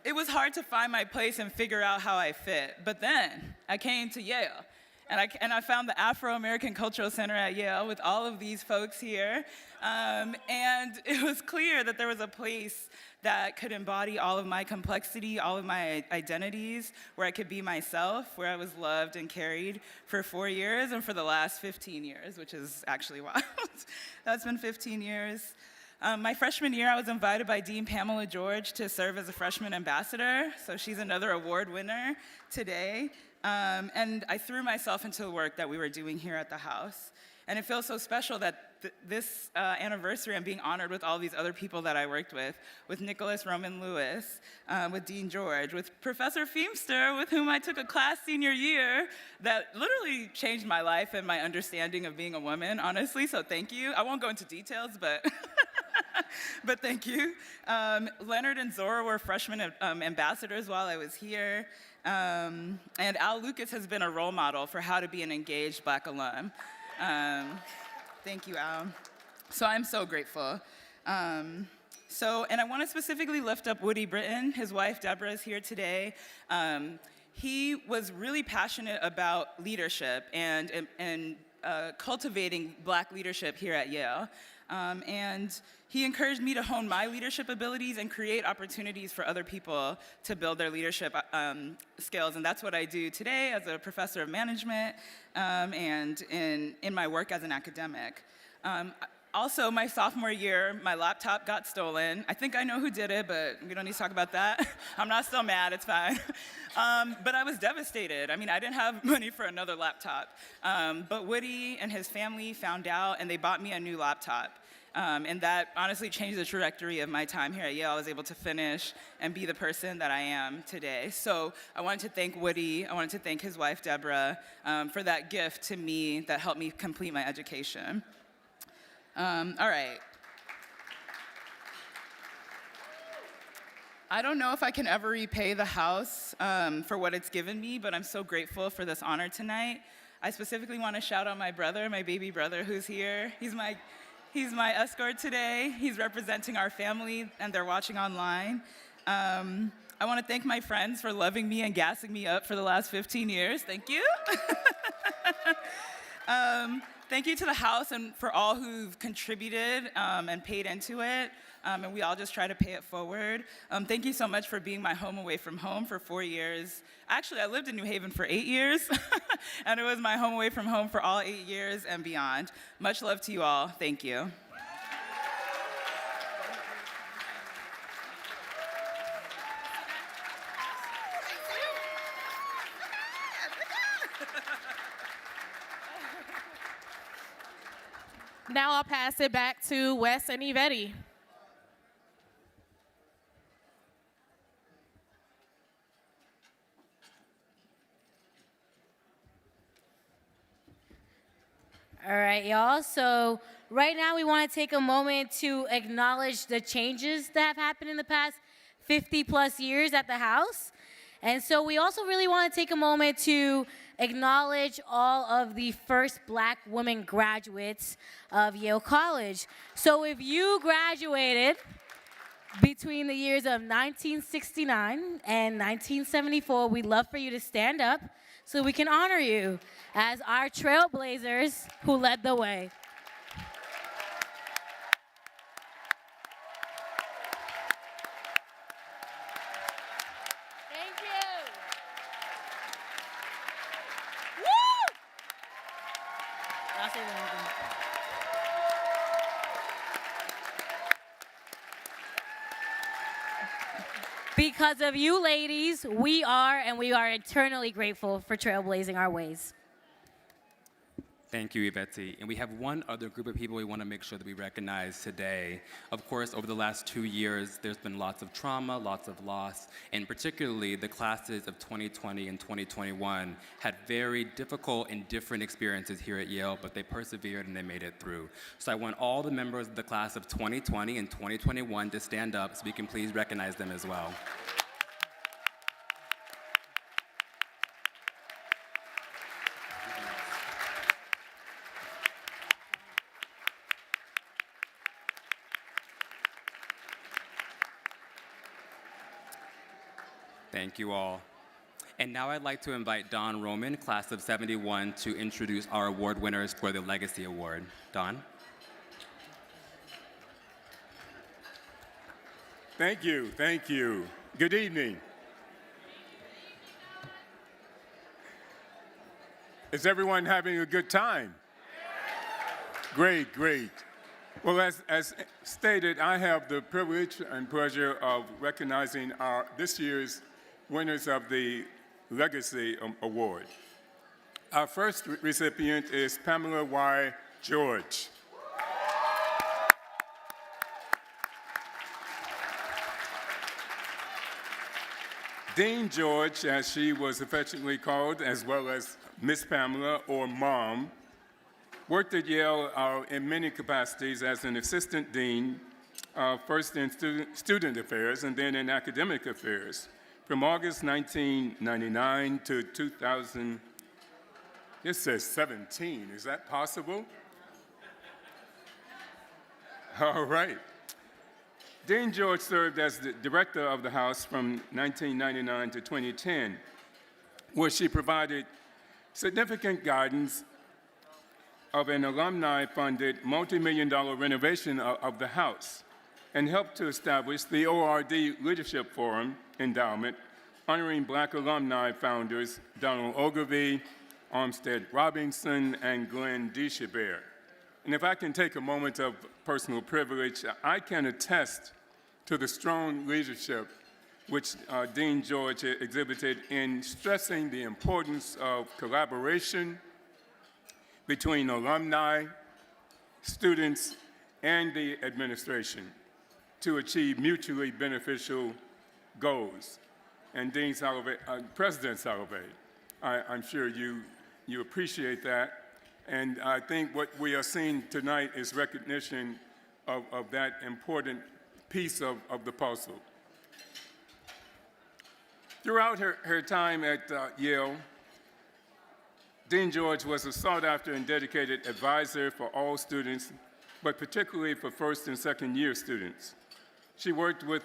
it was hard to find my place and figure out how I fit. But then I came to Yale. And I found the Afro-American Cultural Center at Yale with all of these folks here. And it was clear that there was a place that could embody all of my complexity, all of my identities, where I could be myself, where I was loved and carried for 4 years and for the last 15 years, which is actually wild. That's been 15 years. My freshman year, I was invited by Dean Pamela George to serve as a freshman ambassador. So she's another award winner today. And I threw myself into the work that we were doing here at the house. And it feels so special that this anniversary, I'm being honored with all these other people that I worked with Nicholas Roman Lewis, with Dean George, with Professor Feimster, with whom I took a class senior year that literally changed my life and my understanding of being a woman, honestly, so thank you. I won't go into details, but but thank you. Leonard and Zora were freshman ambassadors while I was here. And Al Lucas has been a role model for how to be an engaged Black alum. Thank you, Al. So I'm so grateful. So, and I want to specifically lift up Woody Britton. His wife, Deborah, is here today. He was really passionate about leadership and cultivating Black leadership here at Yale. And he encouraged me to hone my leadership abilities and create opportunities for other people to build their leadership skills. And that's what I do today as a professor of management and in my work as an academic. Also, my sophomore year, my laptop got stolen. I think I know who did it, but we don't need to talk about that. I'm not still mad, it's fine. But I was devastated. I mean, I didn't have money for another laptop. But Woody and his family found out, and they bought me a new laptop. And that honestly changed the trajectory of my time here at Yale. I was able to finish and be the person that I am today. So I wanted to thank Woody, I wanted to thank his wife, Deborah, for that gift to me that helped me complete my education. All right. I don't know if I can ever repay the house for what it's given me, but I'm so grateful for this honor tonight. I specifically want to shout out my brother, my baby brother who's here. He's my escort today. He's representing our family, and they're watching online. I want to thank my friends for loving me and gassing me up for the last 15 years. Thank you. Thank you to the House and for all who've contributed and paid into it. And we all just try to pay it forward. Thank you so much for being my home away from home for 4 years. Actually, I lived in New Haven for 8 years, and it was my home away from home for all 8 years and beyond. Much love to you all. Thank you. Now I'll pass it back to Wes and Yvetti. All right, y'all. So right now we want to take a moment to acknowledge the changes that have happened in the past 50 plus years at the House. And so we also really want to take a moment to acknowledge all of the first Black women graduates of Yale College. So if you graduated between the years of 1969 and 1974, we'd love for you to stand up so we can honor you as our trailblazers who led the way. Because of you ladies, we are eternally grateful for trailblazing our ways. Thank you, Yvetti. And we have one other group of people we want to make sure that we recognize today. Of course, over the last 2 years, there's been lots of trauma, lots of loss, and particularly the classes of 2020 and 2021 had very difficult and different experiences here at Yale, but they persevered and they made it through. So I want all the members of the class of 2020 and 2021 to stand up so we can please recognize them as well. Thank you all. And now I'd like to invite Don Roman, class of 71, to introduce our award winners for the Legacy Award. Don? Thank you, thank you. Good evening. Is everyone having a good time? Great, great. Well, as stated, I have the privilege and pleasure of recognizing this year's winners of the Legacy Award. Our first recipient is Pamela Y. George. Dean George, as she was affectionately called, as well as Miss Pamela, or Mom, worked at Yale in many capacities as an assistant dean, first in student affairs and then in academic affairs. From August 1999 to 2000, it says 17, is that possible? All right. Dean George served as the director of the House from 1999 to 2010, where she provided significant guidance of an alumni-funded multi-million-dollar renovation of the House and helped to establish the ORD Leadership Forum Endowment, honoring Black alumni founders Donald Ogilvie, Armstead Robinson, and Glenn DeChabert. And if I can take a moment of personal privilege, I can attest to the strong leadership which Dean George exhibited in stressing the importance of collaboration between alumni, students, and the administration to achieve mutually beneficial goals. And Dean Salovey, President Salovey, I'm sure you appreciate that. And I think what we are seeing tonight is recognition of that important piece of the puzzle. Throughout her time at Yale, Dean George was a sought-after and dedicated advisor for all students, but particularly for first and second year students. She worked with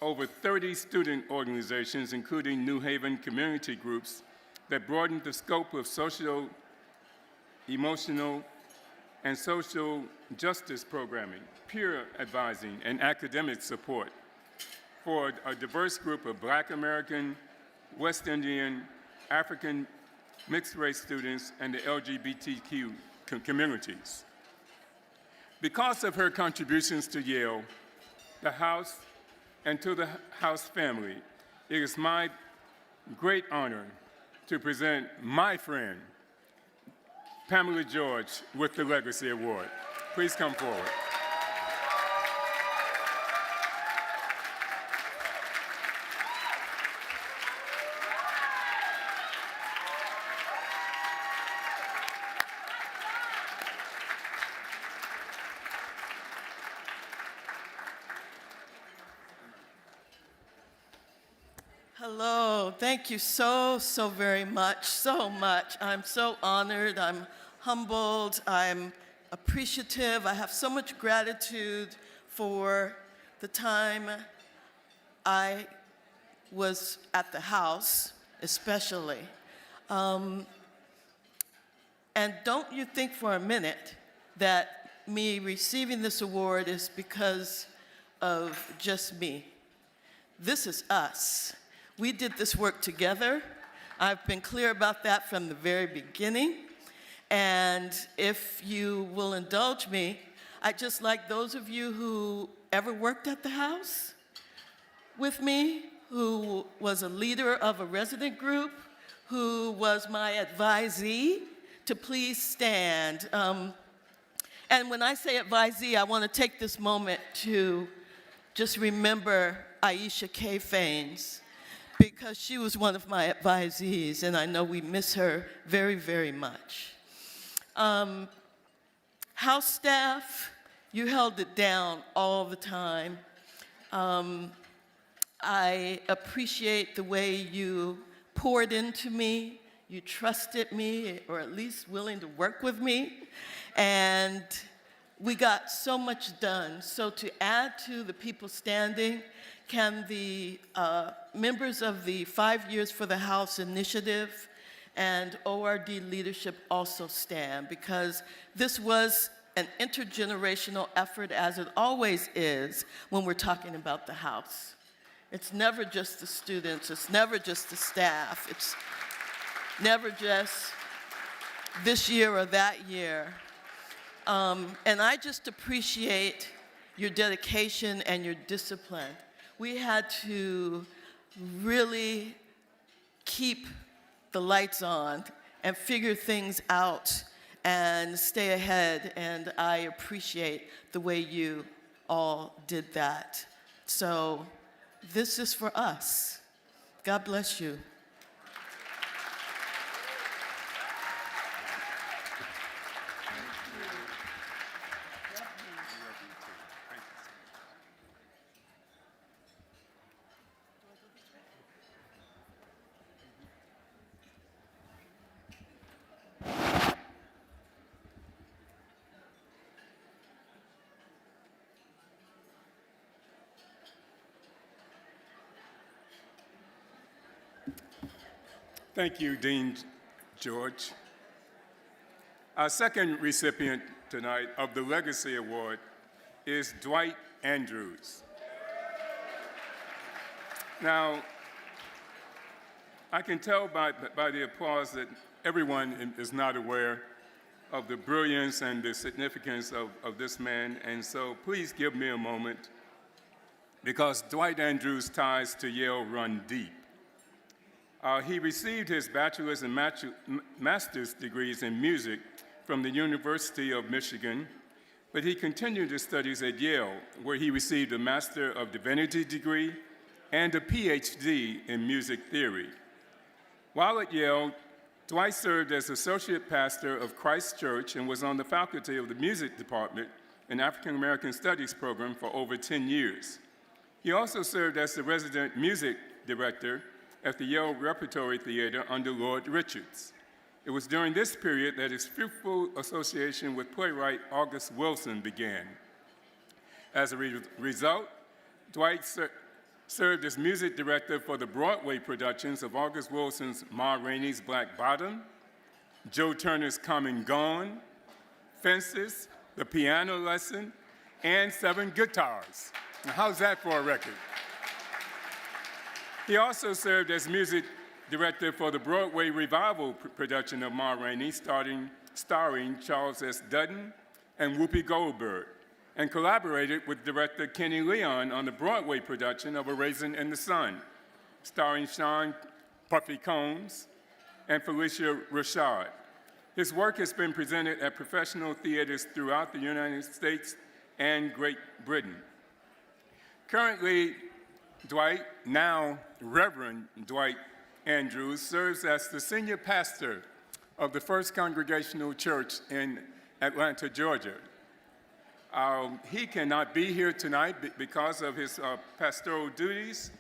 over 30 student organizations, including New Haven community groups, that broadened the scope of social, emotional, and social justice programming, peer advising, and academic support for a diverse group of Black American, West Indian, African, mixed-race students, and the LGBTQ communities. Because of her contributions to Yale, the House, and to the House family, it is my great honor to present my friend, Pamela George, with the Legacy Award. Please come forward. Hello, thank you so very much, so much. I'm so honored, I'm humbled, I'm appreciative. I have so much gratitude for the time I was at the House, especially. And don't you think for a minute that me receiving this award is because of just me. This is us. We did this work together. I've been clear about that from the very beginning. And if you will indulge me, I'd just like those of you who ever worked at the House with me, who was a leader of a resident group, who was my advisee, to please stand. And when I say advisee, I want to take this moment to just remember Aisha K. Faines, because she was one of my advisees, and I know we miss her very much. House staff, you held it down all the time. I appreciate the way you poured into me, you trusted me, or at least willing to work with me, and we got so much done. So to add to the people standing, can the members of the 5 Years for the House initiative and ORD leadership also stand? Because this was an intergenerational effort, as it always is when we're talking about the House. It's never just the students, it's never just the staff, it's never just this year or that year. And I just appreciate your dedication and your discipline. We had to really keep the lights on and figure things out and stay ahead, and I appreciate the way you all did that. So this is for us. God bless you. Thank you, Dean George. Our second recipient tonight of the Legacy Award is Dwight Andrews. Now, I can tell by the applause that everyone is not aware of the brilliance and the significance of this man, and so please give me a moment, because Dwight Andrews' ties to Yale run deep. He received his bachelor's and master's degrees in music from the University of Michigan, but he continued his studies at Yale, where he received a Master of Divinity degree and a PhD in music theory. While at Yale, Dwight served as associate pastor of Christ Church and was on the faculty of the music department and African-American Studies program for over 10 years. He also served as the resident music director at the Yale Repertory Theater under Lord Richards. It was during this period that his fruitful association with playwright August Wilson began. As a result, Dwight served as music director for the Broadway productions of August Wilson's Ma Rainey's Black Bottom, Joe Turner's Come and Gone, Fences, The Piano Lesson, and Seven Guitars. Now, how's that for a record? He also served as music director for the Broadway revival production of Ma Rainey, starring Charles S. Dutton and Whoopi Goldberg, and collaborated with director Kenny Leon on the Broadway production of A Raisin in the Sun, starring Sean Puffy Combs and Felicia Rashad. His work has been presented at professional theaters throughout the United States and Great Britain. Currently, Dwight, now Reverend Dwight Andrews, serves as the senior pastor of the First Congregational Church in Atlanta, Georgia. He cannot be here tonight because of his pastoral duties,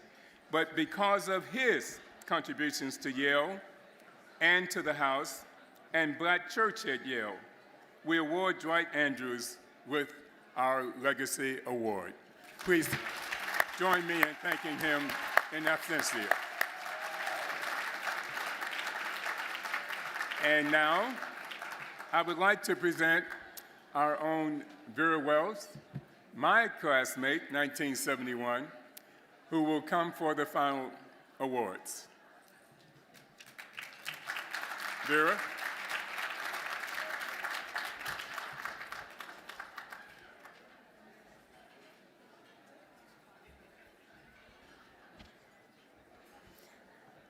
but because of his contributions to Yale and to the House and Black Church at Yale, we award Dwight Andrews with our Legacy Award. Please join me in thanking him in absentia. And now, I would like to present our own Vera Wells, my classmate, 1971, who will come for the final awards. Vera?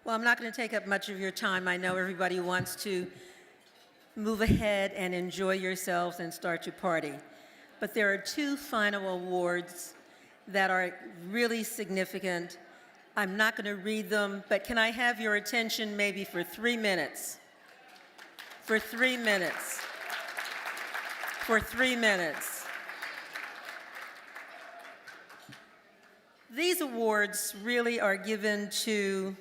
Well, I'm not going to take up much of your time. I know everybody wants to move ahead and enjoy yourselves and start your party. But there are two final awards that are really significant. I'm not going to read them, but can I have your attention maybe for 3 minutes? For 3 minutes. For 3 minutes. These awards really are given to,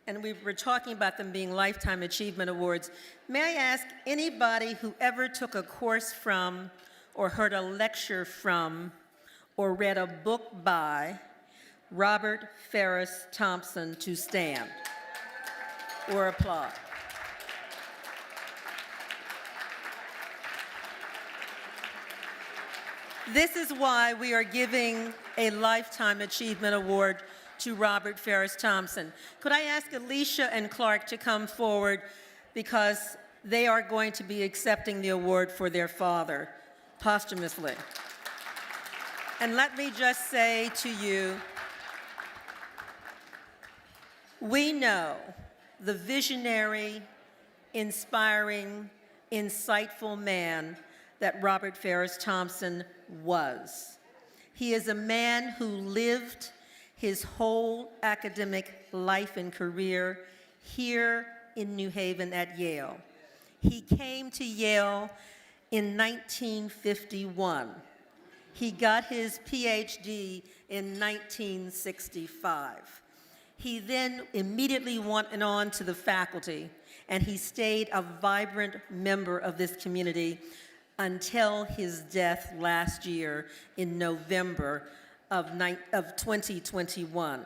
and we were talking about them being Lifetime Achievement Awards. May I ask anybody who ever took a course from, or heard a lecture from, or read a book by Robert Ferris Thompson to stand or applaud? This is why we are giving a Lifetime Achievement Award to Robert Ferris Thompson. Could I ask Alicia and Clark to come forward, because they are going to be accepting the award for their father posthumously. And let me just say to you, we know the visionary, inspiring, insightful man that Robert Ferris Thompson was. He is a man who lived his whole academic life and career here in New Haven at Yale. He came to Yale in 1951. He got his PhD in 1965. He then immediately went on to the faculty, and he stayed a vibrant member of this community until his death last year in November of 2021.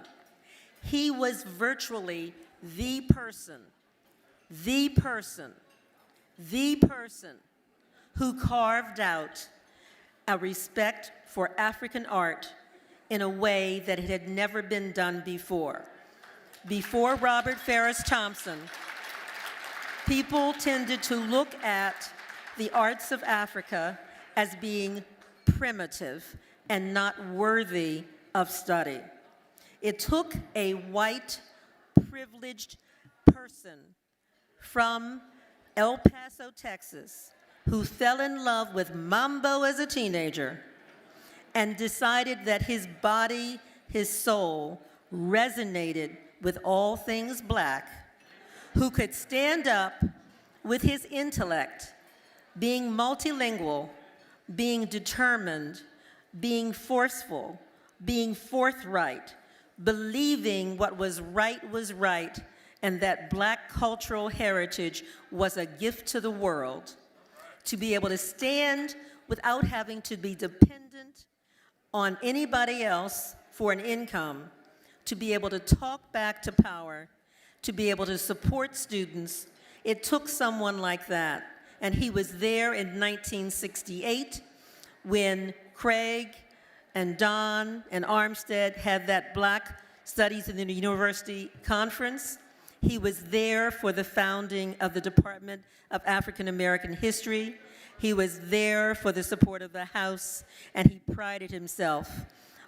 He was virtually the person the person who carved out a respect for African art in a way that it had never been done before. Before Robert Farris Thompson, people tended to look at the arts of Africa as being primitive and not worthy of study. It took a white, privileged person from El Paso, Texas, who fell in love with mambo as a teenager and decided that his body, his soul, resonated with all things black, who could stand up with his intellect, being multilingual, being determined, being forceful, being forthright, believing what was right, and that black cultural heritage was a gift to the world, to be able to stand without having to be dependent on anybody else for an income, to be able to talk back to power, to be able to support students. It took someone like that. And he was there in 1968 when Craig and Don and Armstead had that Black Studies in the University conference. He was there for the founding of the Department of African American History. He was there for the support of the House, and he prided himself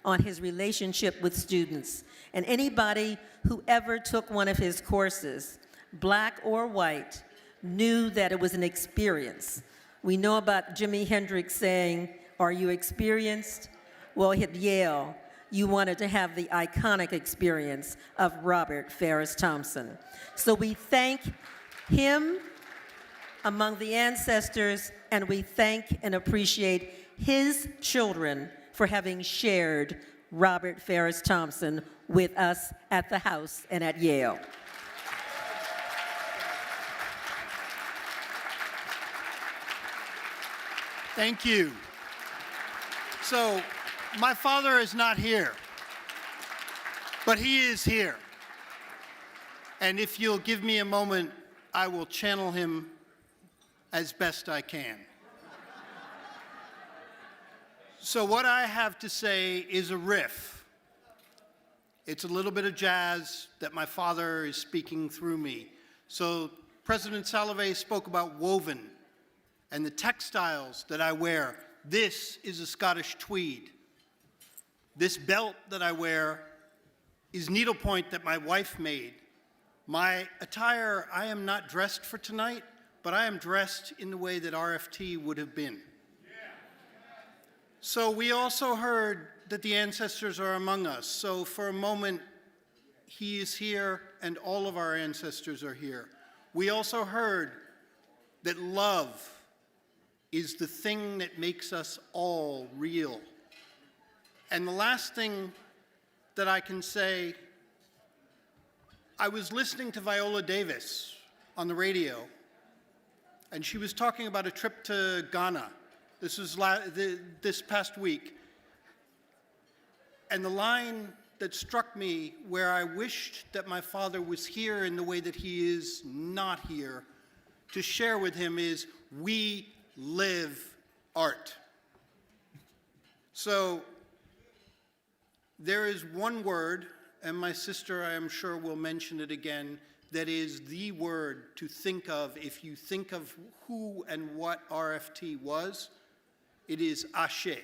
on his relationship with students. And anybody who ever took one of his courses, black or white, knew that it was an experience. We know about Jimi Hendrix saying, "Are you experienced?" Well, at Yale, you wanted to have the iconic experience of Robert Farris Thompson. So we thank him among the ancestors, and we thank and appreciate his children for having shared Robert Farris Thompson with us at the House and at Yale. Thank you. So, my father is not here, but he is here. And if you'll give me a moment, I will channel him as best I can. So what I have to say is a riff. It's a little bit of jazz that my father is speaking through me. So President Salovey spoke about woven and the textiles that I wear. This is a Scottish tweed. This belt that I wear is needlepoint that my wife made. My attire, I am not dressed for tonight, but I am dressed in the way that RFT would have been. So we also heard that the ancestors are among us. So for a moment, he is here and all of our ancestors are here. We also heard that love is the thing that makes us all real. And the last thing that I can say, I was listening to Viola Davis on the radio, and she was talking about a trip to Ghana. This was this past week. And the line that struck me, where I wished that my father was here in the way that he is not here, to share with him is, we live art. So there is one word, and my sister, I am sure, will mention it again, that is the word to think of if you think of who and what RFT was. It is Ashe.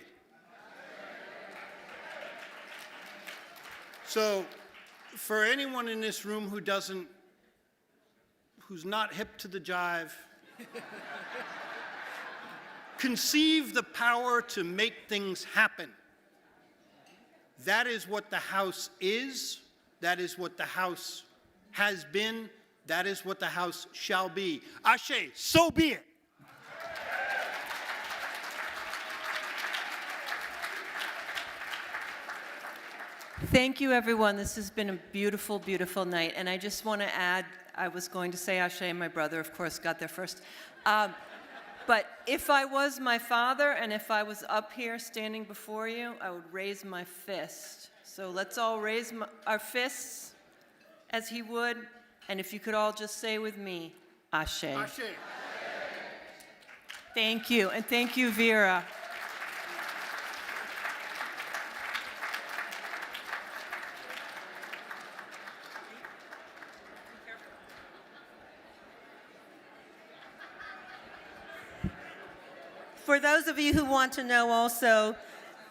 So for anyone in this room who's not hip to the jive, conceive the power to make things happen. That is what the House is. That is what the House has been. That is what the House shall be. Ashe, so be it. Thank you, everyone. This has been a beautiful, beautiful night. And I just want to add, I was going to say Ashe, and my brother, of course, got there first. But if I was my father and if I was up here standing before you, I would raise my fist. So let's all raise our fists as he would. And if you could all just say with me, Ashe. Ashe. Thank you, and thank you, Vera. For those of you who want to know also,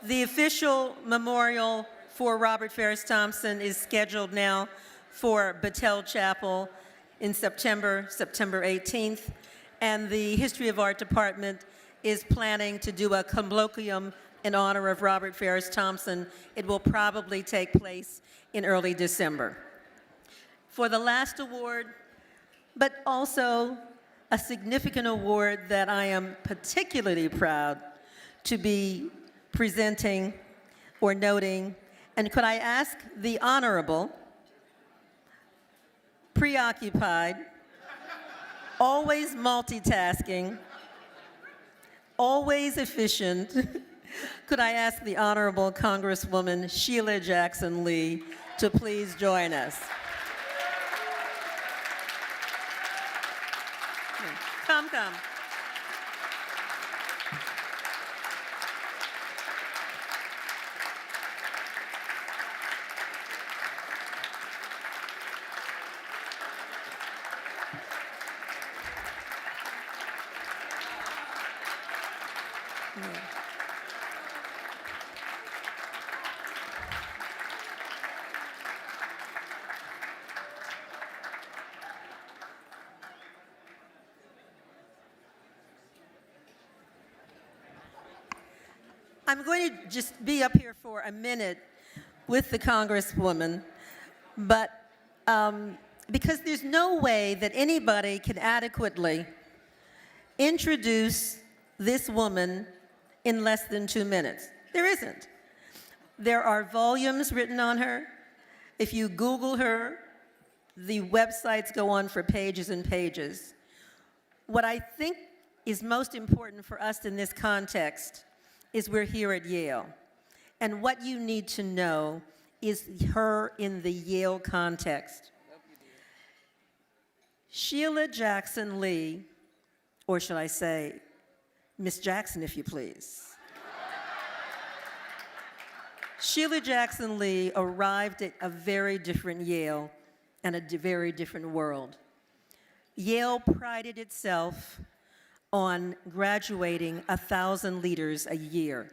the official memorial for Robert Ferris Thompson is scheduled now for Battelle Chapel in September 18th, and the History of Art Department is planning to do a colloquium in honor of Robert Ferris Thompson. It will probably take place in early December. For the last award, but also a significant award that I am particularly proud to be presenting or noting. And could I ask the Honorable, preoccupied, always multitasking, always efficient, could I ask the Honorable Congresswoman Sheila Jackson Lee to please join us? Come, come. I'm going to just be up here for a minute with the Congresswoman, but because there's no way that anybody can adequately introduce this woman in less than 2 minutes. There isn't. There are volumes written on her. If you Google her, the websites go on for pages and pages. What I think is most important for us in this context is we're here at Yale. And what you need to know is her in the Yale context. Sheila Jackson Lee, or should I say, Miss Jackson, if you please. Sheila Jackson Lee arrived at a very different Yale and a very different world. Yale prided itself on graduating 1,000 leaders a year.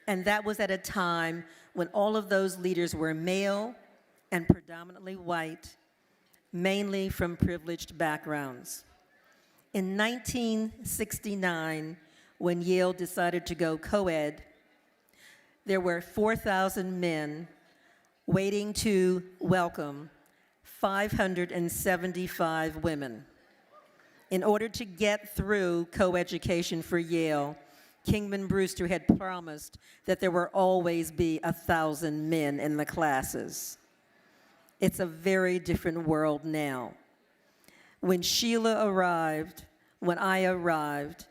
And that was at a time when all of those leaders were male and predominantly white, mainly from privileged backgrounds. In 1969, when Yale decided to go co-ed, there were 4,000 men waiting to welcome 575 women. In order to get through co-education for Yale, Kingman Brewster had promised that there will always be 1,000 men in the classes. It's a very different world now. When Sheila arrived, when I arrived,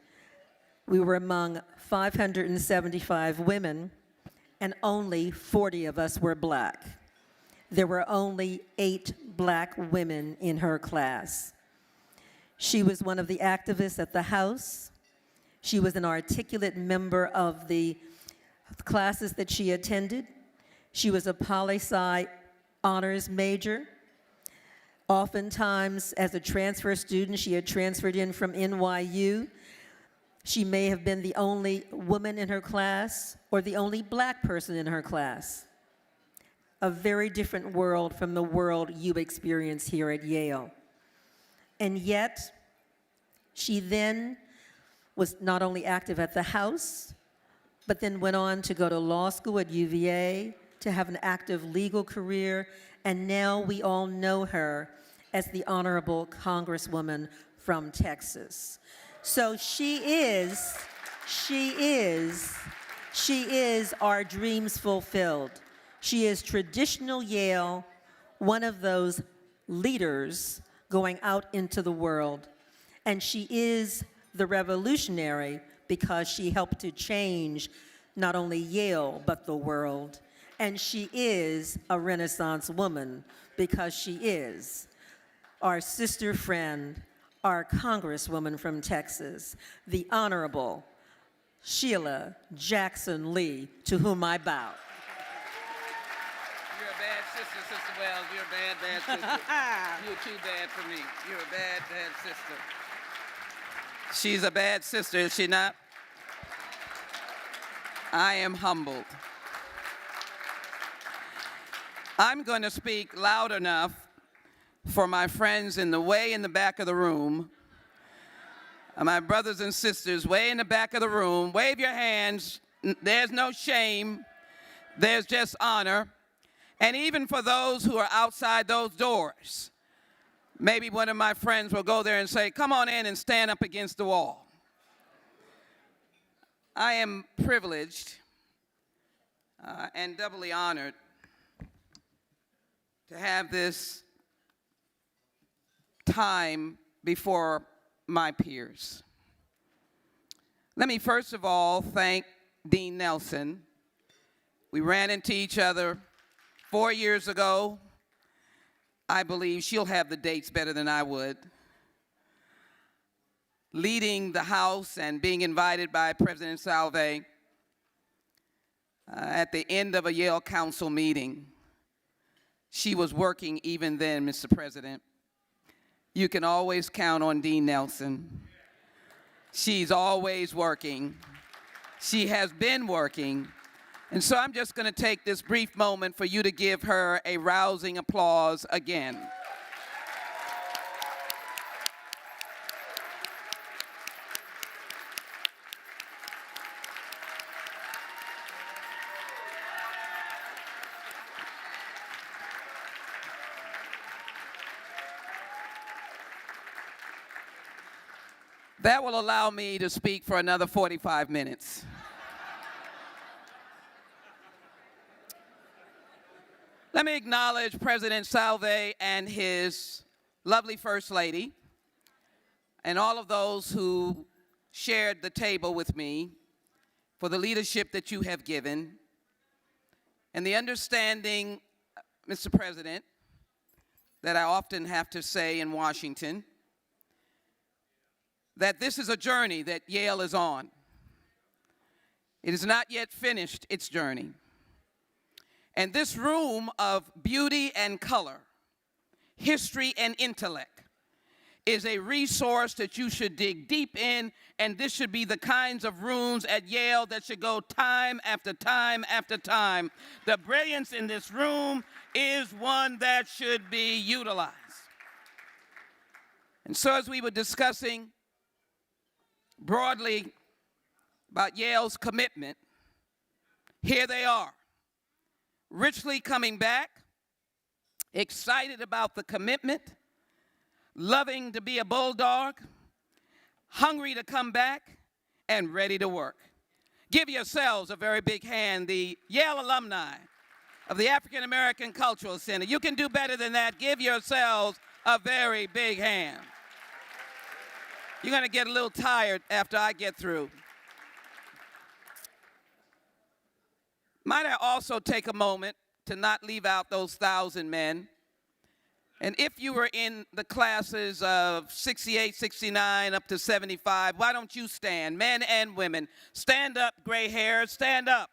we were among 575 women, and only 40 of us were black. There were only 8 black women in her class. She was one of the activists at the House. She was an articulate member of the classes that she attended. She was a poli-sci honors major. Oftentimes, as a transfer student, she had transferred in from NYU. She may have been the only woman in her class or the only black person in her class. A very different world from the world you experience here at Yale. And yet, she then was not only active at the House, but then went on to go to law school at UVA, to have an active legal career, and now we all know her as the Honorable Congresswoman from Texas. So she is our dreams fulfilled. She is traditional Yale, one of those leaders going out into the world. And she is the revolutionary because she helped to change not only Yale, but the world. And she is a Renaissance woman because she is our sister friend, our Congresswoman from Texas, the Honorable Sheila Jackson Lee, to whom I bow. You're a bad sister, Sister Wells. You're a bad, bad sister. You're too bad for me. You're a bad, bad sister. She's a bad sister, is she not? I am humbled. I'm going to speak loud enough for my friends way in the back of the room, my brothers and sisters way in the back of the room. Wave your hands. There's no shame. There's just honor. And even for those who are outside those doors, maybe one of my friends will go there and say, come on in and stand up against the wall. I am privileged and doubly honored to have this time before my peers. Let me first of all thank Dean Nelson. We ran into each other 4 years ago. I believe she'll have the dates better than I would. Leading the House and being invited by President Salve at the end of a Yale Council meeting. She was working even then, Mr. President. You can always count on Dean Nelson. She's always working. She has been working. And so I'm just going to take this brief moment for you to give her a rousing applause again. That will allow me to speak for another 45 minutes. Let me acknowledge President Salve and his lovely First Lady and all of those who shared the table with me for the leadership that you have given and the understanding, Mr. President, that I often have to say in Washington, that this is a journey that Yale is on. It is not yet finished its journey. And this room of beauty and color, history and intellect, is a resource that you should dig deep in, and this should be the kinds of rooms at Yale that should go time after time after time. The brilliance in this room is one that should be utilized. And so as we were discussing broadly about Yale's commitment, here they are, richly coming back, excited about the commitment, loving to be a bulldog, hungry to come back, and ready to work. Give yourselves a very big hand, the Yale alumni of the African-American Cultural Center. You can do better than that. Give yourselves a very big hand. You're going to get a little tired after I get through. Might I also take a moment to not leave out those 1,000 men? And if you were in the classes of 68, 69, up to 75, why don't you stand, men and women? Stand up, gray hairs, stand up.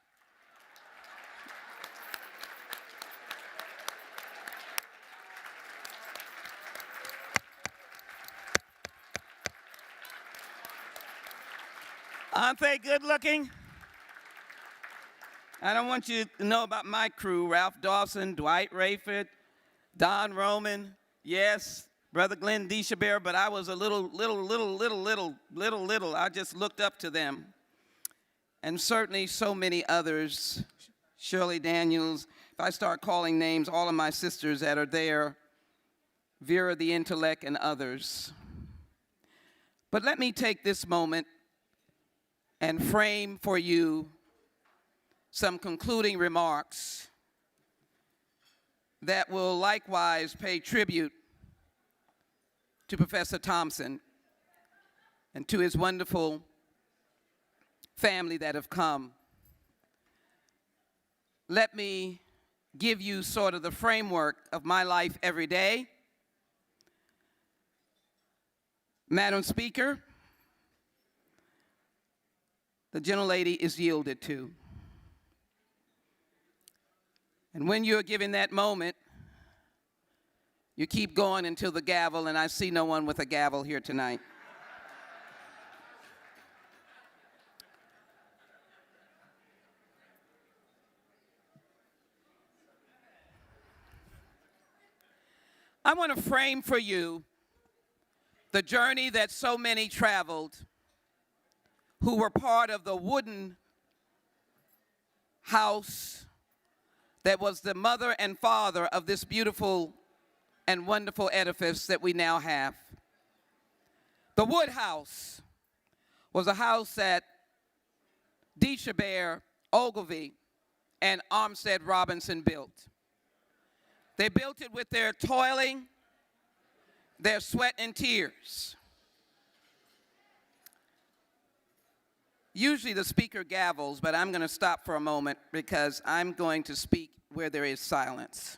Aren't they good looking? I don't want you to know about my crew, Ralph Dawson, Dwight Rayford, Don Roman, yes, Brother Glenn Deshabert, but I was a little. I just looked up to them. And certainly so many others, Shirley Daniels. If I start calling names, all of my sisters that are there, Vera the Intellect and others. But let me take this moment and frame for you some concluding remarks that will likewise pay tribute to Professor Thompson and to his wonderful family that have come. Let me give you sort of the framework of my life every day Madam Speaker, the gentlelady is yielded to. And when you're given that moment, you keep going until the gavel, and I see no one with a gavel here tonight. I want to frame for you the journey that so many traveled who were part of the wooden house that was the mother and father of this beautiful and wonderful edifice that we now have. The wood house was a house that Dichabert, Ogilvy, and Armstead Robinson built. They built it with their toiling, their sweat and tears. Usually the speaker gavels, but I'm going to stop for a moment because I'm going to speak where there is silence.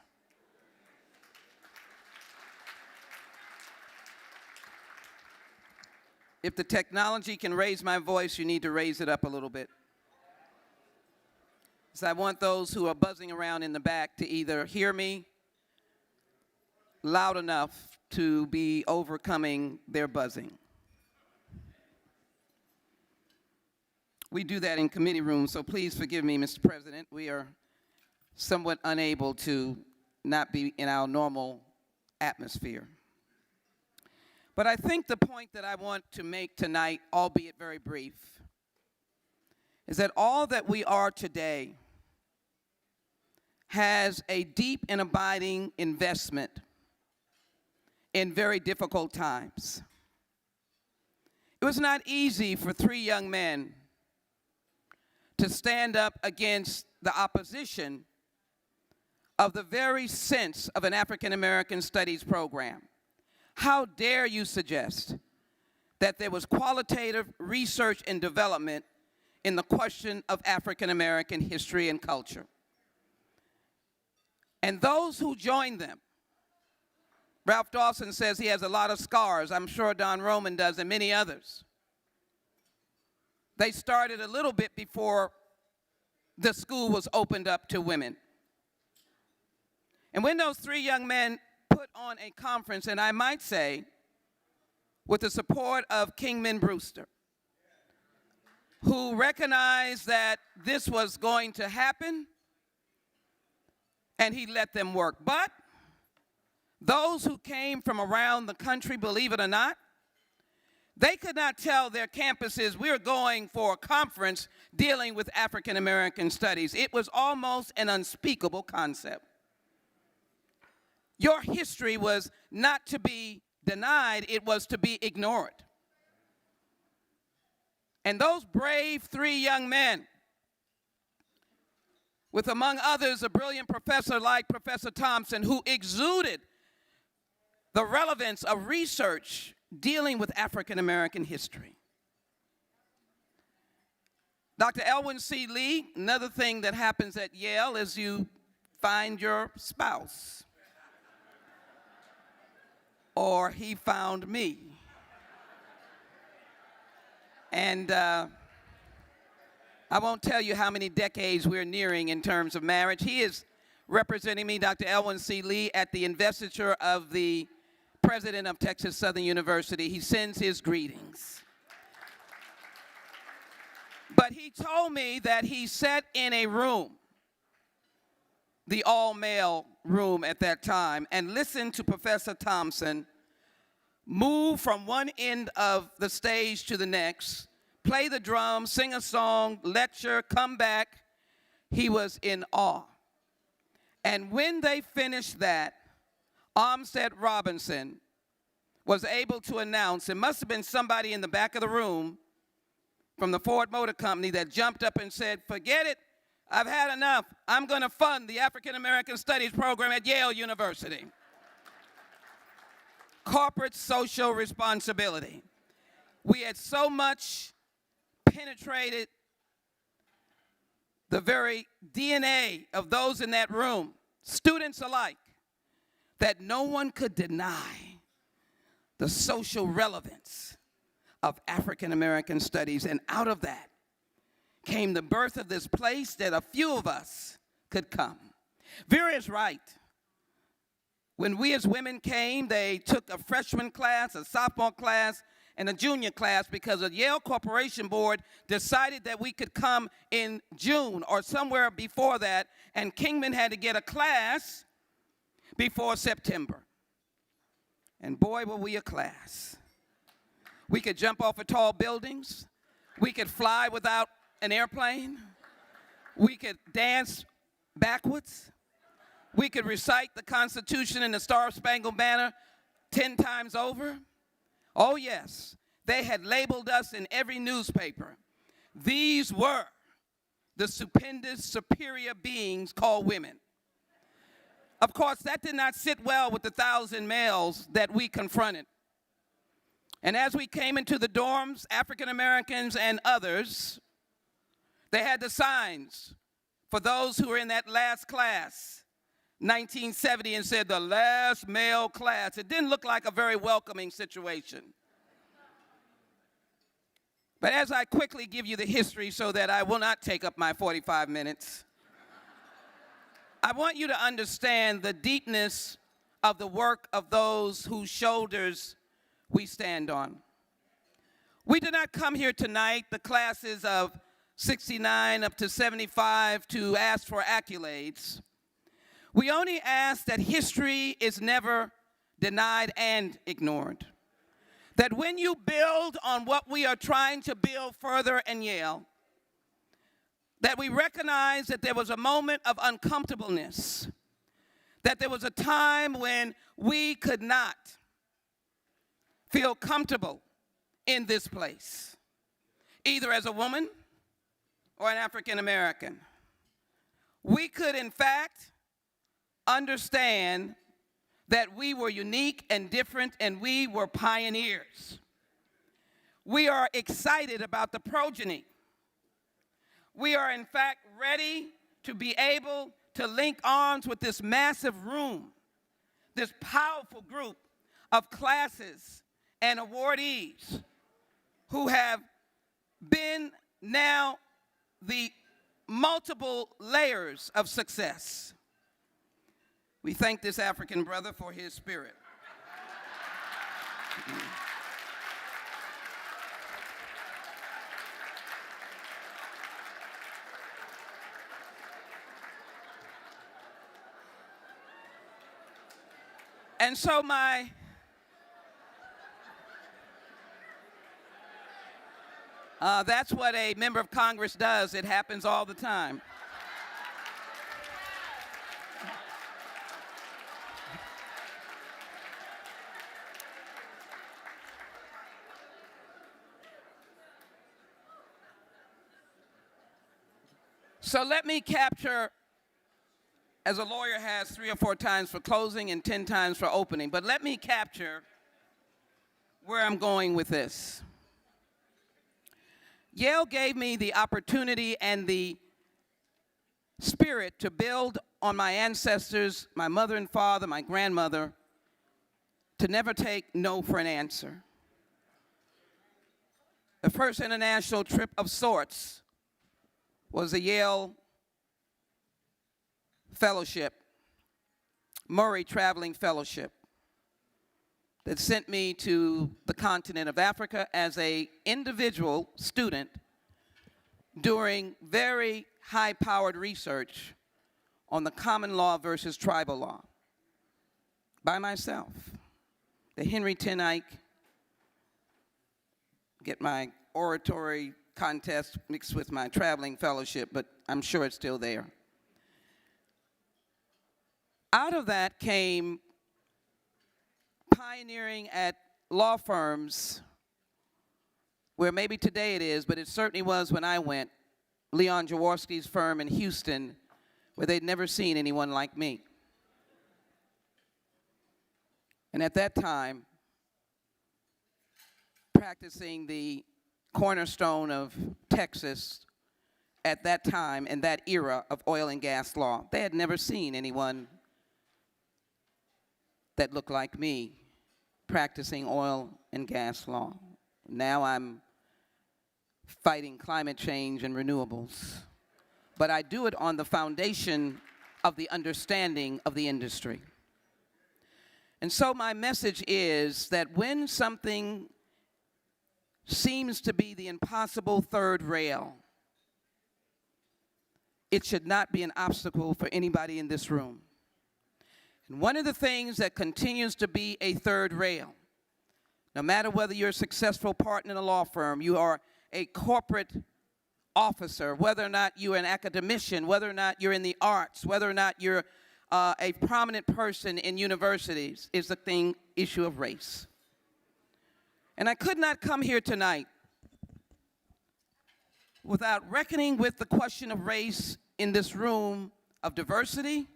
If the technology can raise my voice, you need to raise it up a little bit. So I want those who are buzzing around in the back to either hear me loud enough to be overcoming their buzzing. We do that in committee rooms, so please forgive me, Mr. President. We are somewhat unable to not be in our normal atmosphere. But I think the point that I want to make tonight, albeit very brief, is that all that we are today has a deep and abiding investment in very difficult times. It was not easy for three young men to stand up against the opposition of the very sense of an African American studies program. How dare you suggest that there was qualitative research and development in the question of African American history and culture? And those who joined them, Ralph Dawson says he has a lot of scars. I'm sure Don Roman does, and many others. They started a little bit before the school was opened up to women. And when those three young men put on a conference, and I might say, with the support of Kingman Brewster, who recognized that this was going to happen, and he let them work. But those who came from around the country, believe it or not, they could not tell their campuses, we're going for a conference dealing with African American studies. It was almost an unspeakable concept. Your history was not to be denied, it was to be ignored. And those brave three young men, with among others a brilliant professor like Professor Thompson, who exuded the relevance of research dealing with African American history. Dr. Elwyn C. Lee, another thing that happens at Yale is you find your spouse. Or he found me. And I won't tell you how many decades we're nearing in terms of marriage. He is representing me, Dr. Elwyn C. Lee, at the investiture of the president of Texas Southern University. He sends his greetings. But he told me that he sat in a room, the all-male room at that time, and listened to Professor Thompson move from one end of the stage to the next, play the drums, sing a song, lecture, come back. He was in awe. And when they finished that, Armstead Robinson was able to announce, it must have been somebody in the back of the room from the Ford Motor Company that jumped up and said, forget it, I've had enough. I'm going to fund the African American Studies program at Yale University. Corporate social responsibility. We had so much penetrated the very DNA of those in that room, students alike, that no one could deny the social relevance of African American studies, and out of that came the birth of this place that a few of us could come. Vera is right. When we as women came, they took a freshman class, a sophomore class, and a junior class because the Yale Corporation Board decided that we could come in June or somewhere before that, and Kingman had to get a class before September. And boy, were we a class. We could jump off of tall buildings. We could fly without an airplane. We could dance backwards. We could recite the Constitution and the Star-Spangled Banner 10 times over. Oh yes, they had labeled us in every newspaper. These were the stupendous, superior beings called women. Of course, that did not sit well with the 1,000 males that we confronted. And as we came into the dorms, African Americans and others, they had the signs for those who were in that last class, 1970, and said the last male class. It didn't look like a very welcoming situation. But as I quickly give you the history so that I will not take up my 45 minutes, I want you to understand the deepness of the work of those whose shoulders we stand on. We did not come here tonight, the classes of 69 up to 75, to ask for accolades. We only ask that history is never denied and ignored. That when you build on what we are trying to build further in Yale, that we recognize that there was a moment of uncomfortableness, that there was a time when we could not feel comfortable in this place, either as a woman or an African American. We could, in fact, understand that we were unique and different, and we were pioneers. We are excited about the progeny. We are, in fact, ready to be able to link arms with this massive room, this powerful group of classes and awardees who have been now the multiple layers of success. We thank this African brother for his spirit. And so that's what a member of Congress does. It happens all the time. So let me capture, as a lawyer has 3 or 4 times for closing and 10 times for opening, but let me capture where I'm going with this. Yale gave me the opportunity and the spirit to build on my ancestors, my mother and father, my grandmother, to never take no for an answer. The first international trip of sorts was a Yale fellowship, Murray Traveling Fellowship, that sent me to the continent of Africa as an individual student doing very high-powered research on the common law versus tribal law by myself. The Henry Ten Eyck, get my oratory contest mixed with my traveling fellowship, but I'm sure it's still there. Out of that came pioneering at law firms where maybe today it is, but it certainly was when I went, Leon Jaworski's firm in Houston, where they'd never seen anyone like me. And at that time, practicing the cornerstone of Texas at that time and that era of oil and gas law, they had never seen anyone that looked like me practicing oil and gas law. Now I'm fighting climate change and renewables. But I do it on the foundation of the understanding of the industry. And so my message is that when something seems to be the impossible third rail, it should not be an obstacle for anybody in this room. And one of the things that continues to be a third rail, no matter whether you're a successful partner in a law firm, you are a corporate officer, whether or not you're an academician, whether or not you're in the arts, whether or not you're a prominent person in universities, is the issue of race. And I could not come here tonight without reckoning with the question of race in this room of diversity,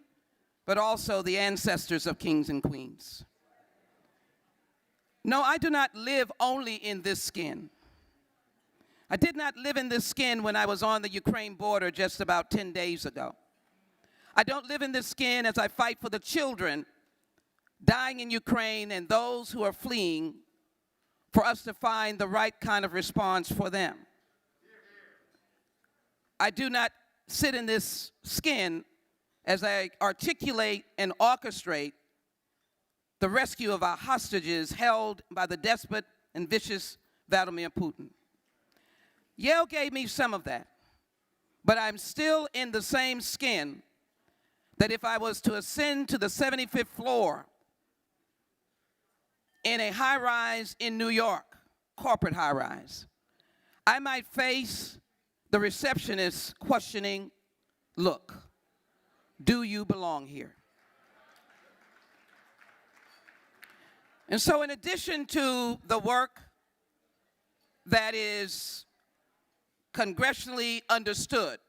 but also the ancestors of kings and queens. No, I do not live only in this skin. I did not live in this skin when I was on the Ukraine border just about 10 days ago. I don't live in this skin as I fight for the children dying in Ukraine and those who are fleeing, for us to find the right kind of response for them. I do not sit in this skin as I articulate and orchestrate the rescue of our hostages held by the desperate and vicious Vladimir Putin. Yale gave me some of that, but I'm still in the same skin that if I was to ascend to the 75th floor in a high-rise in New York, corporate high-rise, I might face the receptionist questioning, "Look, do you belong here?" And so in addition to the work that is congressionally understood,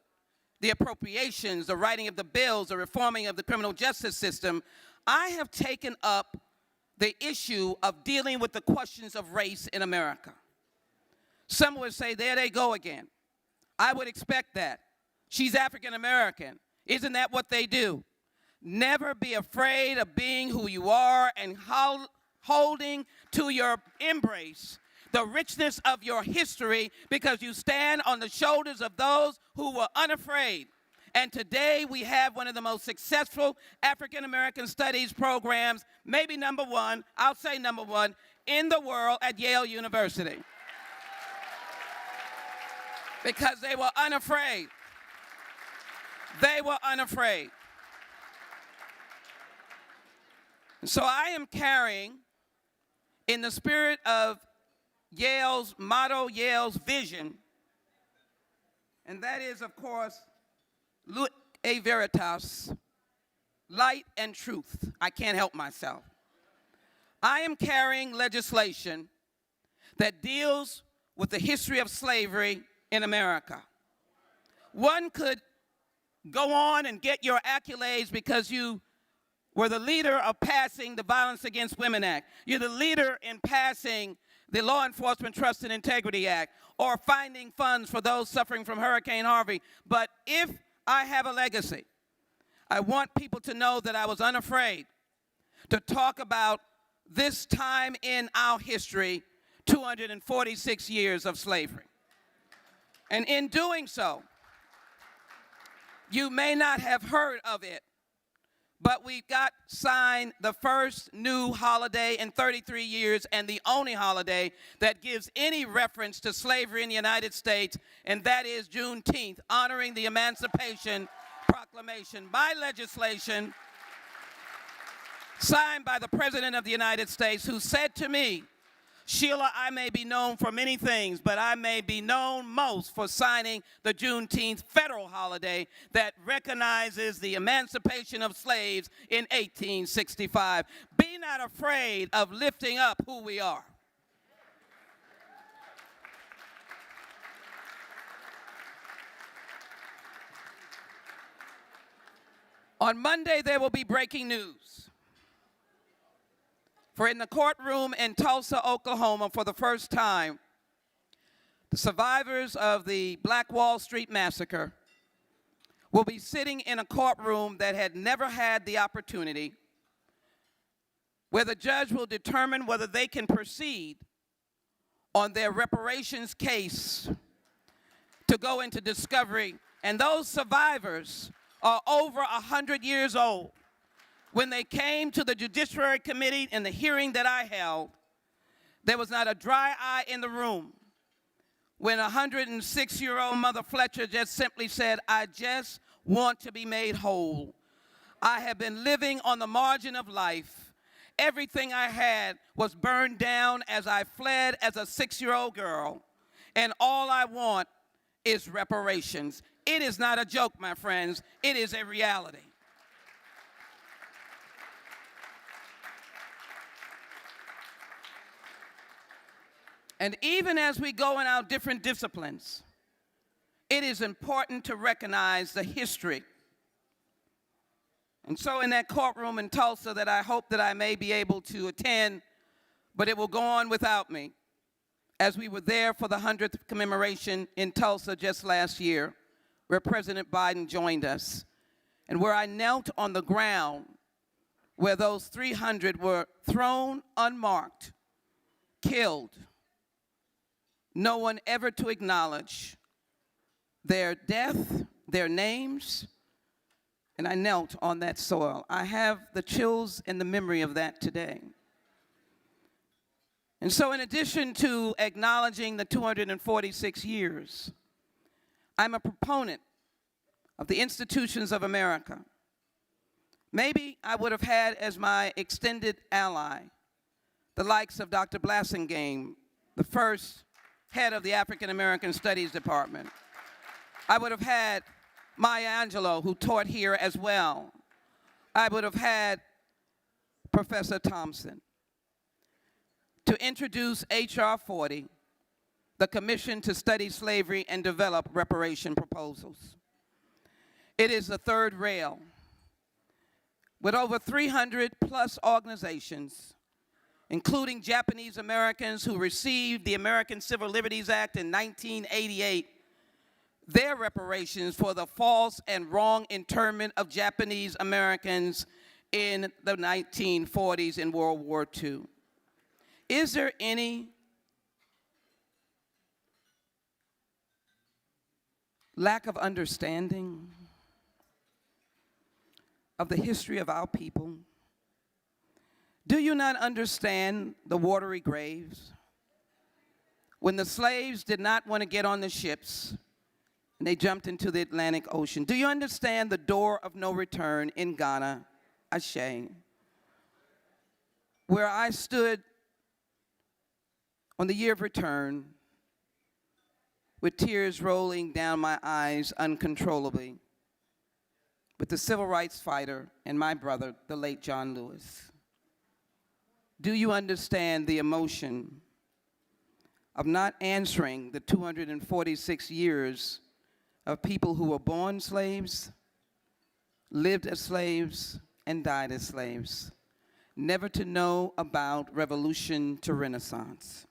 the appropriations, the writing of the bills, the reforming of the criminal justice system, I have taken up the issue of dealing with the questions of race in America. Some would say, there they go again. I would expect that. She's African American. Isn't that what they do? Never be afraid of being who you are and holding to your embrace the richness of your history, because you stand on the shoulders of those who were unafraid. And today we have one of the most successful African American studies programs, maybe number one, I'll say number one, in the world at Yale University. Because they were unafraid. They were unafraid. And so I am carrying, in the spirit of Yale's motto, Yale's vision, and that is, of course, Lut e Veritas, light and truth. I can't help myself. I am carrying legislation that deals with the history of slavery in America. One could go on and get your accolades because you were the leader of passing the Violence Against Women Act. You're the leader in passing the Law Enforcement Trust and Integrity Act, or finding funds for those suffering from Hurricane Harvey. But if I have a legacy, I want people to know that I was unafraid to talk about this time in our history, 246 years of slavery. And in doing so, you may not have heard of it, but we've got signed the first new holiday in 33 years and the only holiday that gives any reference to slavery in the United States, and that is Juneteenth, honoring the Emancipation Proclamation by legislation signed by the President of the United States, who said to me, "Sheila, I may be known for many things, but I may be known most for signing the Juneteenth federal holiday that recognizes the emancipation of slaves in 1865. Be not afraid of lifting up who we are." On Monday, there will be breaking news. For in the courtroom in Tulsa, Oklahoma, for the first time, the survivors of the Black Wall Street Massacre will be sitting in a courtroom that had never had the opportunity where the judge will determine whether they can proceed on their reparations case to go into discovery. And those survivors are over 100 years old. When they came to the Judiciary Committee in the hearing that I held, there was not a dry eye in the room when 106-year-old Mother Fletcher just simply said, "I just want to be made whole. I have been living on the margin of life. Everything I had was burned down as I fled as a 6-year-old girl, and all I want is reparations." It is not a joke, my friends. It is a reality. And even as we go in our different disciplines, it is important to recognize the history. And so in that courtroom in Tulsa that I hope that I may be able to attend, but it will go on without me, as we were there for the 100th commemoration in Tulsa just last year, where President Biden joined us, and where I knelt on the ground where those 300 were thrown unmarked, killed, no one ever to acknowledge their death, their names, and I knelt on that soil. I have the chills and the memory of that today. And so in addition to acknowledging the 246 years, I'm a proponent of the institutions of America. Maybe I would have had as my extended ally the likes of Dr. Blassingame, the first head of the African American Studies Department. I would have had Maya Angelou, who taught here as well. I would have had Professor Thompson to introduce H.R. 40, the Commission to Study Slavery and Develop Reparation Proposals. It is the third rail, with over 300 plus organizations, including Japanese Americans who received the American Civil Liberties Act in 1988, their reparations for the false and wrong internment of Japanese Americans in the 1940s in World War II. Is there any lack of understanding of the history of our people? Do you not understand the watery graves? When the slaves did not want to get on the ships and they jumped into the Atlantic Ocean. Do you understand the door of no return in Ghana, Ashe, where I stood on the year of return with tears rolling down my eyes uncontrollably, with the civil rights fighter and my brother, the late John Lewis? Do you understand the emotion of not answering the 246 years of people who were born slaves, lived as slaves, and died as slaves, never to know about revolution to Renaissance?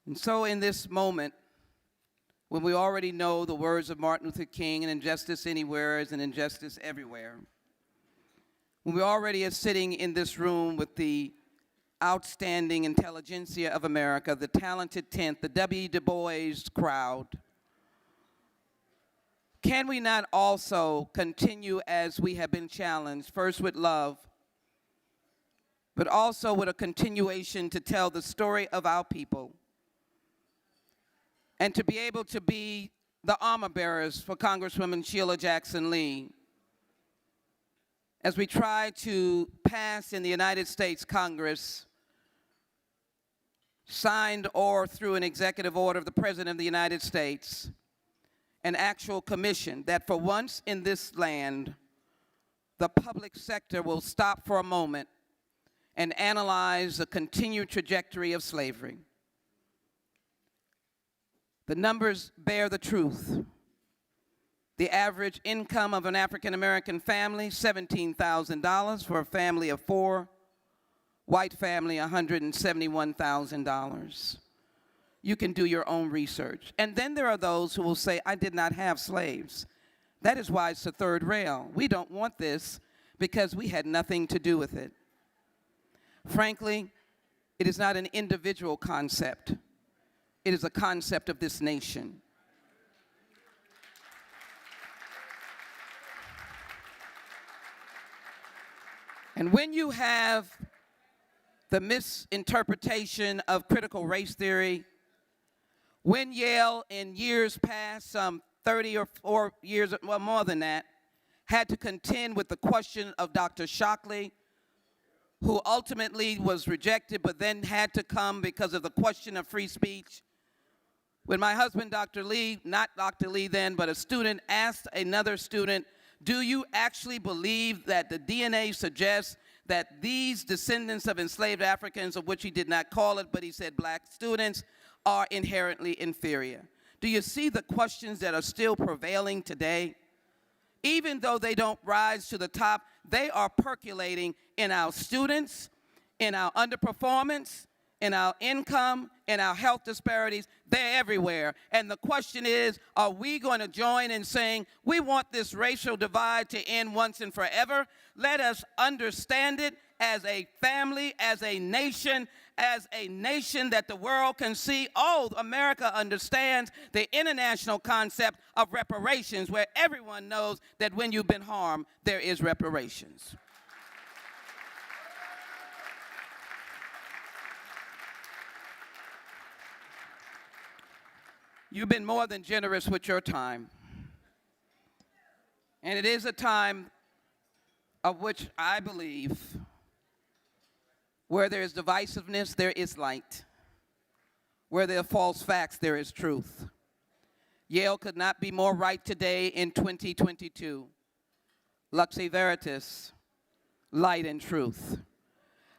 And so in this moment, when we already know the words of Martin Luther King, and injustice anywhere is an injustice everywhere, when we already are sitting in this room with the outstanding intelligentsia of America, the talented 10th, the W. Du Bois crowd, can we not also continue as we have been challenged, first with love, but also with a continuation to tell the story of our people, and to be able to be the armor bearers for Congresswoman Sheila Jackson Lee as we try to pass in the United States Congress, signed or through an executive order of the President of the United States, an actual commission that for once in this land, the public sector will stop for a moment and analyze the continued trajectory of slavery. The numbers bear the truth. The average income of an African American family, $17,000 for a family of 4. White family, $171,000. You can do your own research. And then there are those who will say, I did not have slaves. That is why it's the third rail. We don't want this because we had nothing to do with it. Frankly, it is not an individual concept. It is a concept of this nation. And when you have the misinterpretation of critical race theory, when Yale in years past, some 30 or 4 years, well more than that, had to contend with the question of Dr. Shockley, who ultimately was rejected but then had to come because of the question of free speech. When my husband, Dr. Lee, not Dr. Lee then, but a student asked another student, do you actually believe that the DNA suggests that these descendants of enslaved Africans, of which he did not call it, but he said black students, are inherently inferior? Do you see the questions that are still prevailing today? Even though they don't rise to the top, they are percolating in our students, in our underperformance, in our income, in our health disparities. They're everywhere. And the question is, are we going to join in saying, we want this racial divide to end once and forever? Let us understand it as a family, as a nation that the world can see, oh, America understands the international concept of reparations, where everyone knows that when you've been harmed, there is reparations. You've been more than generous with your time. And it is a time of which I believe where there is divisiveness, there is light. Where there are false facts, there is truth. Yale could not be more right today in 2022. Luxe Veritas, light and truth.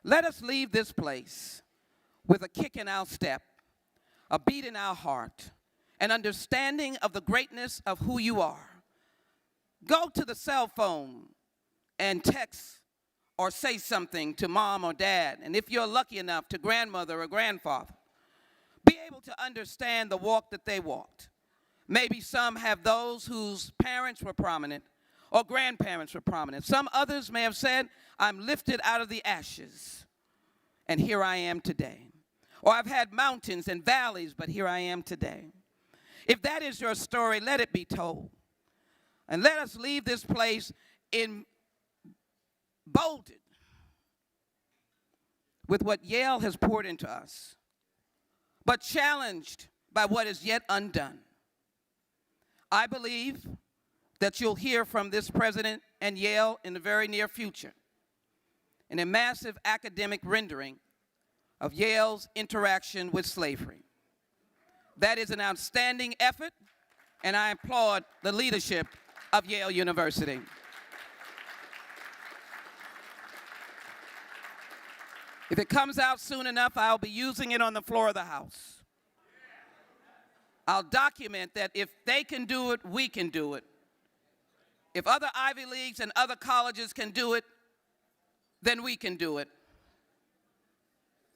Let us leave this place with a kick in our step, a beat in our heart, an understanding of the greatness of who you are. Go to the cell phone and text or say something to mom or dad, and if you're lucky enough, to grandmother or grandfather. Be able to understand the walk that they walked. Maybe some have those whose parents were prominent or grandparents were prominent. Some others may have said, I'm lifted out of the ashes, and here I am today. Or I've had mountains and valleys, but here I am today. If that is your story, let it be told. And let us leave this place emboldened with what Yale has poured into us, but challenged by what is yet undone. I believe that you'll hear from this president and Yale in the very near future in a massive academic rendering of Yale's interaction with slavery. That is an outstanding effort, and I applaud the leadership of Yale University. If it comes out soon enough, I'll be using it on the floor of the House. I'll document that if they can do it, we can do it. If other Ivy Leagues and other colleges can do it, then we can do it.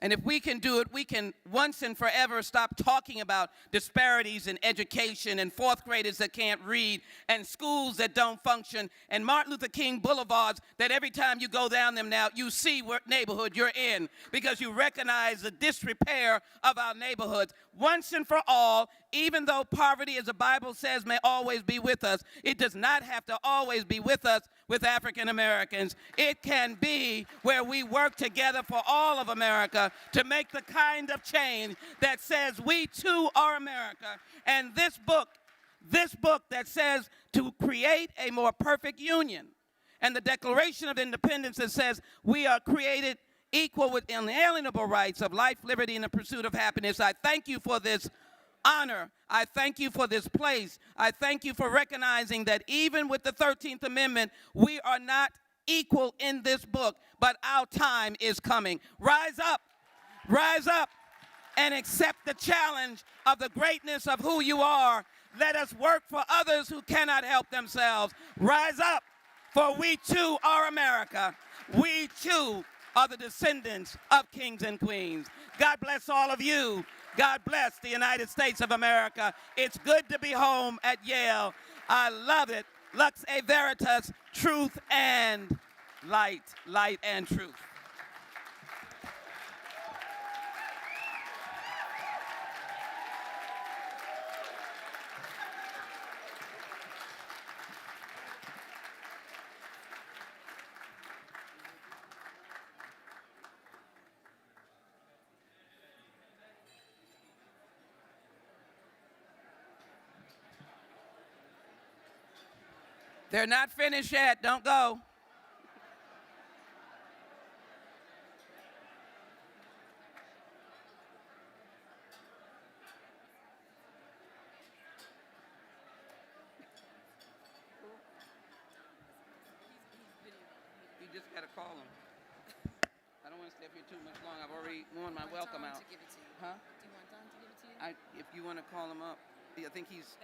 And if we can do it, we can once and forever stop talking about disparities in education and fourth graders that can't read and schools that don't function and Martin Luther King boulevards that every time you go down them now, you see what neighborhood you're in because you recognize the disrepair of our neighborhoods. Once and for all, even though poverty, as the Bible says, may always be with us, it does not have to always be with us with African Americans. It can be where we work together for all of America to make the kind of change that says we too are America. And this book that says to create a more perfect union, and the Declaration of Independence that says we are created equal with inalienable rights of life, liberty, and the pursuit of happiness. I thank you for this honor. I thank you for this place. I thank you for recognizing that even with the 13th Amendment, we are not equal in this book, but our time is coming. Rise up, and accept the challenge of the greatness of who you are. Let us work for others who cannot help themselves. Rise up, for we too are America. We too are the descendants of kings and queens. God bless all of you. God bless the United States of America. It's good to be home at Yale. I love it. Lux e Veritas, truth and light, light, and truth. They're not finished yet. Don't go. You just got to call him. I don't want to stay up here too much long. I've already worn my welcome out. Huh? Do you want Don to give it to you? If you want to call him up, I think he's.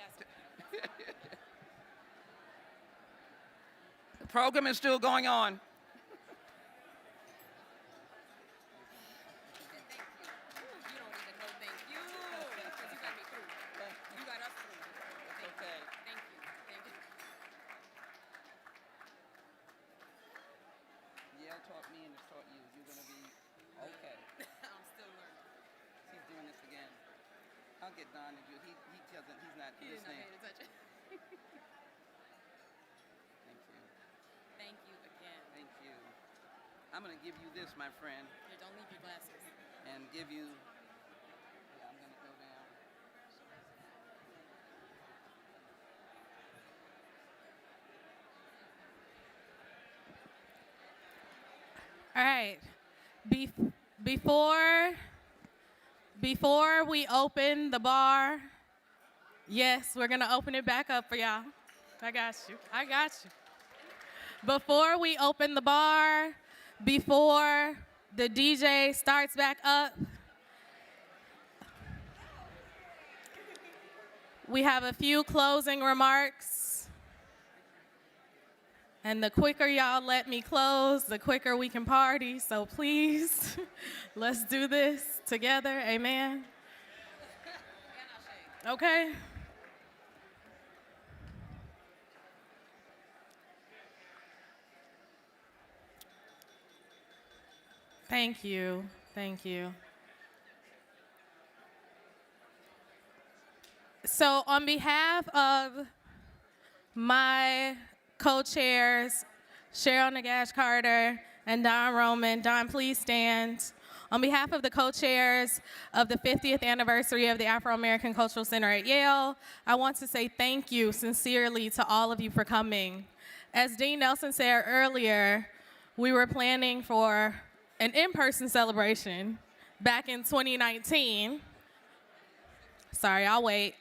The program is still going on. Yale taught me and it's taught you. You're going to be okay. I'm still learning. He's doing this again. I'll get Don to do it. He doesn't, he's not He didn't know listening. how to touch it. Thank you. Thank you again. Thank you. I'm going to give you this, my friend, Here, don't leave your glasses. and give you. Yeah, I'm going to go down. All right. Before we open the bar, yes, we're going to open it back up for y'all. I got you. Before we open the bar, before the DJ starts back up, we have a few closing remarks. And the quicker y'all let me close, the quicker we can party. So please, let's do this together. Amen. Okay. Thank you. Thank you. So on behalf of my co-chairs, Cheryl Nagash-Carter and Don Roman. Don, please stand. On behalf of the co-chairs of the 50th anniversary of the Afro-American Cultural Center at Yale, I want to say thank you sincerely to all of you for coming. As Dean Nelson said earlier, we were planning for an in-person celebration back in 2019. Sorry, I'll wait.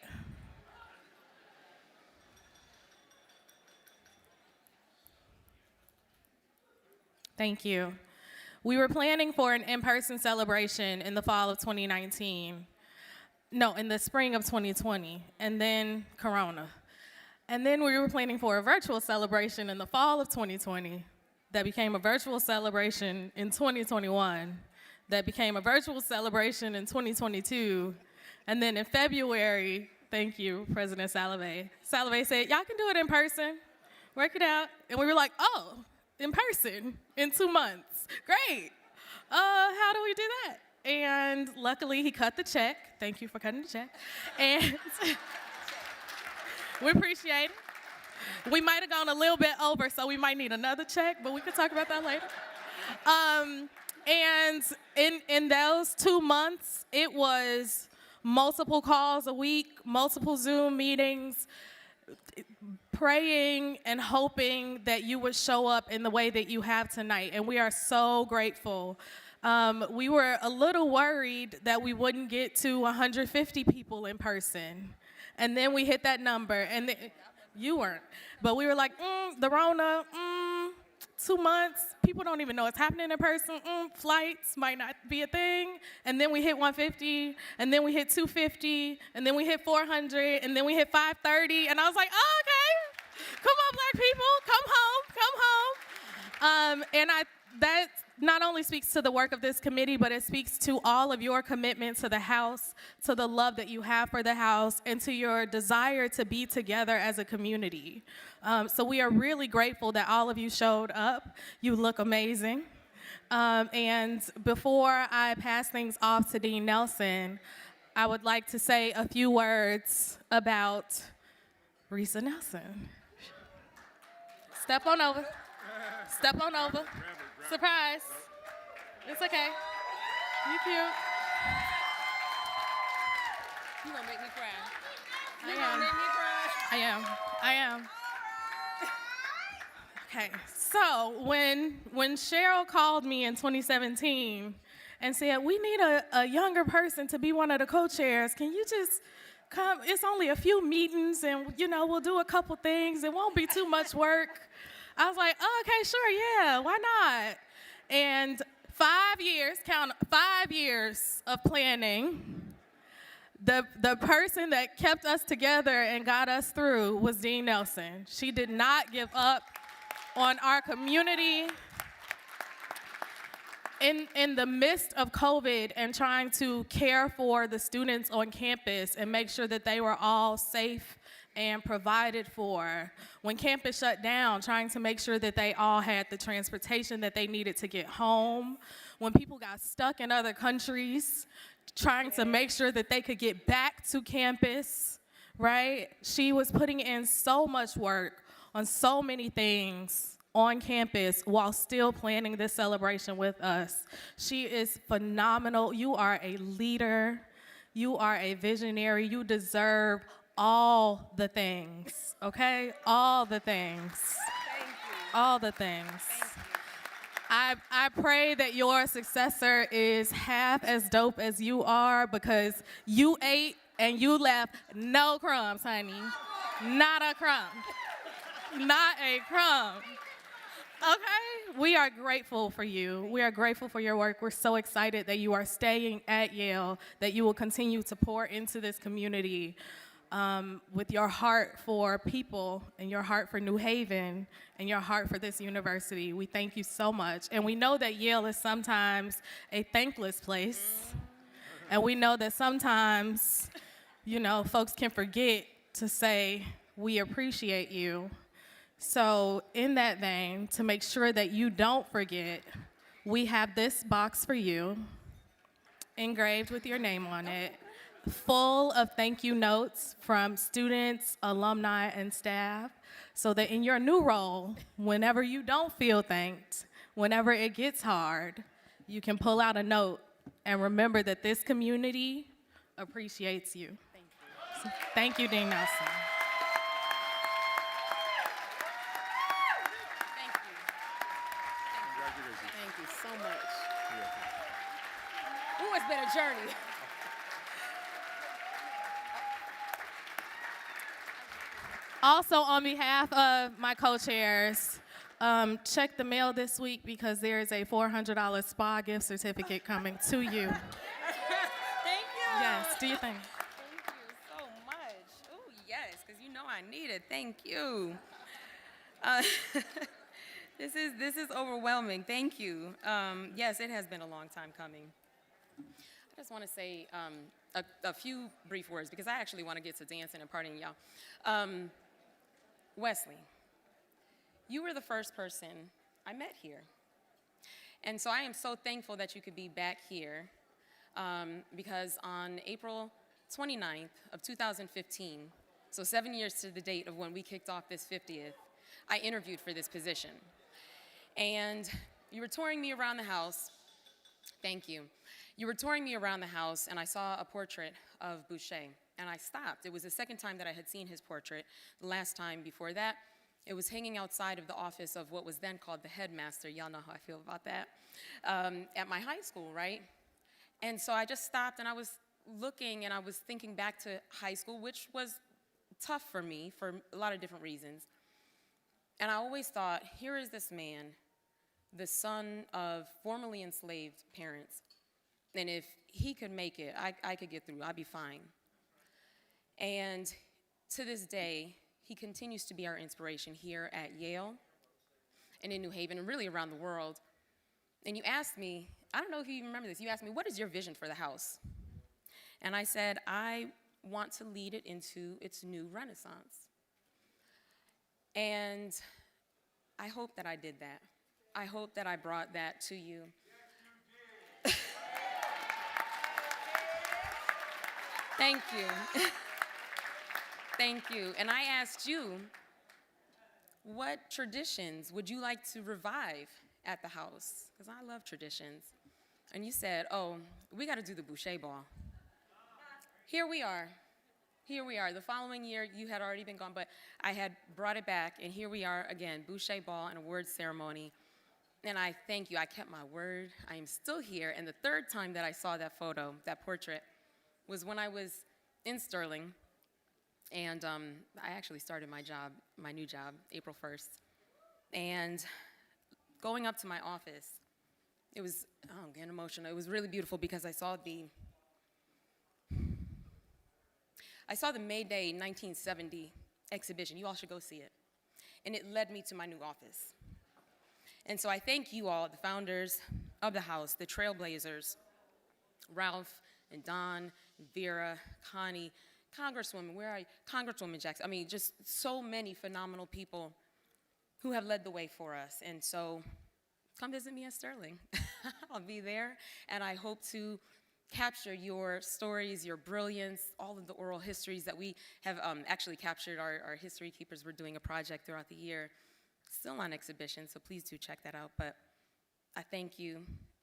Thank you. We were planning for an in-person celebration in the fall of 2019. No, in the spring of 2020, and then Corona. And then we were planning for a virtual celebration in the fall of 2020 that became a virtual celebration in 2021, that became a virtual celebration in 2022, and then in February, thank you, President Salave said, y'all can do it in person, work it out. And we were like, oh, in person in 2 months. Great. How do we do that? And luckily, he cut the check. Thank you for cutting the check. And we appreciate it. We might have gone a little bit over, so we might need another check, but we can talk about that later. And in those 2 months, it was multiple calls a week, multiple Zoom meetings, praying and hoping that you would show up in the way that you have tonight, and we are so grateful. We were a little worried that we wouldn't get to 150 people in person, and then we hit that number, and you weren't, but we were like, the Rona, 2 months, people don't even know it's happening in person, flights might not be a thing, and then we hit 150, and then we hit 250, and then we hit 400, and then we hit 530, and I was like, oh, okay, come on, Black people, come home. And not only speaks to the work of this committee, but it speaks to all of your commitment to the house, to the love that you have for the house, and to your desire to be together as a community. So we are really grateful that all of you showed up. You look amazing. And before I pass things off to Dean Nelson, I would like to say a few words about Risa Nelson. Step on over. Step on over. Surprise. It's okay. You cute. You gonna make me cry. You gonna make me cry? I am. Okay, so when Cheryl called me in 2017 and said, we need a younger person to be one of the co-chairs, can you just come? It's only a few meetings and, we'll do a couple things. It won't be too much work. I was like, oh, okay, sure, yeah, why not? And 5 years, 5 years of planning. The person that kept us together and got us through was Dean Nelson. She did not give up on our community. In the midst of COVID and trying to care for the students on campus and make sure that they were all safe and provided for. When campus shut down, trying to make sure that they all had the transportation that they needed to get home. When people got stuck in other countries, trying to make sure that they could get back to campus, right? She was putting in so much work on so many things on campus while still planning this celebration with us. She is phenomenal. You are a leader. You are a visionary. You deserve all the things, okay? All the things. Thank you. All the things. I pray that your successor is half as dope as you are, because you ate and you left no crumbs, honey. Not a crumb. Not a crumb. Okay? We are grateful for you. We are grateful for your work. We're so excited that you are staying at Yale, that you will continue to pour into this community with your heart for people and your heart for New Haven and your heart for this university. We thank you so much. And we know that Yale is sometimes a thankless place. And we know that sometimes, folks can forget to say, we appreciate you. So in that vein, to make sure that you don't forget, we have this box for you, engraved with your name on it, full of thank you notes from students, alumni, and staff, so that in your new role, whenever you don't feel thanked, whenever it gets hard, you can pull out a note and remember that this community appreciates you. Thank you. So, thank you, Dean Nelson. Thank you so much. Ooh, it's been a journey. Also, on behalf of my co-chairs, check the mail this week because there is a $400 spa gift certificate coming to you. Thank you. Yes, do you think? Thank you so much. Oh, yes, because I need it. Thank you. This is overwhelming. Thank you. Yes, it has been a long time coming. I just want to say a few brief words because I actually want to get to dancing and partying, y'all. Wesley, you were the first person I met here. And so I am so thankful that you could be back here because on April 29th of 2015, so 7 years to the date of when we kicked off this 50th, I interviewed for this position. And you were touring me around the house. Thank you. You were touring me around the house, and I saw a portrait of Bouchet, and I stopped. It was the second time that I had seen his portrait. The last time before that, it was hanging outside of the office of what was then called the headmaster. Y'all know how I feel about that. At my high school, right? And so I just stopped, and I was looking, and I was thinking back to high school, which was tough for me for a lot of different reasons. And I always thought, here is this man, the son of formerly enslaved parents, and if he could make it, I could get through, I'd be fine. And to this day, he continues to be our inspiration here at Yale and in New Haven and really around the world. And you asked me, I don't know if you even remember this, you asked me, what is your vision for the house? And I said, I want to lead it into its new renaissance. And I hope that I did that. I hope that I brought that to you. Thank you. Thank you. And I asked you, what traditions would you like to revive at the house? Because I love traditions. And you said, oh, we got to do the Bouchet ball. Here we are. Here we are. The following year, you had already been gone, but I had brought it back, and here we are again, Bouchet ball and awards ceremony. And I thank you. I kept my word. I am still here. And the third time that I saw that photo, that portrait, was when I was in Sterling. And I actually started my new job, April 1st. And going up to my office, it was, oh, I'm getting emotional. It was really beautiful because I saw the May Day 1970 exhibition. You all should go see it. And it led me to my new office. And so I thank you all, the founders of the house, the trailblazers, Ralph and Don, and Vera, Connie, Congresswoman, where are you? Congresswoman Jackson. I mean, just so many phenomenal people who have led the way for us. And so come visit me at Sterling. I'll be there, and I hope to capture your stories, your brilliance, all of the oral histories that we have actually captured. Our history keepers were doing a project throughout the year, still on exhibition, so please do check that out. But I thank you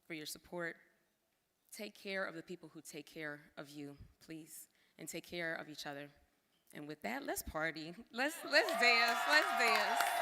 for your support. Take care of the people who take care of you, please, and take care of each other. And with that, let's party. Let's dance, let's dance.